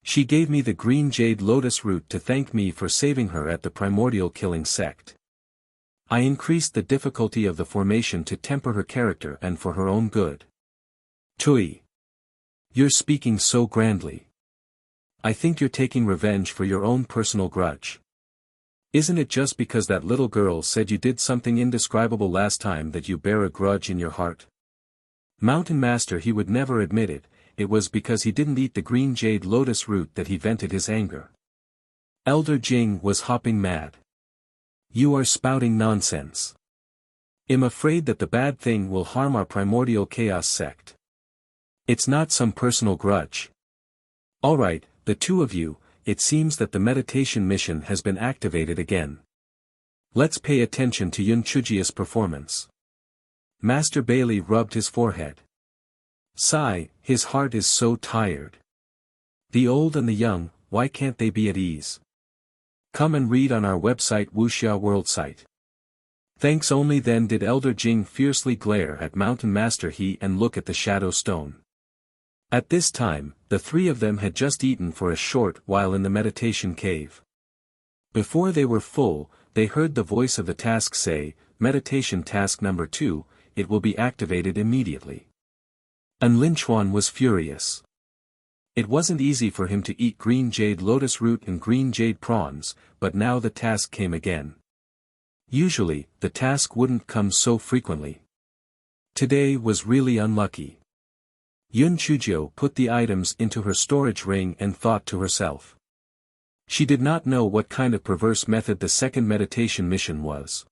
Speaker 1: She gave me the green jade lotus root to thank me for saving her at the primordial killing sect. I increased the difficulty of the formation to temper her character and for her own good." "Tui. You're speaking so grandly. I think you're taking revenge for your own personal grudge. Isn't it just because that little girl said you did something indescribable last time that you bear a grudge in your heart?" Mountain Master he would never admit it. It was because he didn't eat the green jade lotus root that he vented his anger. Elder Jing was hopping mad. "You are spouting nonsense. I'm afraid that the bad thing will harm our primordial chaos sect. It's not some personal grudge. Alright, the two of you, it seems that the meditation mission has been activated again. Let's pay attention to Yun Chujia's performance." Master Bailey rubbed his forehead. "Sigh, his heart is so tired. The old and the young, why can't they be at ease? Come and read on our website Wuxia World site." Thanks. Only then did Elder Jing fiercely glare at Mountain Master he and look at the shadow stone. At this time, the three of them had just eaten for a short while in the meditation cave. Before they were full, they heard the voice of the task say, "Meditation task number 2, it will be activated immediately." And Linchuan was furious. It wasn't easy for him to eat green jade lotus root and green jade prawns, but now the task came again. Usually, the task wouldn't come so frequently. Today was really unlucky. Yun Chujio put the items into her storage ring and thought to herself. She did not know what kind of perverse method the second meditation mission was.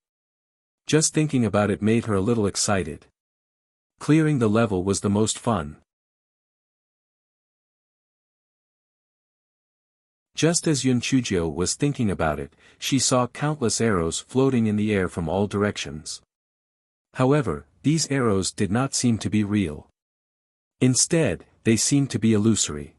Speaker 1: Just thinking about it made her a little excited. Clearing the level was the most fun. Just as Yun Chujio was thinking about it, she saw countless arrows floating in the air from all directions. However, these arrows did not seem to be real. Instead, they seemed to be illusory.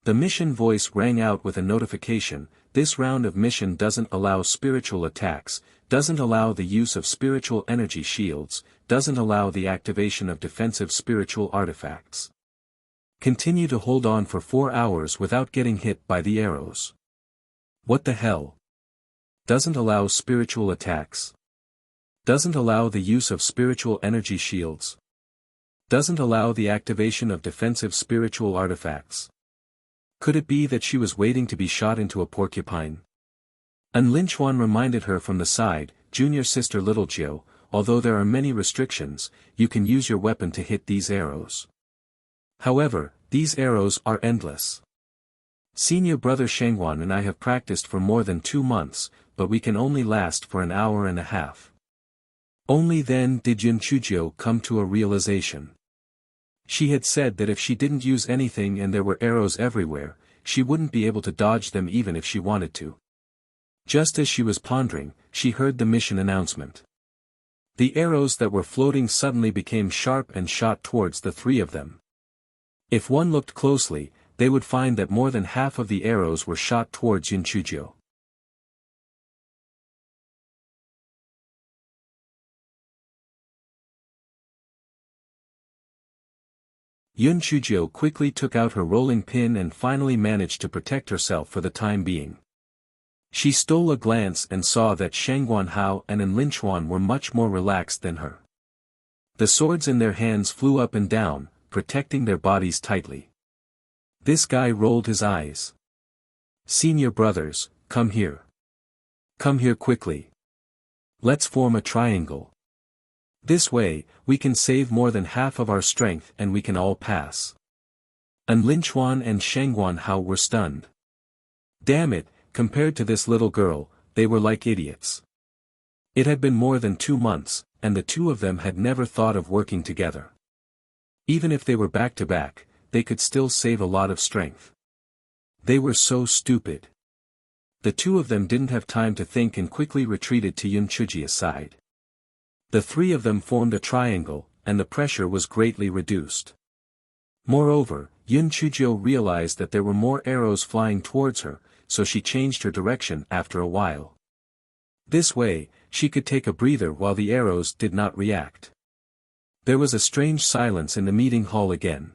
Speaker 1: The mission voice rang out with a notification: "This round of mission doesn't allow spiritual attacks, doesn't allow the use of spiritual energy shields, doesn't allow the activation of defensive spiritual artifacts. Continue to hold on for 4 hours without getting hit by the arrows." What the hell? Doesn't allow spiritual attacks? Doesn't allow the use of spiritual energy shields? Doesn't allow the activation of defensive spiritual artifacts? Could it be that she was waiting to be shot into a porcupine? And Linchuan reminded her from the side, "Junior sister Little Jiu, although there are many restrictions, you can use your weapon to hit these arrows. However, these arrows are endless. Senior brother Shangwan and I have practiced for more than 2 months, but we can only last for an hour and a half." Only then did Yun Chujio come to a realization. She had said that if she didn't use anything and there were arrows everywhere, she wouldn't be able to dodge them even if she wanted to. Just as she was pondering, she heard the mission announcement. The arrows that were floating suddenly became sharp and shot towards the three of them. If one looked closely, they would find that more than half of the arrows were shot towards Yun Chujio. Yun Chujio quickly took out her rolling pin and finally managed to protect herself for the time being. She stole a glance and saw that Shangguan Hao and Linchuan were much more relaxed than her. The swords in their hands flew up and down, protecting their bodies tightly. This guy rolled his eyes. "Senior brothers, come here. Come here quickly. Let's form a triangle. This way, we can save more than half of our strength and we can all pass. And Linchuan and Shangguan Hao were stunned. Damn it, compared to this little girl, they were like idiots. It had been more than 2 months, and the two of them had never thought of working together. Even if they were back to back, they could still save a lot of strength. They were so stupid. The two of them didn't have time to think and quickly retreated to Yun Chujia's side. The three of them formed a triangle, and the pressure was greatly reduced. Moreover, Yun Chujio realized that there were more arrows flying towards her, so she changed her direction after a while. This way, she could take a breather while the arrows did not react. There was a strange silence in the meeting hall again.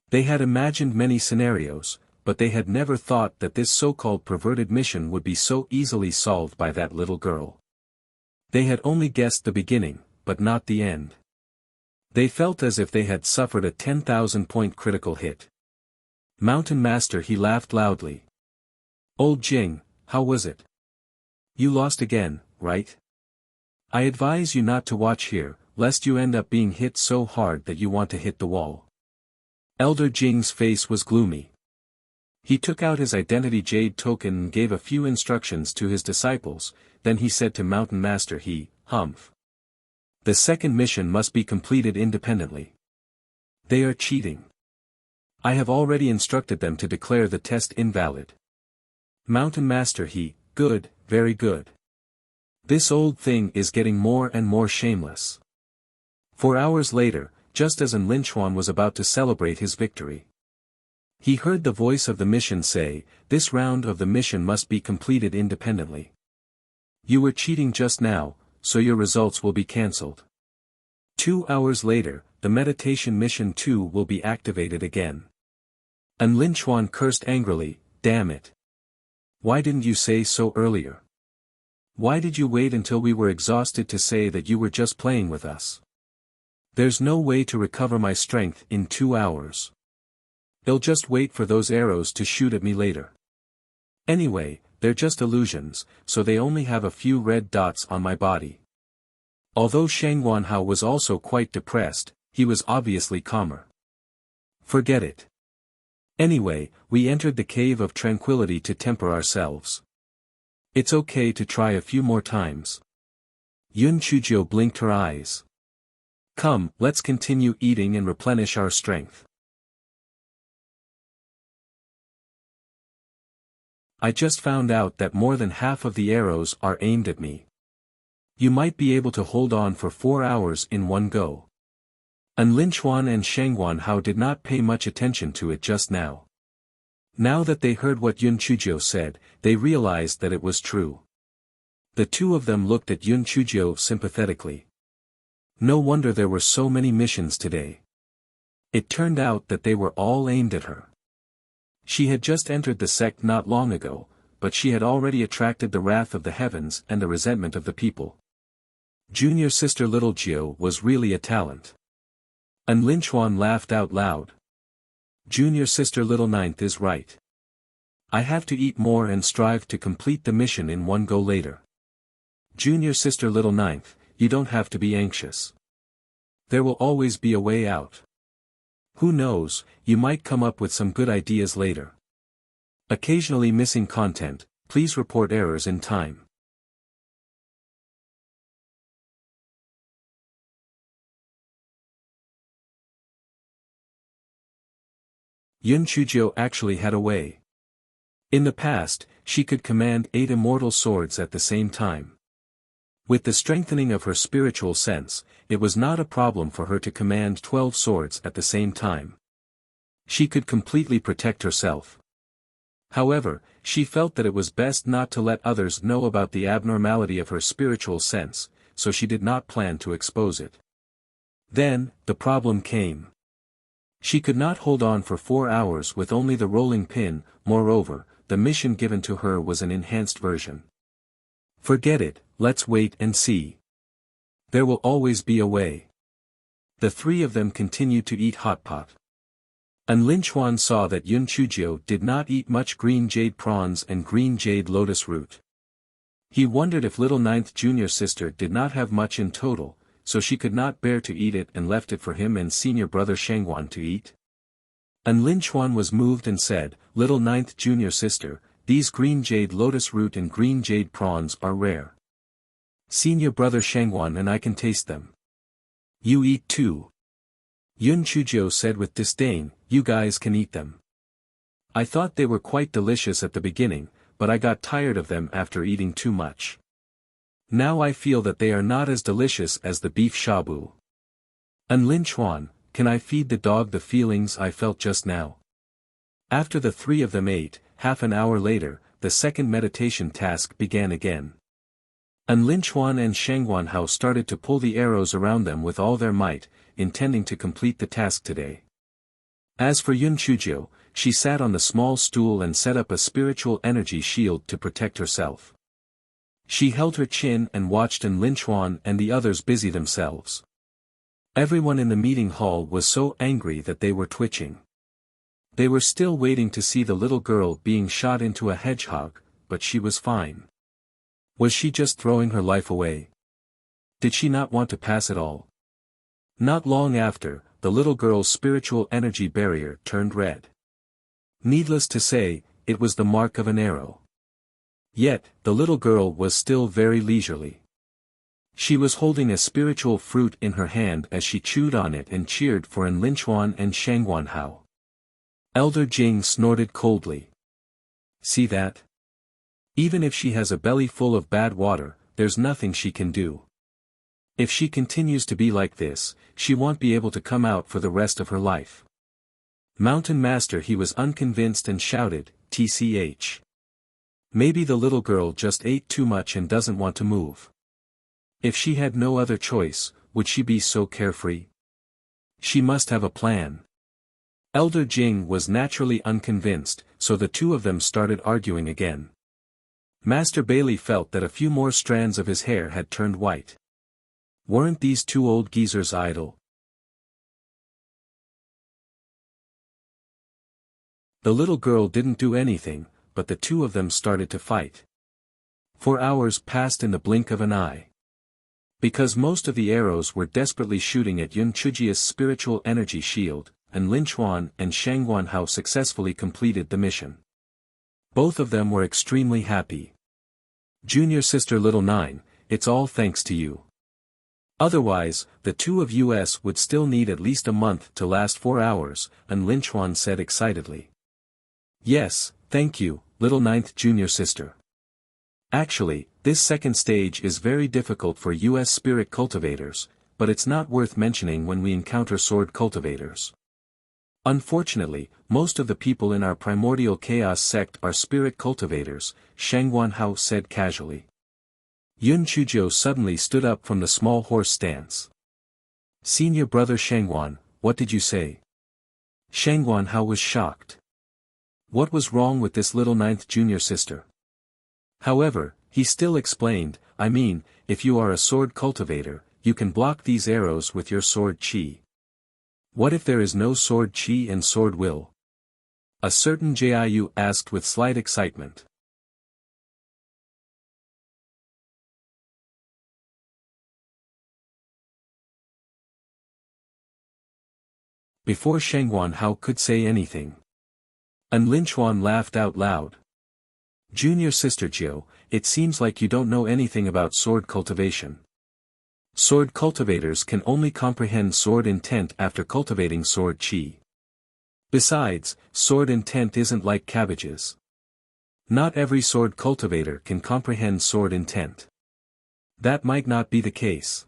Speaker 1: They had imagined many scenarios, but they had never thought that this so-called perverted mission would be so easily solved by that little girl. They had only guessed the beginning, but not the end. They felt as if they had suffered a 10,000-point critical hit. Mountain Master, he laughed loudly. Old Jing, how was it? You lost again, right? I advise you not to watch here, lest you end up being hit so hard that you want to hit the wall. Elder Jing's face was gloomy. He took out his identity jade token and gave a few instructions to his disciples, then he said to Mountain Master, Humph. The second mission must be completed independently. They are cheating. I have already instructed them to declare the test invalid. Mountain Master, good, very good. This old thing is getting more and more shameless. 4 hours later, just as An Linchuan was about to celebrate his victory, he heard the voice of the mission say, this round of the mission must be completed independently. You were cheating just now, so your results will be cancelled. 2 hours later, the meditation mission 2 will be activated again. An Linchuan cursed angrily, damn it. Why didn't you say so earlier? Why did you wait until we were exhausted to say that you were just playing with us? There's no way to recover my strength in 2 hours. They'll just wait for those arrows to shoot at me later. Anyway, they're just illusions, so they only have a few red dots on my body. Although Shangguan Hao was also quite depressed, he was obviously calmer. Forget it. Anyway, we entered the cave of tranquility to temper ourselves. It's okay to try a few more times. Yun Chujio blinked her eyes. Come, let's continue eating and replenish our strength. I just found out that more than half of the arrows are aimed at me. You might be able to hold on for 4 hours in one go. An Linchuan and Shangguan Hao did not pay much attention to it just now. Now that they heard what Yun Chujio said, they realized that it was true. The two of them looked at Yun Chujio sympathetically. No wonder there were so many missions today. It turned out that they were all aimed at her. She had just entered the sect not long ago, but she had already attracted the wrath of the heavens and the resentment of the people. Junior sister Little Gio was really a talent. An Linchuan laughed out loud. Junior sister Little Ninth is right. I have to eat more and strive to complete the mission in one go later. Junior sister Little Ninth, you don't have to be anxious. There will always be a way out. Who knows, you might come up with some good ideas later. Occasionally missing content, please report errors in time. Yun Chujio actually had a way. In the past, she could command 8 immortal swords at the same time. With the strengthening of her spiritual sense, it was not a problem for her to command 12 swords at the same time. She could completely protect herself. However, she felt that it was best not to let others know about the abnormality of her spiritual sense, so she did not plan to expose it. Then, the problem came. She could not hold on for 4 hours with only the rolling pin, moreover, the mission given to her was an enhanced version. Forget it, let's wait and see. There will always be a way. The three of them continued to eat hot pot. And Lin Chuan saw that Yun Chujio did not eat much green jade prawns and green jade lotus root. He wondered if little ninth junior sister did not have much in total, so she could not bear to eat it and left it for him and senior brother Shangguan to eat. And Lin Chuan was moved and said, "Little ninth junior sister, these green jade lotus root and green jade prawns are rare. Senior brother Shangguan and I can taste them. You eat too." Yun Chujio said with disdain, "You guys can eat them. I thought they were quite delicious at the beginning, but I got tired of them after eating too much. Now I feel that they are not as delicious as the beef shabu. And Lin Chuan, can I feed the dog the feelings I felt just now?" After the three of them ate, half an hour later, the second meditation task began again. And Lin Chuan and Shangguan Hao started to pull the arrows around them with all their might, intending to complete the task today. As for Yun Chujio, she sat on the small stool and set up a spiritual energy shield to protect herself. She held her chin and watched Lin Chuan and the others busy themselves. Everyone in the meeting hall was so angry that they were twitching. They were still waiting to see the little girl being shot into a hedgehog, but she was fine. Was she just throwing her life away? Did she not want to pass it all? Not long after, the little girl's spiritual energy barrier turned red. Needless to say, it was the mark of an arrow. Yet, the little girl was still very leisurely. She was holding a spiritual fruit in her hand as she chewed on it and cheered for Lin Chuan and Shangguan Hao. Elder Jing snorted coldly. "See that? Even if she has a belly full of bad water, there's nothing she can do. If she continues to be like this, she won't be able to come out for the rest of her life." Mountain Master he was unconvinced and shouted, "TCH. Maybe the little girl just ate too much and doesn't want to move. If she had no other choice, would she be so carefree? She must have a plan." Elder Jing was naturally unconvinced, so the two of them started arguing again. Master Bailey felt that a few more strands of his hair had turned white. Weren't these two old geezers idle? The little girl didn't do anything, but the two of them started to fight. 4 hours passed in the blink of an eye. Because most of the arrows were desperately shooting at Yun Chujio's spiritual energy shield, and Lin Chuan and Shangguan Hao successfully completed the mission. Both of them were extremely happy. "Junior sister little 9, it's all thanks to you. Otherwise, the two of us would still need at least a month to last 4 hours, and Lin Chuan said excitedly. "Yes, thank you, little ninth junior sister. Actually, this second stage is very difficult for us spirit cultivators, but it's not worth mentioning when we encounter sword cultivators. Unfortunately, most of the people in our primordial chaos sect are spirit cultivators," Shangguan Hao said casually. Yun Chujio suddenly stood up from the small horse stance. "Senior brother Shangguan, what did you say?" Shangguan Hao was shocked. What was wrong with this little ninth junior sister? However, he still explained, "I mean, if you are a sword cultivator, you can block these arrows with your sword chi. What if there is no sword chi and sword will?" A certain Jiu asked with slight excitement. Before Shangguan Hao could say anything, Lin Chuan laughed out loud. "Junior sister Jiu, it seems like you don't know anything about sword cultivation. Sword cultivators can only comprehend sword intent after cultivating sword chi. Besides, sword intent isn't like cabbages. Not every sword cultivator can comprehend sword intent. That might not be the case.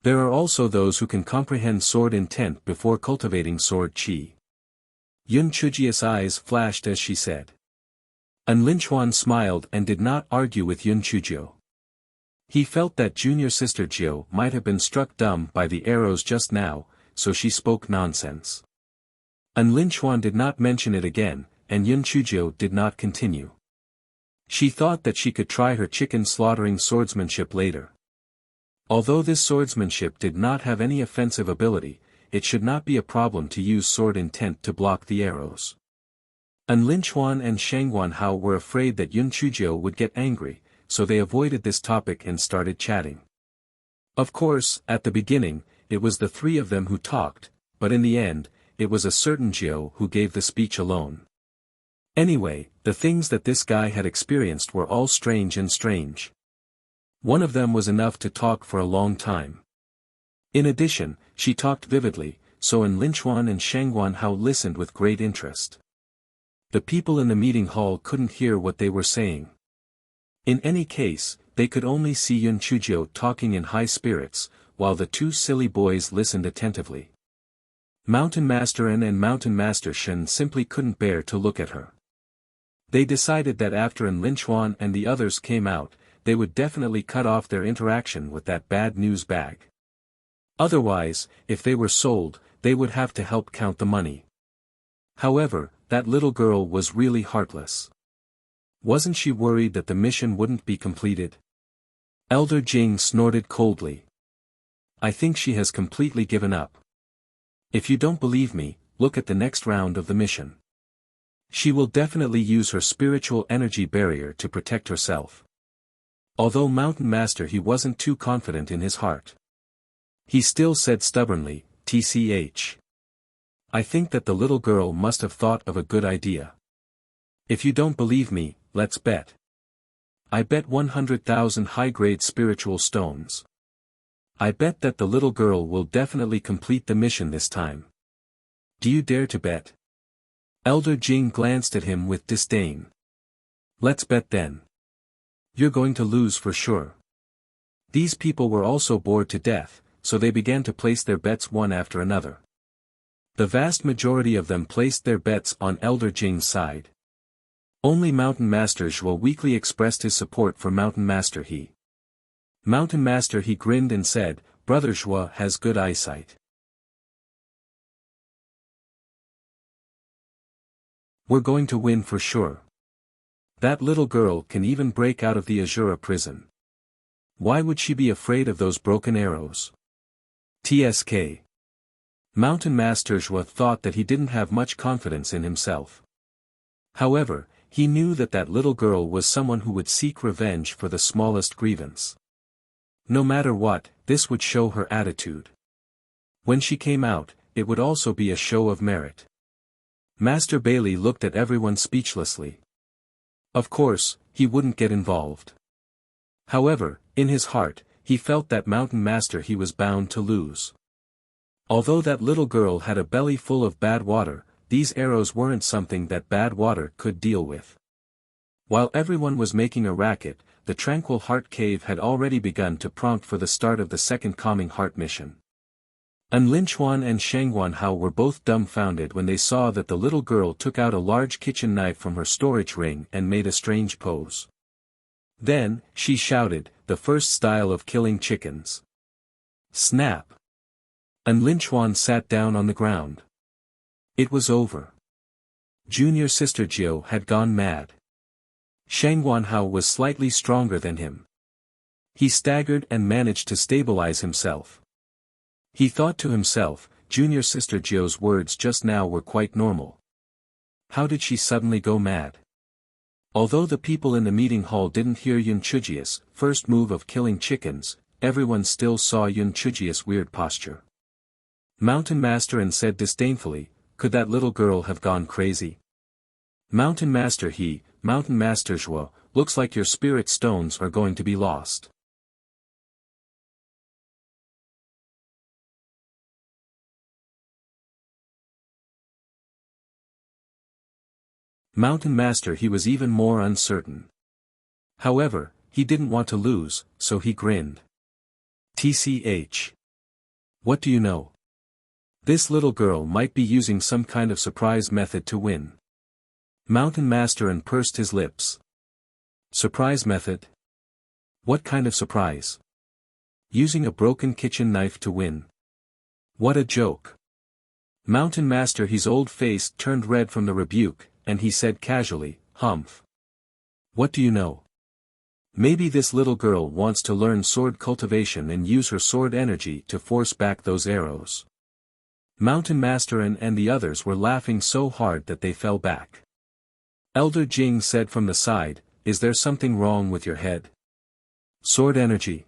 Speaker 1: There are also those who can comprehend sword intent before cultivating sword chi." Yun Chujio's eyes flashed as she said. Lin Chuan smiled and did not argue with Yun Chujio. He felt that junior sister Jiu might have been struck dumb by the arrows just now, so she spoke nonsense. Lin Chuan did not mention it again, and Yun Chujio did not continue. She thought that she could try her chicken slaughtering swordsmanship later. Although this swordsmanship did not have any offensive ability, it should not be a problem to use sword intent to block the arrows. And Lin Chuan and Shang Guanhao were afraid that Yun Chujio would get angry, so they avoided this topic and started chatting. Of course, at the beginning, it was the three of them who talked, but in the end, it was a certain Jiao who gave the speech alone. Anyway, the things that this guy had experienced were all strange and strange. One of them was enough to talk for a long time. In addition, she talked vividly, so Lin Chuan and Shang Guanhao listened with great interest. The people in the meeting hall couldn't hear what they were saying. In any case, they could only see Yun Chujio talking in high spirits, while the two silly boys listened attentively. Mountain Master N and Mountain Master Shen simply couldn't bear to look at her. They decided that after Lin Chuan and the others came out, they would definitely cut off their interaction with that bad news bag. Otherwise, if they were sold, they would have to help count the money. However, that little girl was really heartless. Wasn't she worried that the mission wouldn't be completed? Elder Jing snorted coldly. I think she has completely given up. If you don't believe me, look at the next round of the mission. She will definitely use her spiritual energy barrier to protect herself. Although Mountain Master he wasn't too confident in his heart. He still said stubbornly, "Tch. I think that the little girl must have thought of a good idea. If you don't believe me, let's bet. I bet 100,000 high-grade spiritual stones. I bet that the little girl will definitely complete the mission this time. Do you dare to bet?" Elder Jing glanced at him with disdain. "Let's bet then. You're going to lose for sure." These people were also bored to death, so they began to place their bets one after another. The vast majority of them placed their bets on Elder Jing's side. Only Mountain Master Zhuo weakly expressed his support for Mountain Master He. Mountain Master He grinned and said, "Brother Zhuo has good eyesight. We're going to win for sure. That little girl can even break out of the Azura prison. Why would she be afraid of those broken arrows?" TSK. Mountain Master Zhuo thought that he didn't have much confidence in himself. However, he knew that that little girl was someone who would seek revenge for the smallest grievance. No matter what, this would show her attitude. When she came out, it would also be a show of merit. Master Bailey looked at everyone speechlessly. Of course, he wouldn't get involved. However, in his heart, he felt that Mountain Master he was bound to lose. Although that little girl had a belly full of bad water, these arrows weren't something that bad water could deal with. While everyone was making a racket, the Tranquil Heart Cave had already begun to prompt for the start of the second Calming Heart mission. Lin Chuan and Shang Guanhao were both dumbfounded when they saw that the little girl took out a large kitchen knife from her storage ring and made a strange pose. Then, she shouted, "The first style of killing chickens." Snap! Lin Chuan sat down on the ground. It was over. Junior Sister Jiao had gone mad. Shang Guanhao was slightly stronger than him. He staggered and managed to stabilize himself. He thought to himself, Junior Sister Jiao's words just now were quite normal. How did she suddenly go mad? Although the people in the meeting hall didn't hear Yun Chujie's first move of killing chickens, everyone still saw Yun Chujie's weird posture. Mountain Master and said disdainfully, "Could that little girl have gone crazy?" Mountain Master Zhuo, looks like your spirit stones are going to be lost. Mountain Master he was even more uncertain. However, he didn't want to lose, so he grinned. "Tch. What do you know? This little girl might be using some kind of surprise method to win." Mountain Master and pursed his lips. Surprise method? What kind of surprise? Using a broken kitchen knife to win. What a joke. Mountain Master his old face turned red from the rebuke, and he said casually, "Humph. What do you know? Maybe this little girl wants to learn sword cultivation and use her sword energy to force back those arrows." Mountain Master and the others were laughing so hard that they fell back. Elder Jing said from the side, "Is there something wrong with your head? Sword energy.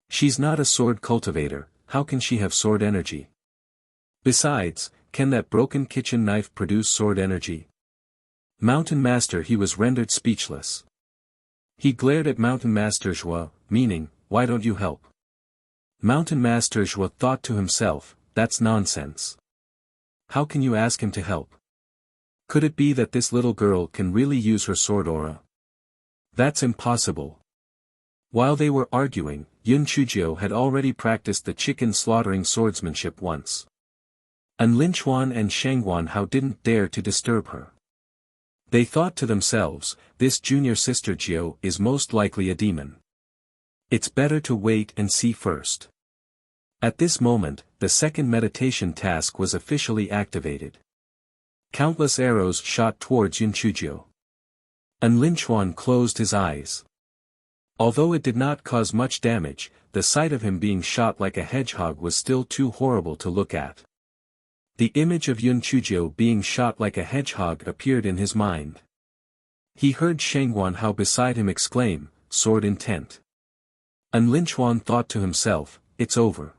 Speaker 1: She's not a sword cultivator, how can she have sword energy? Besides, can that broken kitchen knife produce sword energy?" Mountain Master he was rendered speechless. He glared at Mountain Master Zhuo, meaning, "Why don't you help?" Mountain Master Zhuo thought to himself, "That's nonsense. How can you ask him to help? Could it be that this little girl can really use her sword aura? That's impossible." While they were arguing, Yun Chujio had already practiced the chicken slaughtering swordsmanship once. And Linchuan and Shangguan Hao didn't dare to disturb her. They thought to themselves, this junior sister Jiao is most likely a demon. It's better to wait and see first. At this moment, the second meditation task was officially activated. Countless arrows shot towards Yun Chujio. And Linchuan closed his eyes. Although it did not cause much damage, the sight of him being shot like a hedgehog was still too horrible to look at. The image of Yun Chujio being shot like a hedgehog appeared in his mind. He heard Shangguan Hao beside him exclaim, "Sword intent." And Linchuan thought to himself, "It's over.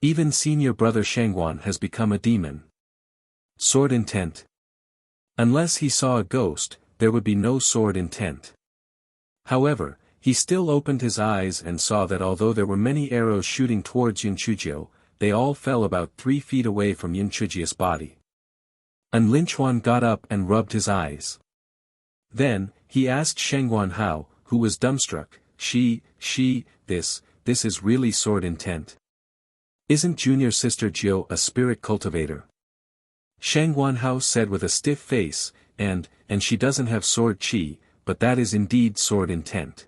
Speaker 1: Even senior brother Shangguan has become a demon. Sword intent. Unless he saw a ghost, there would be no sword intent." However, he still opened his eyes and saw that although there were many arrows shooting towards Yun Chujio, they all fell about 3 feet away from Yun Chujio's body. And Linchuan got up and rubbed his eyes. Then, he asked Shangguan Hao, who was dumbstruck, this is really sword intent. Isn't junior sister Jiao a spirit cultivator?" Shangguan Hao said with a stiff face, and she doesn't have sword chi, but that is indeed sword intent.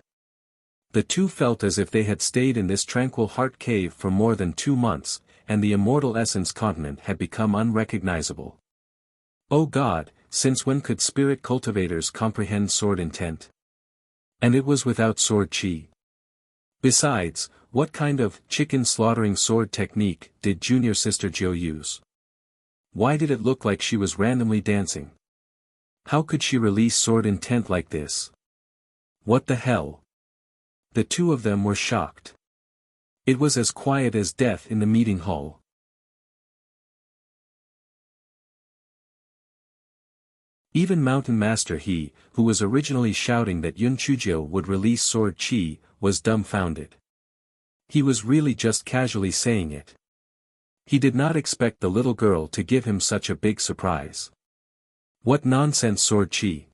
Speaker 1: The two felt as if they had stayed in this tranquil heart cave for more than 2 months, and the immortal essence continent had become unrecognizable. Oh God, since when could spirit cultivators comprehend sword intent? And it was without sword chi. Besides, what kind of chicken slaughtering sword technique did junior sister Jiao use? Why did it look like she was randomly dancing? How could she release sword intent like this? What the hell? The two of them were shocked. It was as quiet as death in the meeting hall. Even Mountain Master he, who was originally shouting that Yun Chujio would release sword chi, was dumbfounded. He was really just casually saying it. He did not expect the little girl to give him such a big surprise. What nonsense sword chi!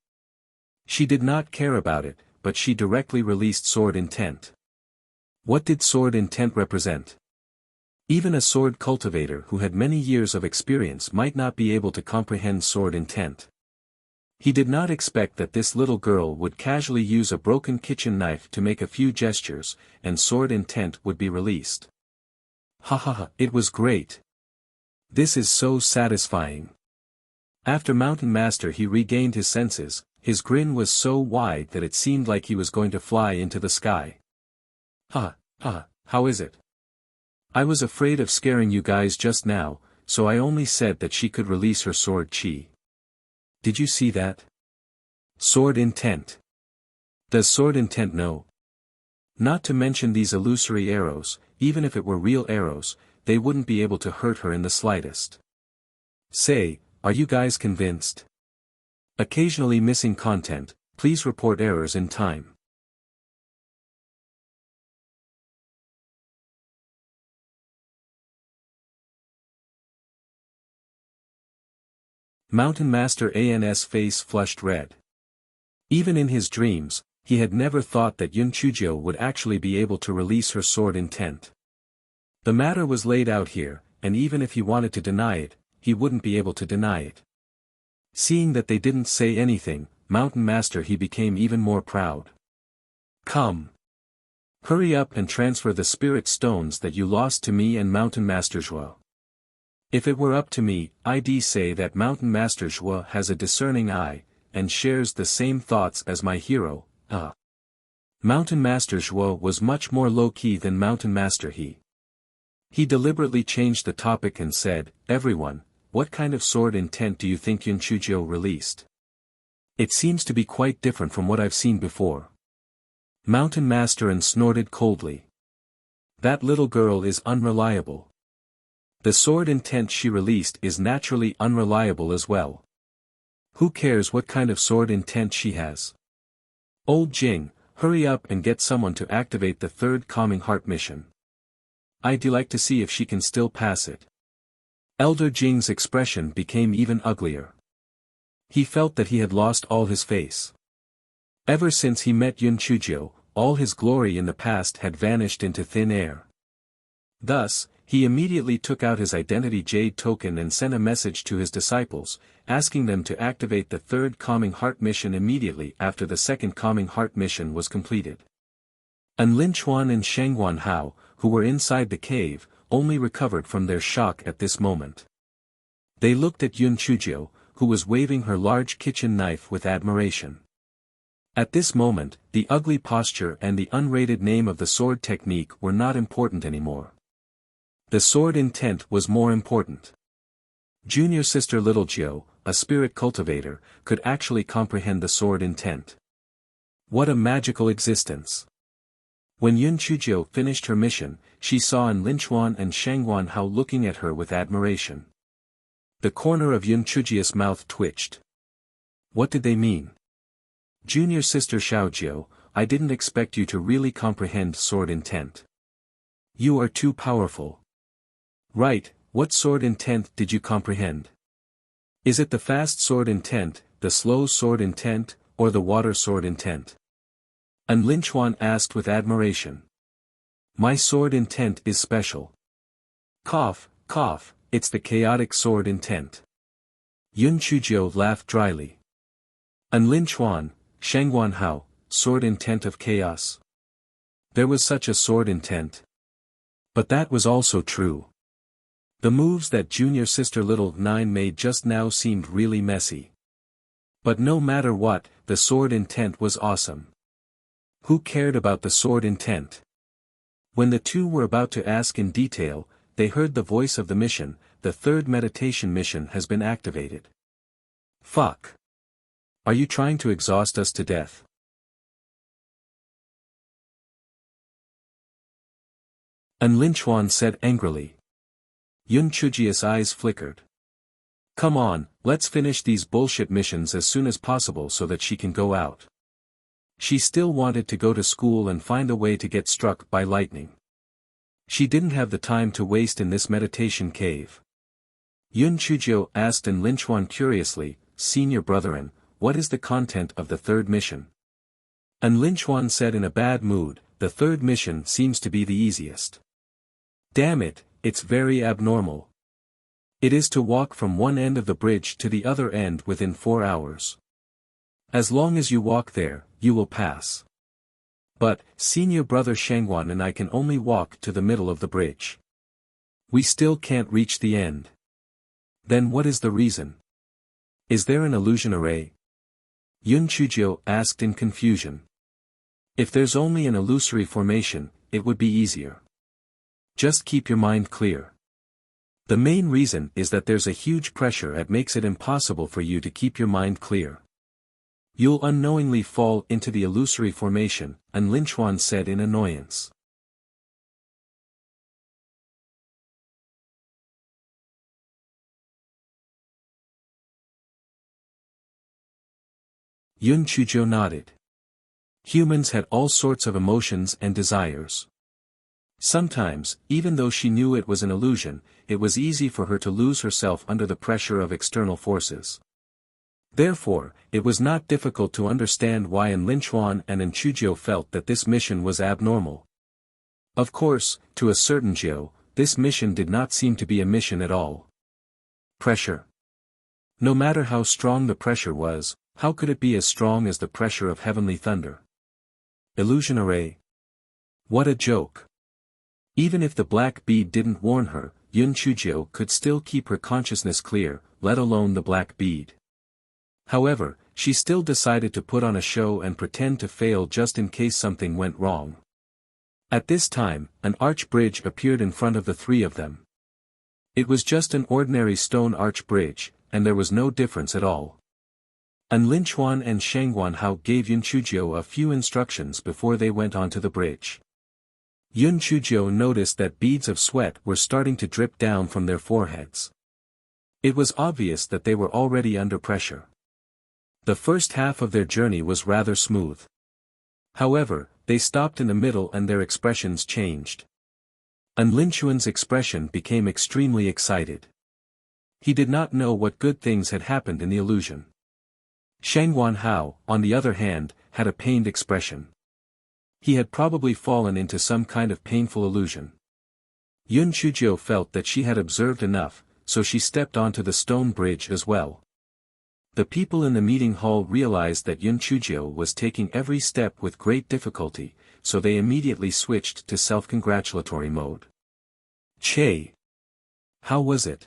Speaker 1: She did not care about it, but she directly released sword intent. What did sword intent represent? Even a sword cultivator who had many years of experience might not be able to comprehend sword intent. He did not expect that this little girl would casually use a broken kitchen knife to make a few gestures, and sword intent would be released. Ha ha ha, it was great. This is so satisfying. After Mountain Master he regained his senses, his grin was so wide that it seemed like he was going to fly into the sky. Ha, how is it? I was afraid of scaring you guys just now, so I only said that she could release her sword chi. Did you see that? Sword intent. Does sword intent know? Not to mention these illusory arrows, even if it were real arrows, they wouldn't be able to hurt her in the slightest. Say, are you guys convinced? Occasionally missing content, please report errors in time. Mountain Master An's face flushed red. Even in his dreams, he had never thought that Yun Chujio would actually be able to release her sword intent. The matter was laid out here, and even if he wanted to deny it, he wouldn't be able to deny it. Seeing that they didn't say anything, Mountain Master he became even more proud. Come. Hurry up and transfer the spirit stones that you lost to me and Mountain Master Zhuo. If it were up to me, I'd say that Mountain Master Zhuo has a discerning eye, and shares the same thoughts as my hero, Mountain Master Zhuo was much more low-key than Mountain Master he. He deliberately changed the topic and said, "Everyone, what kind of sword intent do you think Yun Chujio released? It seems to be quite different from what I've seen before." Mountain Master and snorted coldly. "That little girl is unreliable. The sword intent she released is naturally unreliable as well. Who cares what kind of sword intent she has? Old Jing, hurry up and get someone to activate the third Calming Heart mission. I'd like to see if she can still pass it." Elder Jing's expression became even uglier. He felt that he had lost all his face. Ever since he met Yun Chujio, all his glory in the past had vanished into thin air. Thus, he immediately took out his identity jade token and sent a message to his disciples, asking them to activate the third Calming Heart mission immediately after the second Calming Heart mission was completed. An Linchuan and Shangguan Hao, who were inside the cave, only recovered from their shock at this moment. They looked at Yun Chujio, who was waving her large kitchen knife with admiration. At this moment, the ugly posture and the unrated name of the sword technique were not important anymore. The sword intent was more important. Junior sister Little Jiu, a spirit cultivator, could actually comprehend the sword intent. What a magical existence! When Yun Chujio finished her mission, she saw An Linchuan and Shangguan Hao looking at her with admiration. The corner of Yun Chujio's mouth twitched. What did they mean? "Junior sister Xiaojiu, I didn't expect you to really comprehend sword intent. You are too powerful." "Right, what sword intent did you comprehend? Is it the fast sword intent, the slow sword intent, or the water sword intent?" An Linchuan asked with admiration. "My sword intent is special. Cough, cough, it's the chaotic sword intent." Yun Chujio laughed dryly. An Linchuan, Shangguan Hao, sword intent of chaos. There was such a sword intent. But that was also true. The moves that junior sister Little Nine made just now seemed really messy. But no matter what, the sword intent was awesome. Who cared about the sword intent? When the two were about to ask in detail, they heard the voice of the mission. "The third meditation mission has been activated." Fuck. Are you trying to exhaust us to death? An Linchuan said angrily. Yun Chujio's eyes flickered. "Come on, let's finish these bullshit missions as soon as possible so that she can go out." She still wanted to go to school and find a way to get struck by lightning. She didn't have the time to waste in this meditation cave. Yun Chujio asked An Linchuan curiously, "Senior brethren, what is the content of the third mission?" An Linchuan said in a bad mood, "The third mission seems to be the easiest. Damn it, it's very abnormal. It is to walk from one end of the bridge to the other end within 4 hours. As long as you walk there, you will pass. But, senior brother Shangguan and I can only walk to the middle of the bridge. We still can't reach the end. Then what is the reason? Is there an illusion array?" Yun Chujio asked in confusion. "If there's only an illusory formation, it would be easier. Just keep your mind clear. The main reason is that there's a huge pressure that makes it impossible for you to keep your mind clear. You'll unknowingly fall into the illusory formation," An Linchuan said in annoyance. Yun Chujio nodded. Humans had all sorts of emotions and desires. Sometimes, even though she knew it was an illusion, it was easy for her to lose herself under the pressure of external forces. Therefore, it was not difficult to understand why An Linchuan and An Chujio felt that this mission was abnormal. Of course, to a certain Jiu, this mission did not seem to be a mission at all. Pressure. No matter how strong the pressure was, how could it be as strong as the pressure of heavenly thunder? Illusion array. What a joke. Even if the black bead didn't warn her, Yun Chujio could still keep her consciousness clear, let alone the black bead. However, she still decided to put on a show and pretend to fail just in case something went wrong. At this time, an arch bridge appeared in front of the three of them. It was just an ordinary stone arch bridge, and there was no difference at all. An Linchuan and Shangguan Hao gave Yun Chujiu a few instructions before they went onto the bridge. Yun Chujiu noticed that beads of sweat were starting to drip down from their foreheads. It was obvious that they were already under pressure. The first half of their journey was rather smooth. However, they stopped in the middle and their expressions changed. An Linchuan's expression became extremely excited. He did not know what good things had happened in the illusion. Shangguan Hao, on the other hand, had a pained expression. He had probably fallen into some kind of painful illusion. Yun Chujiu felt that she had observed enough, so she stepped onto the stone bridge as well. The people in the meeting hall realized that Yun Chujiu was taking every step with great difficulty, so they immediately switched to self-congratulatory mode. Che! How was it?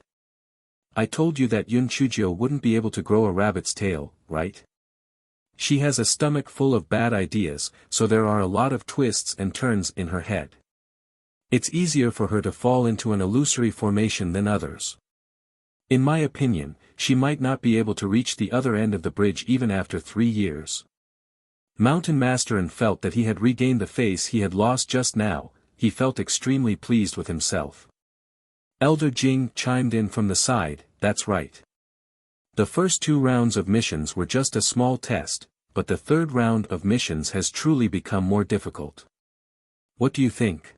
Speaker 1: I told you that Yun Chujiu wouldn't be able to grow a rabbit's tail, right? She has a stomach full of bad ideas, so there are a lot of twists and turns in her head. It's easier for her to fall into an illusory formation than others. In my opinion, she might not be able to reach the other end of the bridge even after 3 years. Mountain Master felt that he had regained the face he had lost just now. He felt extremely pleased with himself. Elder Jing chimed in from the side, that's right. The first 2 rounds of missions were just a small test, but the third round of missions has truly become more difficult. What do you think?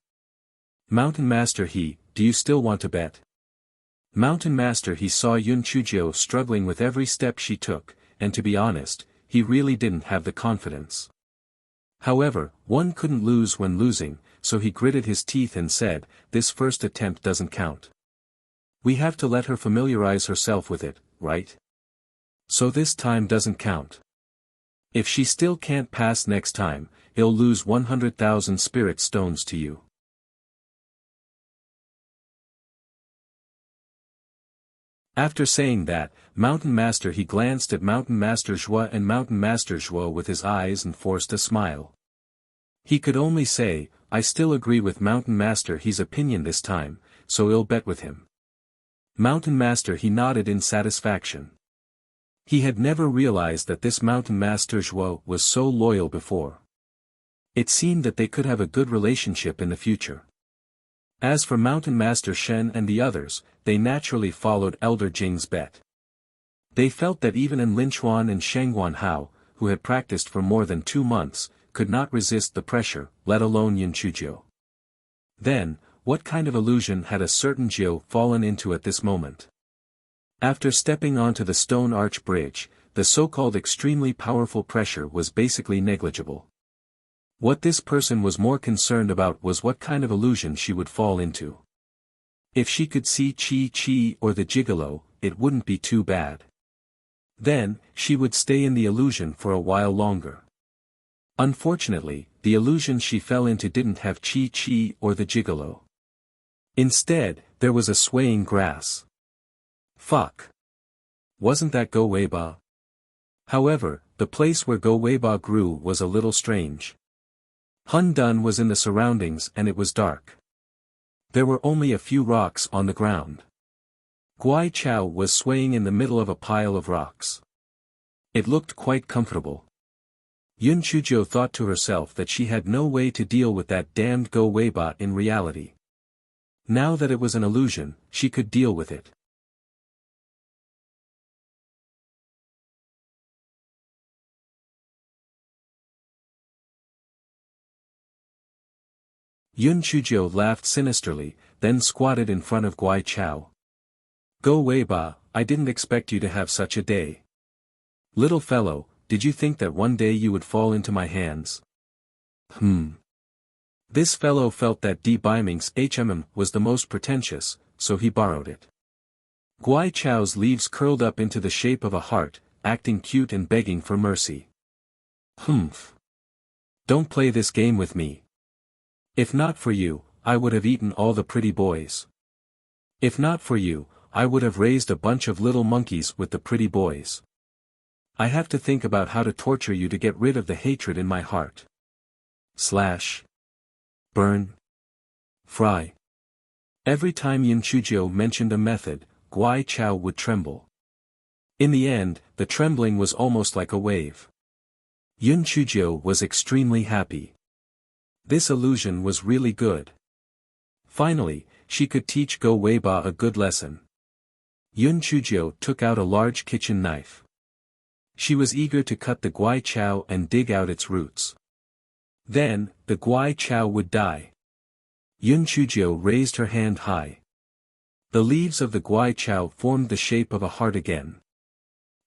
Speaker 1: Mountain Master do you still want to bet? Mountain Master saw Yun Chujiu struggling with every step she took, and to be honest, he really didn't have the confidence. However, one couldn't lose when losing, so he gritted his teeth and said, this first attempt doesn't count. We have to let her familiarize herself with it, right? So this time doesn't count. If she still can't pass next time, he'll lose 100,000 spirit stones to you. After saying that, Mountain Master glanced at Mountain Master Zhuo and Mountain Master Zhuo with his eyes and forced a smile. He could only say, I still agree with Mountain Master his opinion this time, so I'll bet with him. Mountain Master nodded in satisfaction. He had never realized that this Mountain Master Zhuo was so loyal before. It seemed that they could have a good relationship in the future. As for Mountain Master Shen and the others, they naturally followed Elder Jing's bet. They felt that even An Linchuan and Shangguan Hao, who had practiced for more than 2 months, could not resist the pressure, let alone Yun Chujiu. Then, what kind of illusion had a certain Jiu fallen into at this moment? After stepping onto the stone arch bridge, the so-called extremely powerful pressure was basically negligible. What this person was more concerned about was what kind of illusion she would fall into. If she could see Chi or the gigolo, it wouldn't be too bad. Then, she would stay in the illusion for a while longer. Unfortunately, the illusion she fell into didn't have Chi or the gigolo. Instead, there was a swaying grass. Fuck. Wasn't that Go Weiba? However, the place where Go Weiba grew was a little strange. Hun Dun was in the surroundings and it was dark. There were only a few rocks on the ground. Guai Chao was swaying in the middle of a pile of rocks. It looked quite comfortable. Yun Chujiu thought to herself that she had no way to deal with that damned Go Weiba in reality. Now that it was an illusion, she could deal with it. Yun Chujiu laughed sinisterly, then squatted in front of Guai Chao. Go Weiba, I didn't expect you to have such a day. Little fellow, did you think that one day you would fall into my hands? This fellow felt that Di Baiming's was the most pretentious, so he borrowed it. Guai Chao's leaves curled up into the shape of a heart, acting cute and begging for mercy. Don't play this game with me. If not for you, I would have eaten all the pretty boys. If not for you, I would have raised a bunch of little monkeys with the pretty boys. I have to think about how to torture you to get rid of the hatred in my heart. burn, fry. Every time Yin Chujiu mentioned a method, Guai Chao would tremble. In the end, the trembling was almost like a wave. Yun Chujiu was extremely happy. This illusion was really good. Finally, she could teach Go Weiba a good lesson. Yun Chujiu took out a large kitchen knife. She was eager to cut the Guai Chao and dig out its roots. Then, the Guai Chao would die. Yun Chujiu raised her hand high. The leaves of the Guai Chao formed the shape of a heart again.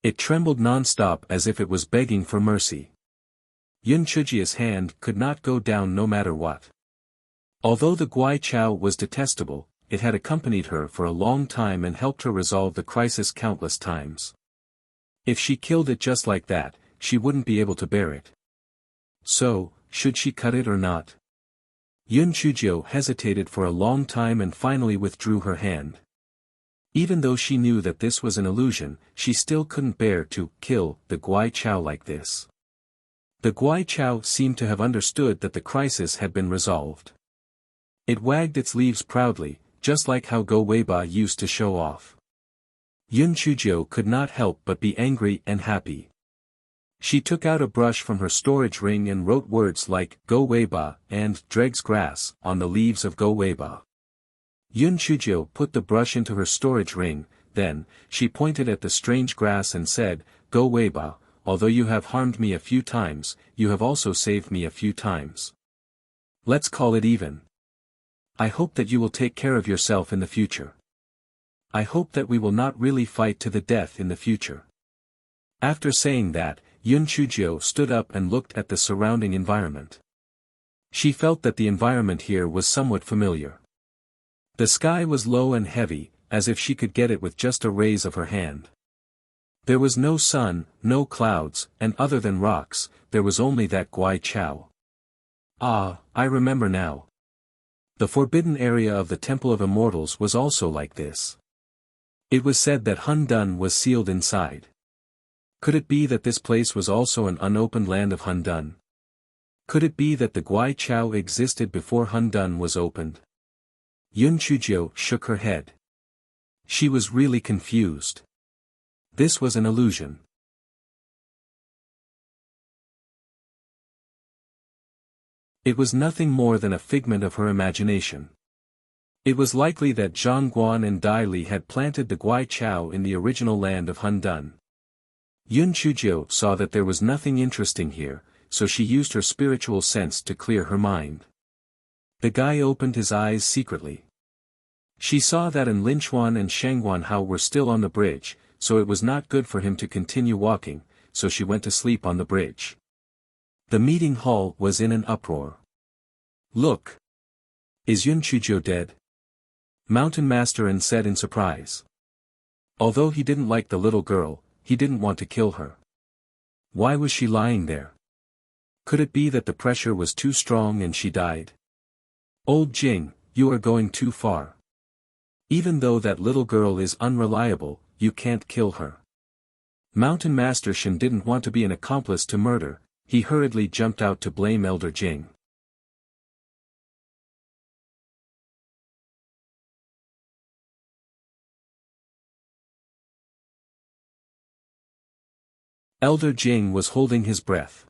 Speaker 1: It trembled non-stop as if it was begging for mercy. Yun Chujiu's hand could not go down no matter what. Although the Guai Chao was detestable, it had accompanied her for a long time and helped her resolve the crisis countless times. If she killed it just like that, she wouldn't be able to bear it. So, should she cut it or not? Yun Chujiu hesitated for a long time and finally withdrew her hand. Even though she knew that this was an illusion, she still couldn't bear to kill the Guai Chao like this. The Guai Chao seemed to have understood that the crisis had been resolved. It wagged its leaves proudly, just like how Go Weiba used to show off. Yun Chujiu could not help but be angry and happy. She took out a brush from her storage ring and wrote words like Go Weiba and Dreg's grass on the leaves of Go Weiba. Yun Chujiu put the brush into her storage ring, then, she pointed at the strange grass and said, Go Weiba, although you have harmed me a few times, you have also saved me a few times. Let's call it even. I hope that you will take care of yourself in the future. I hope that we will not really fight to the death in the future. After saying that, Yun Chujiu stood up and looked at the surrounding environment. She felt that the environment here was somewhat familiar. The sky was low and heavy, as if she could get it with just a raise of her hand. There was no sun, no clouds, and other than rocks, there was only that Guai Chao. Ah, I remember now. The forbidden area of the Temple of Immortals was also like this. It was said that Hun Dun was sealed inside. Could it be that this place was also an unopened land of Hun Dun? Could it be that the Guai Chao existed before Hun Dun was opened? Yun Chujiu shook her head. She was really confused. This was an illusion. It was nothing more than a figment of her imagination. It was likely that Zhang Guan and Dai Li had planted the Guai Chao in the original land of Hun Dun. Yun Chujiu saw that there was nothing interesting here, so she used her spiritual sense to clear her mind. The guy opened his eyes secretly. She saw that An Linchuan and Shangguan Hao were still on the bridge, so it was not good for him to continue walking, so she went to sleep on the bridge. The meeting hall was in an uproar. Look! Is Yun Chujiu dead? Mountain Master An said in surprise. Although he didn't like the little girl, he didn't want to kill her. Why was she lying there? Could it be that the pressure was too strong and she died? Old Jing, you are going too far. Even though that little girl is unreliable, you can't kill her. Mountain Master Shen didn't want to be an accomplice to murder, he hurriedly jumped out to blame Elder Jing. Elder Jing was holding his breath.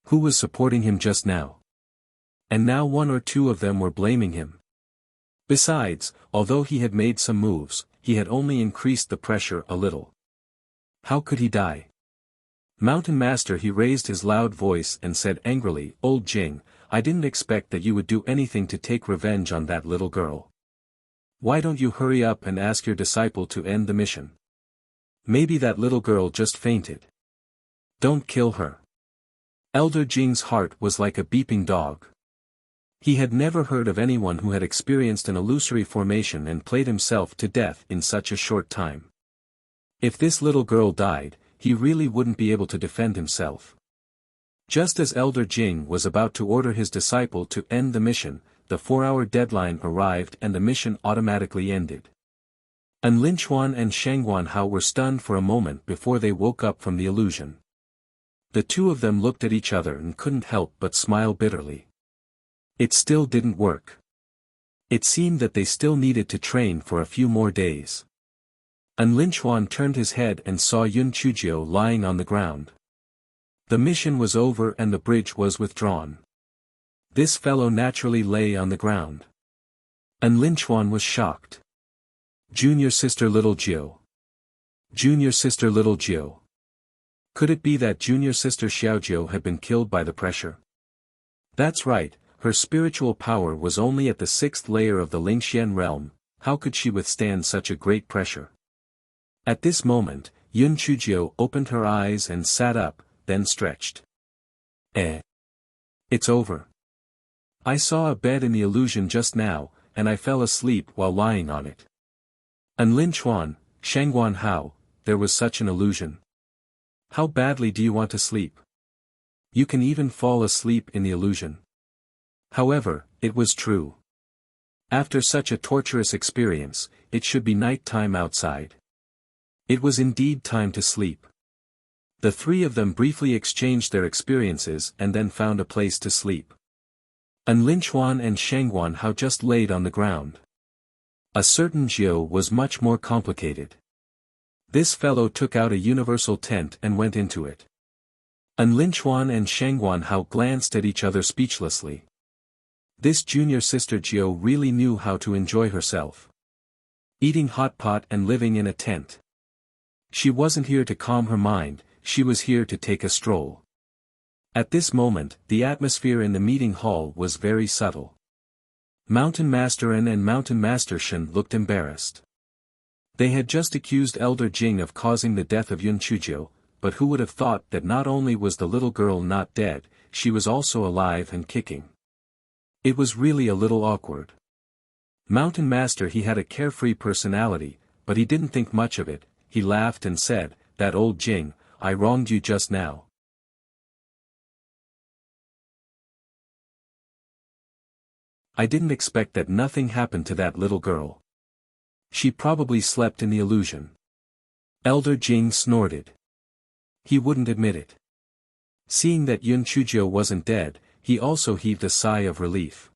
Speaker 1: Who was supporting him just now? And now one or two of them were blaming him. Besides, although he had made some moves, he had only increased the pressure a little. How could he die? Mountain Master, he raised his loud voice and said angrily, Old Jing, I didn't expect that you would do anything to take revenge on that little girl. Why don't you hurry up and ask your disciple to end the mission? Maybe that little girl just fainted. Don't kill her. Elder Jing's heart was like a beeping dog. He had never heard of anyone who had experienced an illusory formation and played himself to death in such a short time. If this little girl died, he really wouldn't be able to defend himself. Just as Elder Jing was about to order his disciple to end the mission, the 4-hour deadline arrived and the mission automatically ended. An Linchuan and Shangguan Hao were stunned for a moment before they woke up from the illusion. The two of them looked at each other and couldn't help but smile bitterly. It still didn't work. It seemed that they still needed to train for a few more days. And Lin Chuan turned his head and saw Yun Chujio lying on the ground. The mission was over and the bridge was withdrawn. This fellow naturally lay on the ground. And Lin Chuan was shocked. Junior sister little Jiu. Junior sister little Jiu. Could it be that junior sister Xiaojiu had been killed by the pressure? That's right, her spiritual power was only at the 6th layer of the Lingxian realm. How could she withstand such a great pressure? At this moment, Yun Chujio opened her eyes and sat up, then stretched. It's over. I saw a bed in the illusion just now, and I fell asleep while lying on it. And Lin Chuan, Shangguan Hao, there was such an illusion. How badly do you want to sleep? You can even fall asleep in the illusion. However, it was true. After such a torturous experience, it should be night time outside. It was indeed time to sleep. The three of them briefly exchanged their experiences and then found a place to sleep. And Lin Chuan and Shangguan Hao just laid on the ground. A certain Jiu was much more complicated. This fellow took out a universal tent and went into it. And Lin Chuan and Shangguan Hao glanced at each other speechlessly. This junior sister Jiu really knew how to enjoy herself. Eating hot pot and living in a tent. She wasn't here to calm her mind, she was here to take a stroll. At this moment, the atmosphere in the meeting hall was very subtle. Mountain Master An and Mountain Master Shen looked embarrassed. They had just accused Elder Jing of causing the death of Yun Chujio, but who would have thought that not only was the little girl not dead, she was also alive and kicking. It was really a little awkward. Mountain Master he had a carefree personality, but he didn't think much of it. He laughed and said, "That old Jing, I wronged you just now. I didn't expect that nothing happened to that little girl. She probably slept in the illusion." Elder Jing snorted. He wouldn't admit it. Seeing that Yun Chujio wasn't dead, he also heaved a sigh of relief.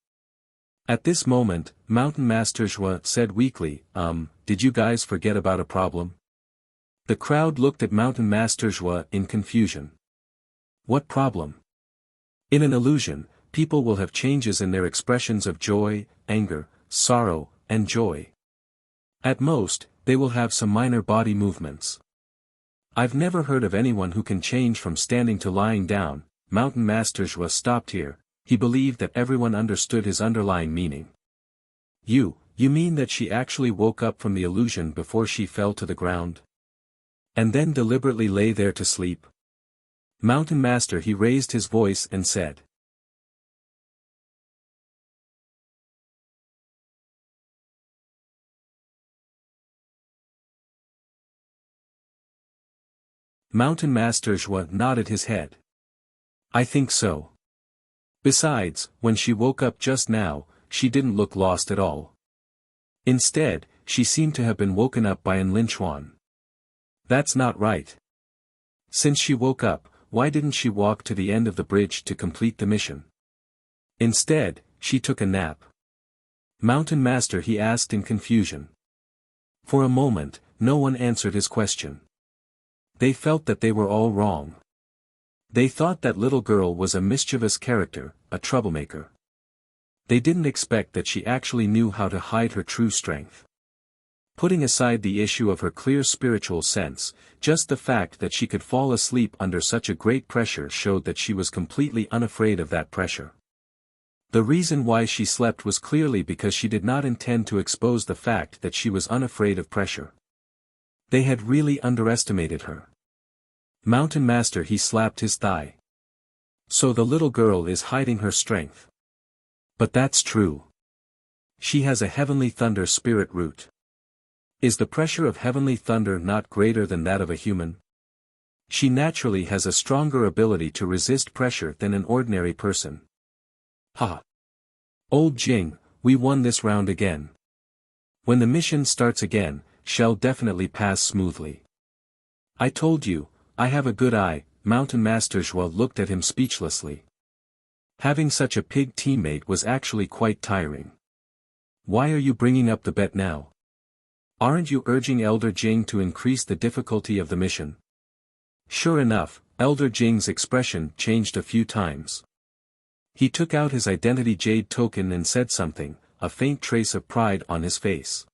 Speaker 1: At this moment, Mountain Master Zhua said weakly, did you guys forget about a problem?" The crowd looked at Mountain Master Zhua in confusion. What problem? In an illusion, people will have changes in their expressions of joy, anger, sorrow, and joy. At most, they will have some minor body movements. I've never heard of anyone who can change from standing to lying down. Mountain Master Zhua stopped here. He believed that everyone understood his underlying meaning. You mean that she actually woke up from the illusion before she fell to the ground? And then deliberately lay there to sleep? Mountain Master he raised his voice and said. Mountain Master Zhua nodded his head. I think so. Besides, when she woke up just now, she didn't look lost at all. Instead, she seemed to have been woken up by Lin Chuan. That's not right. Since she woke up, why didn't she walk to the end of the bridge to complete the mission? Instead, she took a nap. Mountain Master he asked in confusion. For a moment, no one answered his question. They felt that they were all wrong. They thought that little girl was a mischievous character, a troublemaker. They didn't expect that she actually knew how to hide her true strength. Putting aside the issue of her clear spiritual sense, just the fact that she could fall asleep under such a great pressure showed that she was completely unafraid of that pressure. The reason why she slept was clearly because she did not intend to expose the fact that she was unafraid of pressure. They had really underestimated her. Mountain Master he slapped his thigh. So the little girl is hiding her strength. But that's true. She has a heavenly thunder spirit root. Is the pressure of heavenly thunder not greater than that of a human? She naturally has a stronger ability to resist pressure than an ordinary person. Ha! Old Jing, we won this round again. When the mission starts again, shall definitely pass smoothly. I told you, I have a good eye. Mountain Master Zhua looked at him speechlessly. Having such a pig teammate was actually quite tiring. Why are you bringing up the bet now? Aren't you urging Elder Jing to increase the difficulty of the mission? Sure enough, Elder Jing's expression changed a few times. He took out his identity jade token and said something, a faint trace of pride on his face.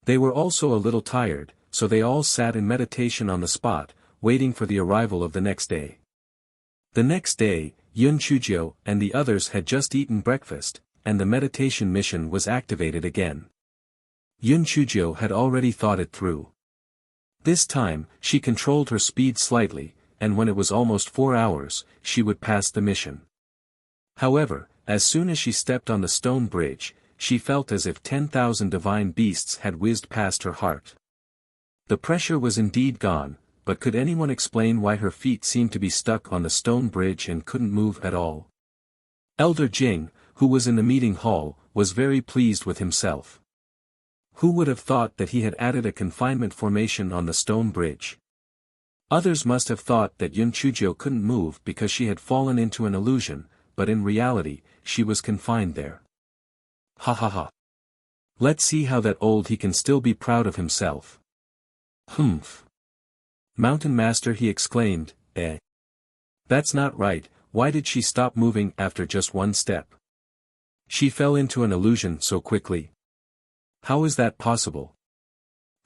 Speaker 1: They were also a little tired, so they all sat in meditation on the spot, waiting for the arrival of the next day. The next day, Yun Chuzhou and the others had just eaten breakfast, and the meditation mission was activated again. Yun Chuzhou had already thought it through. This time, she controlled her speed slightly, and when it was almost 4 hours, she would pass the mission. However, as soon as she stepped on the stone bridge, she felt as if 10,000 divine beasts had whizzed past her heart. The pressure was indeed gone, but could anyone explain why her feet seemed to be stuck on the stone bridge and couldn't move at all? Elder Jing, who was in the meeting hall, was very pleased with himself. Who would have thought that he had added a confinement formation on the stone bridge? Others must have thought that Yun Chuzhou couldn't move because she had fallen into an illusion, but in reality, she was confined there. Ha ha ha. Let's see how that old he can still be proud of himself. Humph. Mountain Master, he exclaimed, eh? That's not right. Why did she stop moving after just one step? She fell into an illusion so quickly. How is that possible?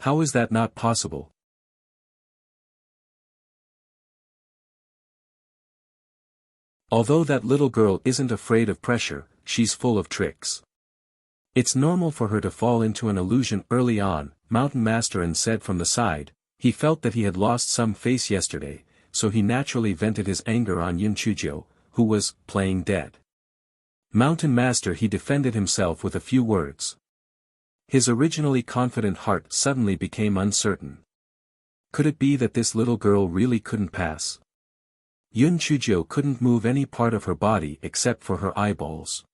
Speaker 1: How is that not possible? Although that little girl isn't afraid of pressure, she's full of tricks. It's normal for her to fall into an illusion early on, Mountain Master said from the side. He felt that he had lost some face yesterday, so he naturally vented his anger on Yun Chuzhou, who was playing dead. Mountain Master, he defended himself with a few words. His originally confident heart suddenly became uncertain. Could it be that this little girl really couldn't pass? Yun Chuzhou couldn't move any part of her body except for her eyeballs.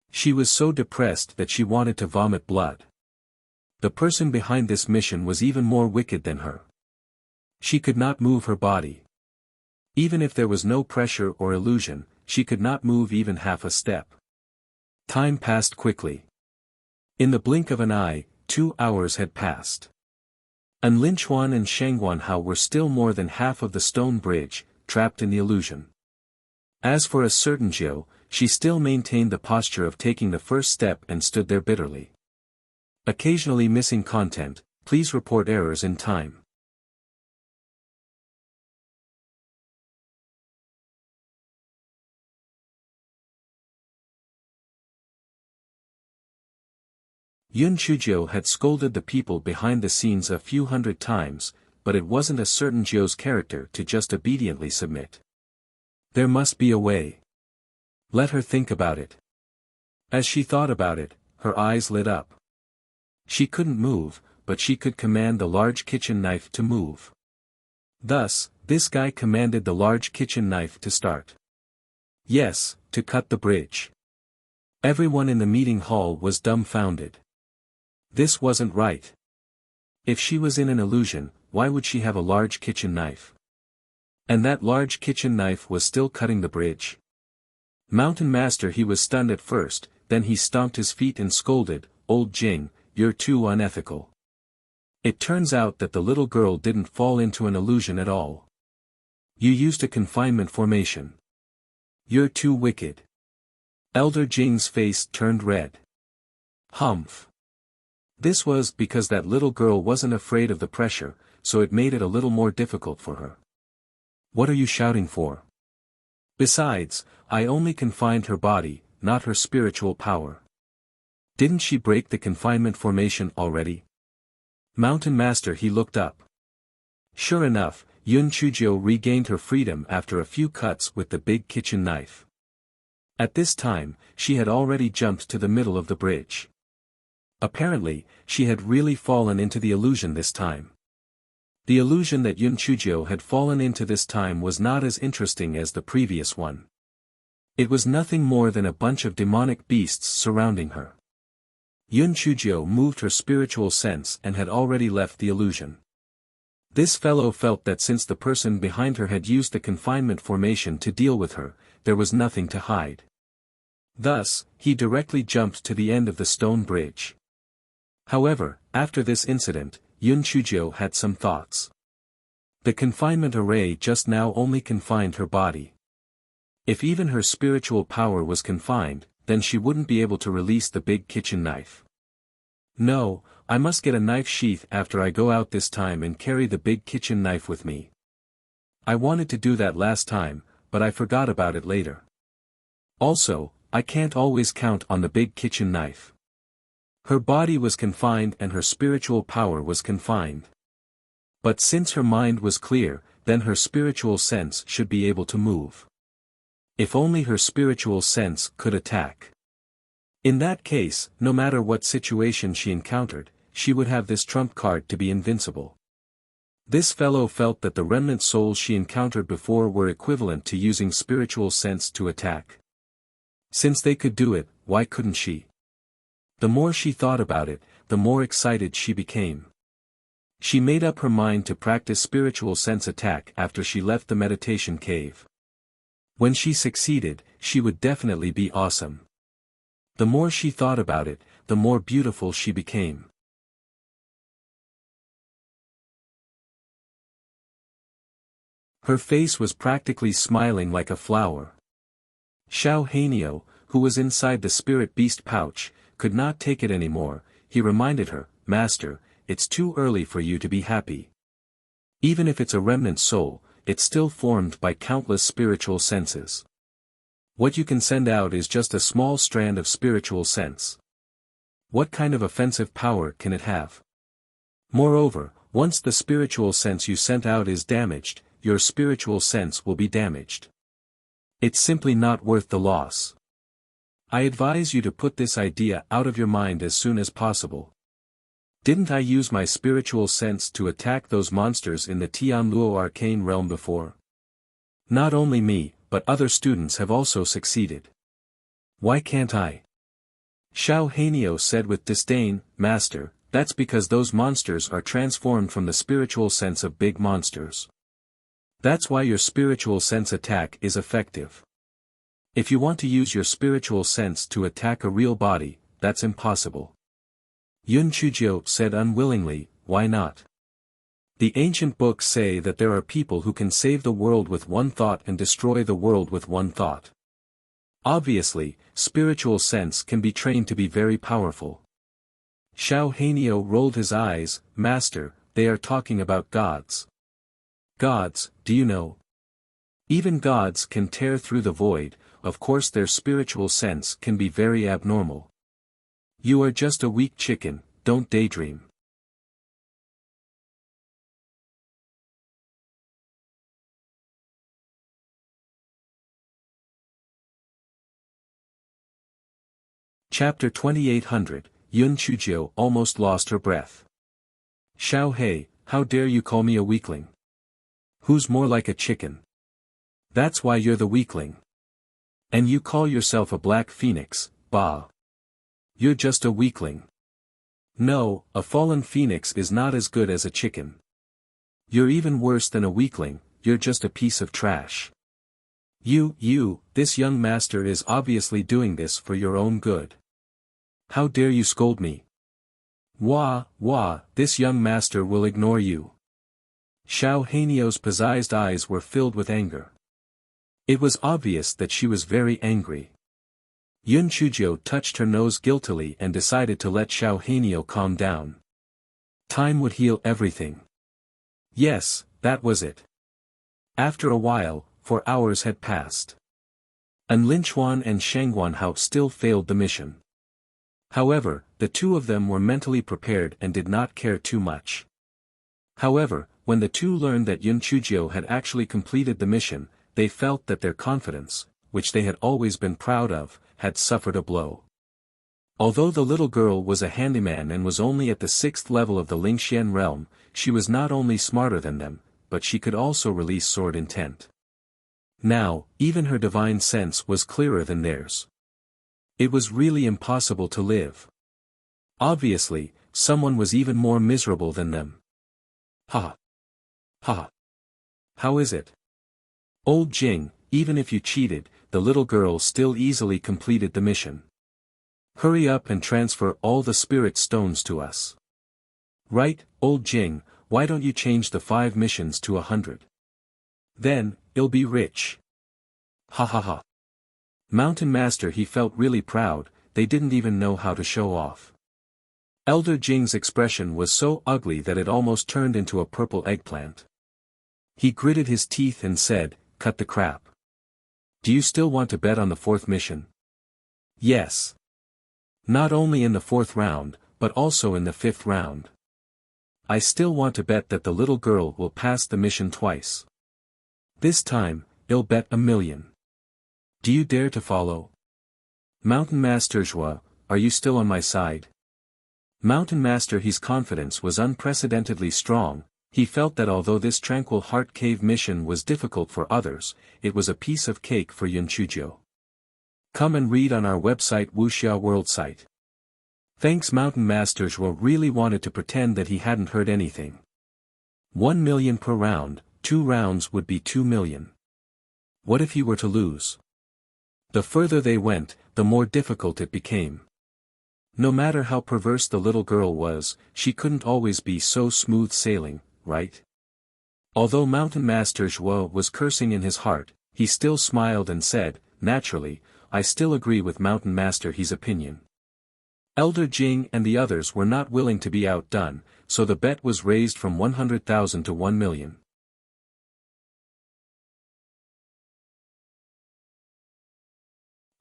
Speaker 1: She was so depressed that she wanted to vomit blood. The person behind this mission was even more wicked than her. She could not move her body. Even if there was no pressure or illusion, she could not move even half a step. Time passed quickly. In the blink of an eye, 2 hours had passed. An Linchuan and Shengguanhao were still more than half of the stone bridge, trapped in the illusion. As for a certain Jiu, she still maintained the posture of taking the first step and stood there bitterly. Occasionally missing content, please report errors in time. Yun Chuzhou had scolded the people behind the scenes a few hundred times, but it wasn't a certain Jiu's character to just obediently submit. There must be a way. Let her think about it. As she thought about it, her eyes lit up. She couldn't move, but she could command the large kitchen knife to move. Thus, this guy commanded the large kitchen knife to start. Yes, to cut the bridge. Everyone in the meeting hall was dumbfounded. This wasn't right. If she was in an illusion, why would she have a large kitchen knife? And that large kitchen knife was still cutting the bridge. Mountain Master, he was stunned at first, then he stomped his feet and scolded, "Old Jing, you're too unethical." It turns out that the little girl didn't fall into an illusion at all. You used a confinement formation. You're too wicked. Elder Jing's face turned red. Humph. This was because that little girl wasn't afraid of the pressure, so it made it a little more difficult for her. What are you shouting for? Besides, I only confined her body, not her spiritual power. Didn't she break the confinement formation already? Mountain Master, he looked up. Sure enough, Yun Chuzhou regained her freedom after a few cuts with the big kitchen knife. At this time, she had already jumped to the middle of the bridge. Apparently, she had really fallen into the illusion this time. The illusion that Yun Chuzhou had fallen into this time was not as interesting as the previous one. It was nothing more than a bunch of demonic beasts surrounding her. Yun Chuzhou moved her spiritual sense and had already left the illusion. This fellow felt that since the person behind her had used the confinement formation to deal with her, there was nothing to hide. Thus, he directly jumped to the end of the stone bridge. However, after this incident, Yun Chujio had some thoughts. The confinement array just now only confined her body. If even her spiritual power was confined, then she wouldn't be able to release the big kitchen knife. No, I must get a knife sheath after I go out this time and carry the big kitchen knife with me. I wanted to do that last time, but I forgot about it later. Also, I can't always count on the big kitchen knife. Her body was confined and her spiritual power was confined. But since her mind was clear, then her spiritual sense should be able to move. If only her spiritual sense could attack. In that case, no matter what situation she encountered, she would have this trump card to be invincible. This fellow felt that the remnant souls she encountered before were equivalent to using spiritual sense to attack. Since they could do it, why couldn't she? The more she thought about it, the more excited she became. She made up her mind to practice spiritual sense attack after she left the meditation cave. When she succeeded, she would definitely be awesome. The more she thought about it, the more beautiful she became. Her face was practically smiling like a flower. Xiao Hanio, who was inside the spirit beast pouch, could not take it anymore. He reminded her, "Master, it's too early for you to be happy. Even if it's a remnant soul, it's still formed by countless spiritual senses. What you can send out is just a small strand of spiritual sense. What kind of offensive power can it have? Moreover, once the spiritual sense you sent out is damaged, your spiritual sense will be damaged. It's simply not worth the loss. I advise you to put this idea out of your mind as soon as possible. Didn't I use my spiritual sense to attack those monsters in the Tianluo arcane realm before? Not only me, but other students have also succeeded. Why can't I?" Xiao Hanio said with disdain, "Master, that's because those monsters are transformed from the spiritual sense of big monsters. That's why your spiritual sense attack is effective. If you want to use your spiritual sense to attack a real body, that's impossible." Yun Chujio said unwillingly, "Why not? The ancient books say that there are people who can save the world with one thought and destroy the world with one thought. Obviously, spiritual sense can be trained to be very powerful." Xiao Hanio rolled his eyes, "Master, they are talking about gods." "Gods, do you know? Even gods can tear through the void, of course their spiritual sense can be very abnormal. You are just a weak chicken, don't daydream." Chapter 2800, Yun Chujio almost lost her breath. "Xiao He, how dare you call me a weakling? Who's more like a chicken? That's why you're the weakling. And you call yourself a black phoenix, bah. You're just a weakling. No, a fallen phoenix is not as good as a chicken. You're even worse than a weakling, you're just a piece of trash. This young master is obviously doing this for your own good. How dare you scold me? Wah, this young master will ignore you." Xiao Hanio's pizzazed eyes were filled with anger. It was obvious that she was very angry. Yun Chujio touched her nose guiltily and decided to let Xiao Hanio calm down. Time would heal everything. Yes, that was it. After a while, 4 hours had passed. And Linchuan and Shangguan Hao still failed the mission. However, the two of them were mentally prepared and did not care too much. However, when the two learned that Yun Chujio had actually completed the mission, they felt that their confidence, which they had always been proud of, had suffered a blow. Although the little girl was a handyman and was only at the 6th level of the Lingxian realm, she was not only smarter than them, but she could also release sword intent. Now, even her divine sense was clearer than theirs. It was really impossible to live. Obviously, someone was even more miserable than them. Ha! Ha! How is it? Old Jing, even if you cheated, the little girl still easily completed the mission. Hurry up and transfer all the spirit stones to us. Right, old Jing, why don't you change the 5 missions to 100? Then, you'll be rich. Ha ha ha. Mountain Master, he felt really proud, they didn't even know how to show off. Elder Jing's expression was so ugly that it almost turned into a purple eggplant. He gritted his teeth and said, cut the crap. Do you still want to bet on the 4th mission? Yes. Not only in the 4th round, but also in the 5th round. I still want to bet that the little girl will pass the mission twice. This time, I'll bet 1,000,000. Do you dare to follow? Mountain Master Zhua, are you still on my side? Mountain Master, his confidence was unprecedentedly strong. He felt that although this Tranquil Heart Cave mission was difficult for others, it was a piece of cake for Yun Chuzhou. Come and read on our website Wuxia World site. Thanks. Mountain Master Zhuo really wanted to pretend that he hadn't heard anything. 1 million per round, 2 rounds would be 2 million. What if he were to lose? The further they went, the more difficult it became. No matter how perverse the little girl was, she couldn't always be so smooth sailing, right? Although Mountain Master Zhuo was cursing in his heart, he still smiled and said, naturally, I still agree with Mountain Master his opinion. Elder Jing and the others were not willing to be outdone, so the bet was raised from 100,000 to 1 million.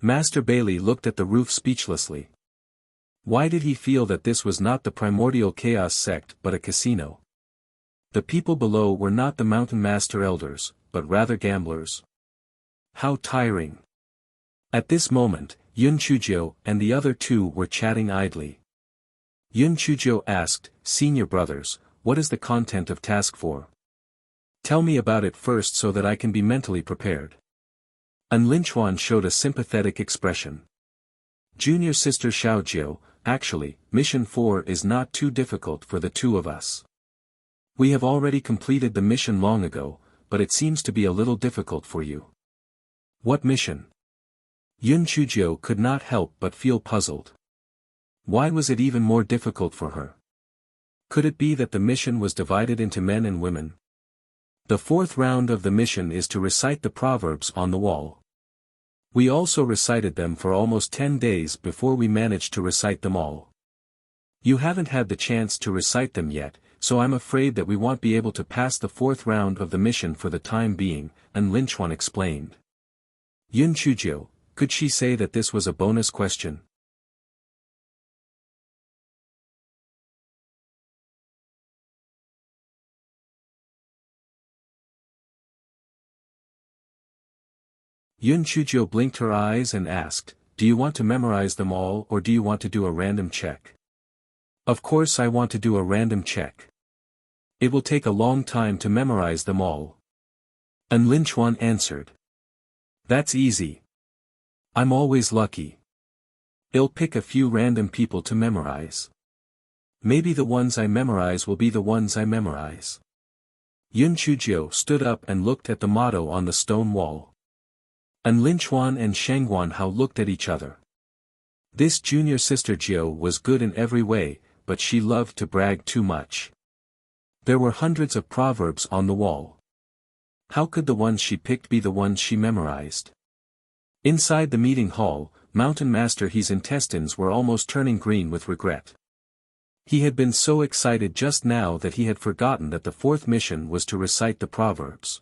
Speaker 1: Master Bailey looked at the roof speechlessly. Why did he feel that this was not the primordial chaos sect but a casino? The people below were not the Mountain Master elders, but rather gamblers. How tiring. At this moment, Yun Chuzhou and the other 2 were chatting idly. Yun Chuzhou asked, Senior brothers, what is the content of task 4? Tell me about it first so that I can be mentally prepared. Linchuan showed a sympathetic expression. Junior sister Xiaojiu, actually, mission 4 is not too difficult for the 2 of us. We have already completed the mission long ago, but it seems to be a little difficult for you. What mission? Yun Chuzhou could not help but feel puzzled. Why was it even more difficult for her? Could it be that the mission was divided into men and women? The 4th round of the mission is to recite the proverbs on the wall. We also recited them for almost 10 days before we managed to recite them all. You haven't had the chance to recite them yet, so I'm afraid that we won't be able to pass the 4th round of the mission for the time being, Linchuan explained. Yun Chuzhou, could she say that this was a bonus question? Yun Chuzhou blinked her eyes and asked, do you want to memorize them all or do you want to do a random check? Of course I want to do a random check. It will take a long time to memorize them all. Linchuan answered. That's easy. I'm always lucky. I'll pick a few random people to memorize. Maybe the ones I memorize will be the ones I memorize. Yun Chuzhou stood up and looked at the motto on the stone wall. Linchuan and Shengguan Hao looked at each other. This junior sister Jiu was good in every way, but she loved to brag too much. There were hundreds of proverbs on the wall. How could the ones she picked be the ones she memorized? Inside the meeting hall, Mountain Master his intestines were almost turning green with regret. He had been so excited just now that he had forgotten that the 4th mission was to recite the proverbs.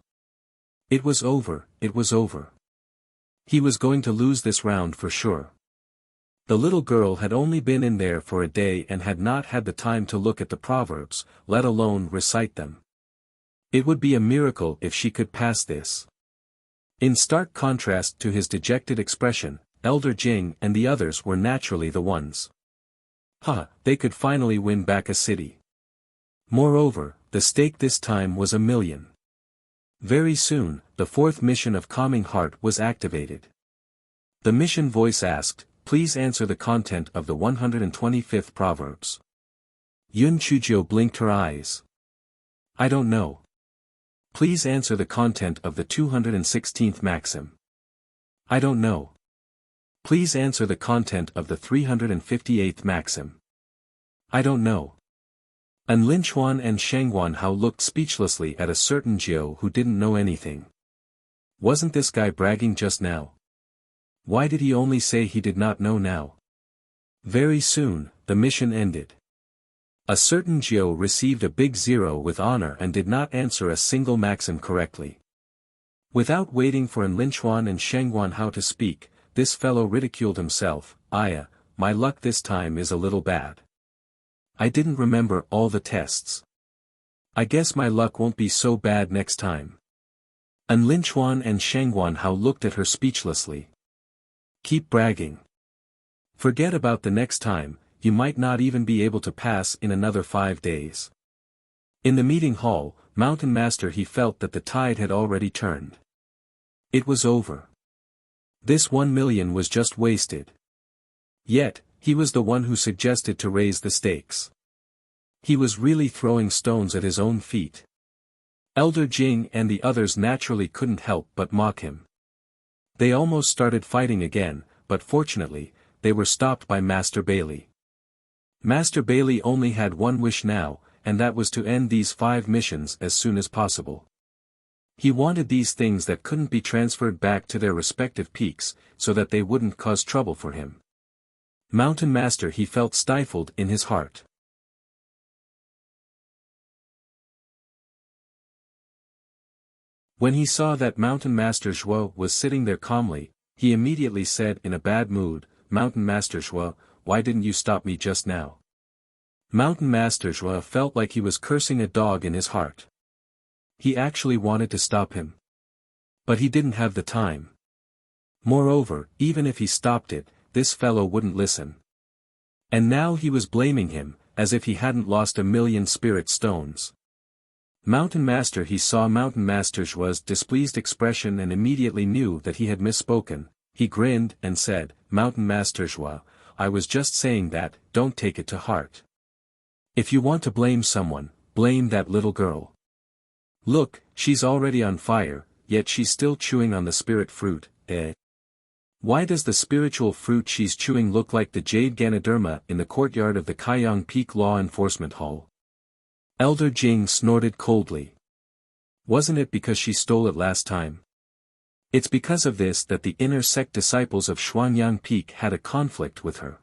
Speaker 1: It was over, it was over. He was going to lose this round for sure. The little girl had only been in there for a day and had not had the time to look at the proverbs, let alone recite them. It would be a miracle if she could pass this. In stark contrast to his dejected expression, Elder Jing and the others were naturally the ones. They could finally win back a city. Moreover, the stake this time was 1 million. Very soon, the 4th mission of Calming Heart was activated. The mission voice asked, please answer the content of the 125th Proverbs. Yun Chuzhou blinked her eyes. I don't know. Please answer the content of the 216th maxim. I don't know. Please answer the content of the 358th maxim. I don't know. And Lin Chuan and Shang Guanhao looked speechlessly at a certain Jiao who didn't know anything. Wasn't this guy bragging just now? Why did he only say he did not know now? Very soon, the mission ended. A certain Jiao received a big 0 with honor and did not answer a single maxim correctly. Without waiting for Lin Chuan and Shang Guanhao to speak, this fellow ridiculed himself. My luck this time is a little bad. I didn't remember all the tests. I guess my luck won't be so bad next time. And Lin Chuan and Shang Guanhao looked at her speechlessly. Keep bragging. Forget about the next time, you might not even be able to pass in another 5 days. In the meeting hall, Mountain Master he felt that the tide had already turned. It was over. This 1 million was just wasted. Yet, he was the one who suggested to raise the stakes. He was really throwing stones at his own feet. Elder Jing and the others naturally couldn't help but mock him. They almost started fighting again, but fortunately, they were stopped by Master Bailey. Master Bailey only had one wish now, and that was to end these 5 missions as soon as possible. He wanted these things that couldn't be transferred back to their respective peaks, so that they wouldn't cause trouble for him. Mountain Master he felt stifled in his heart. When he saw that Mountain Master Zhuo was sitting there calmly, he immediately said in a bad mood, Mountain Master Zhuo, why didn't you stop me just now? Mountain Master Zhuo felt like he was cursing a dog in his heart. He actually wanted to stop him. But he didn't have the time. Moreover, even if he stopped it, this fellow wouldn't listen. And now he was blaming him, as if he hadn't lost 1 million spirit stones. Mountain Master he saw Mountain Master Zhuo's displeased expression and immediately knew that he had misspoken. He grinned and said, Mountain Master Zhuo, I was just saying that, don't take it to heart. If you want to blame someone, blame that little girl. Look, she's already on fire, yet she's still chewing on the spirit fruit, eh? Why does the spiritual fruit she's chewing look like the jade Ganoderma in the courtyard of the Kaiyang Peak Law Enforcement Hall? Elder Jing snorted coldly. Wasn't it because she stole it last time? It's because of this that the inner sect disciples of Xuanyang Peak had a conflict with her.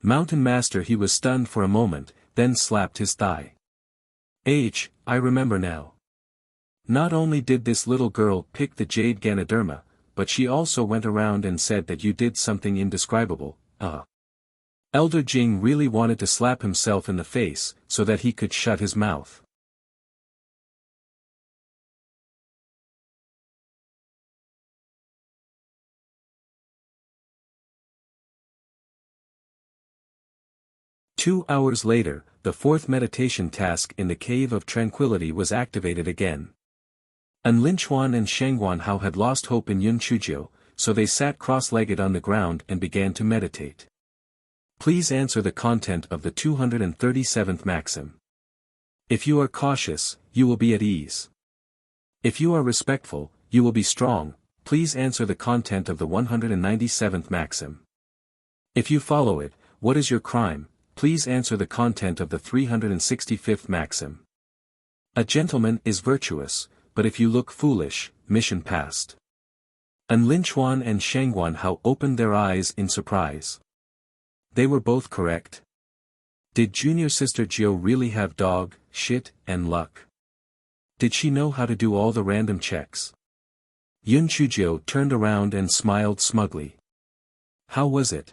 Speaker 1: Mountain Master he was stunned for a moment, then slapped his thigh. I remember now. Not only did this little girl pick the jade Ganoderma, but she also went around and said that you did something indescribable. Elder Jing really wanted to slap himself in the face, so that he could shut his mouth. Two hours later, the 4th meditation task in the Cave of Tranquility was activated again. Lin Chuan and Shang Guanhao had lost hope in Yun Chujiu, so they sat cross-legged on the ground and began to meditate. Please answer the content of the 237th maxim. If you are cautious, you will be at ease. If you are respectful, you will be strong. Please answer the content of the 197th maxim. If you follow it, what is your crime? Please answer the content of the 365th maxim. A gentleman is virtuous, but if you look foolish, mission passed. Lin Chuan and Shang Guanhao opened their eyes in surprise. They were both correct. Did junior sister Jiao really have dog, shit, and luck? Did she know how to do all the random checks? Yun Chujiu turned around and smiled smugly. How was it?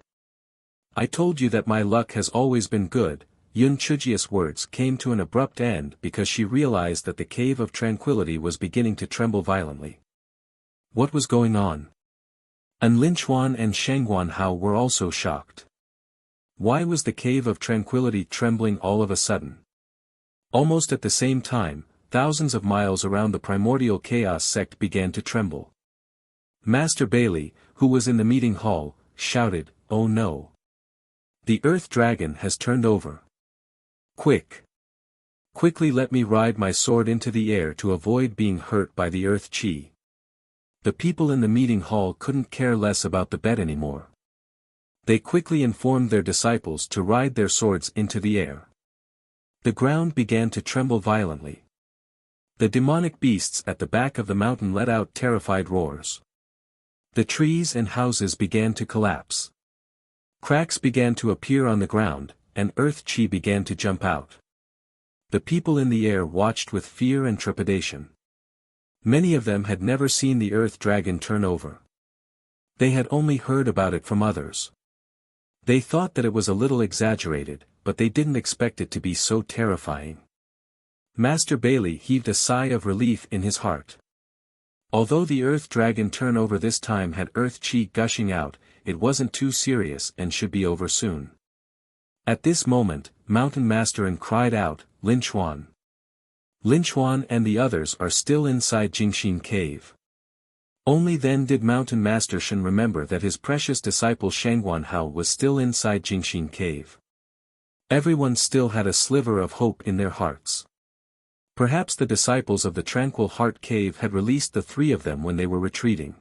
Speaker 1: I told you that my luck has always been good. Yun Chujiu's words came to an abrupt end because she realized that the Cave of Tranquility was beginning to tremble violently. What was going on? Lin Chuan and Shang Guanhao were also shocked. Why was the Cave of Tranquility trembling all of a sudden? Almost at the same time, thousands of miles around the primordial chaos sect began to tremble. Master Bailey, who was in the meeting hall, shouted, "Oh no! The Earth Dragon has turned over. Quick! Quickly let me ride my sword into the air to avoid being hurt by the earth chi. The people in the meeting hall couldn't care less about the bet anymore. They quickly informed their disciples to ride their swords into the air. The ground began to tremble violently. The demonic beasts at the back of the mountain let out terrified roars. The trees and houses began to collapse. Cracks began to appear on the ground, and earth chi began to jump out. The people in the air watched with fear and trepidation. Many of them had never seen the earth dragon turn over. They had only heard about it from others. They thought that it was a little exaggerated, but they didn't expect it to be so terrifying. Master Bailey heaved a sigh of relief in his heart. Although the earth dragon turn over this time had earth chi gushing out, it wasn't too serious and should be over soon. At this moment, Mountain Master N cried out, Lin Chuan. Lin Chuan and the others are still inside Jingxin Cave. Only then did Mountain Master Shen remember that his precious disciple Shangguan Hao was still inside Jingxin Cave. Everyone still had a sliver of hope in their hearts. Perhaps the disciples of the Tranquil Heart Cave had released the three of them when they were retreating.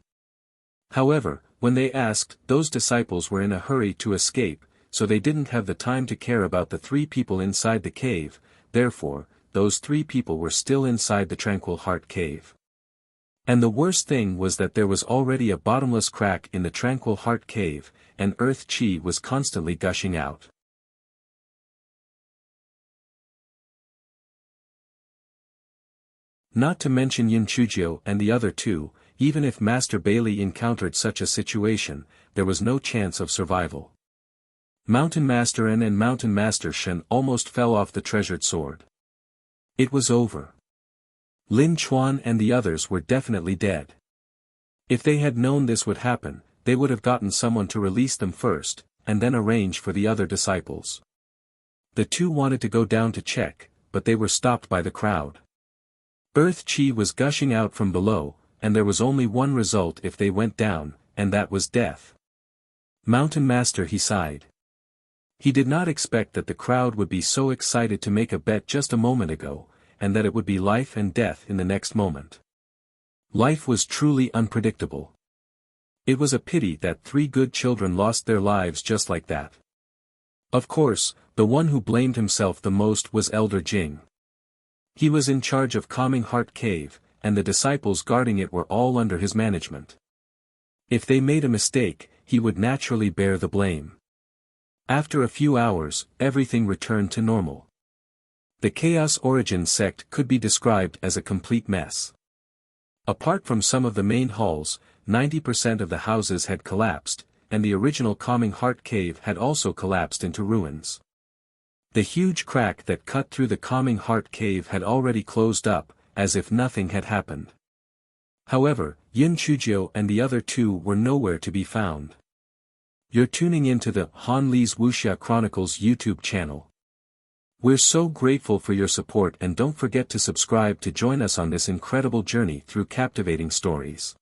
Speaker 1: However, when they asked, those disciples were in a hurry to escape, so they didn't have the time to care about the three people inside the cave. Therefore, those three people were still inside the Tranquil Heart Cave. And the worst thing was that there was already a bottomless crack in the Tranquil Heart Cave, and earth chi was constantly gushing out. Not to mention Yin Chujio and the other two, even if Master Bailey encountered such a situation, there was no chance of survival. Mountain Master N and Mountain Master Shen almost fell off the treasured sword. It was over. Lin Chuan and the others were definitely dead. If they had known this would happen, they would have gotten someone to release them first, and then arrange for the other disciples. The two wanted to go down to check, but they were stopped by the crowd. Earth chi was gushing out from below, and there was only one result if they went down, and that was death. Mountain Master he sighed. He did not expect that the crowd would be so excited to make a bet just a moment ago, and that it would be life and death in the next moment. Life was truly unpredictable. It was a pity that three good children lost their lives just like that. Of course, the one who blamed himself the most was Elder Jing. He was in charge of Calming Heart Cave, and the disciples guarding it were all under his management. If they made a mistake, he would naturally bear the blame. After a few hours, everything returned to normal. The Chaos Origin sect could be described as a complete mess. Apart from some of the main halls, 90% of the houses had collapsed, and the original Calming Heart Cave had also collapsed into ruins. The huge crack that cut through the Calming Heart Cave had already closed up, as if nothing had happened. However, Yin Chujio and the other two were nowhere to be found. You're tuning into the Han Li's Wuxia Chronicles YouTube channel. We're so grateful for your support, and don't forget to subscribe to join us on this incredible journey through captivating stories.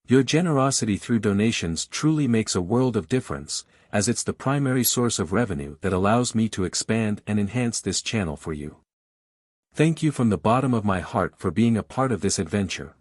Speaker 1: Your generosity through donations truly makes a world of difference, as it's the primary source of revenue that allows me to expand and enhance this channel for you. Thank you from the bottom of my heart for being a part of this adventure.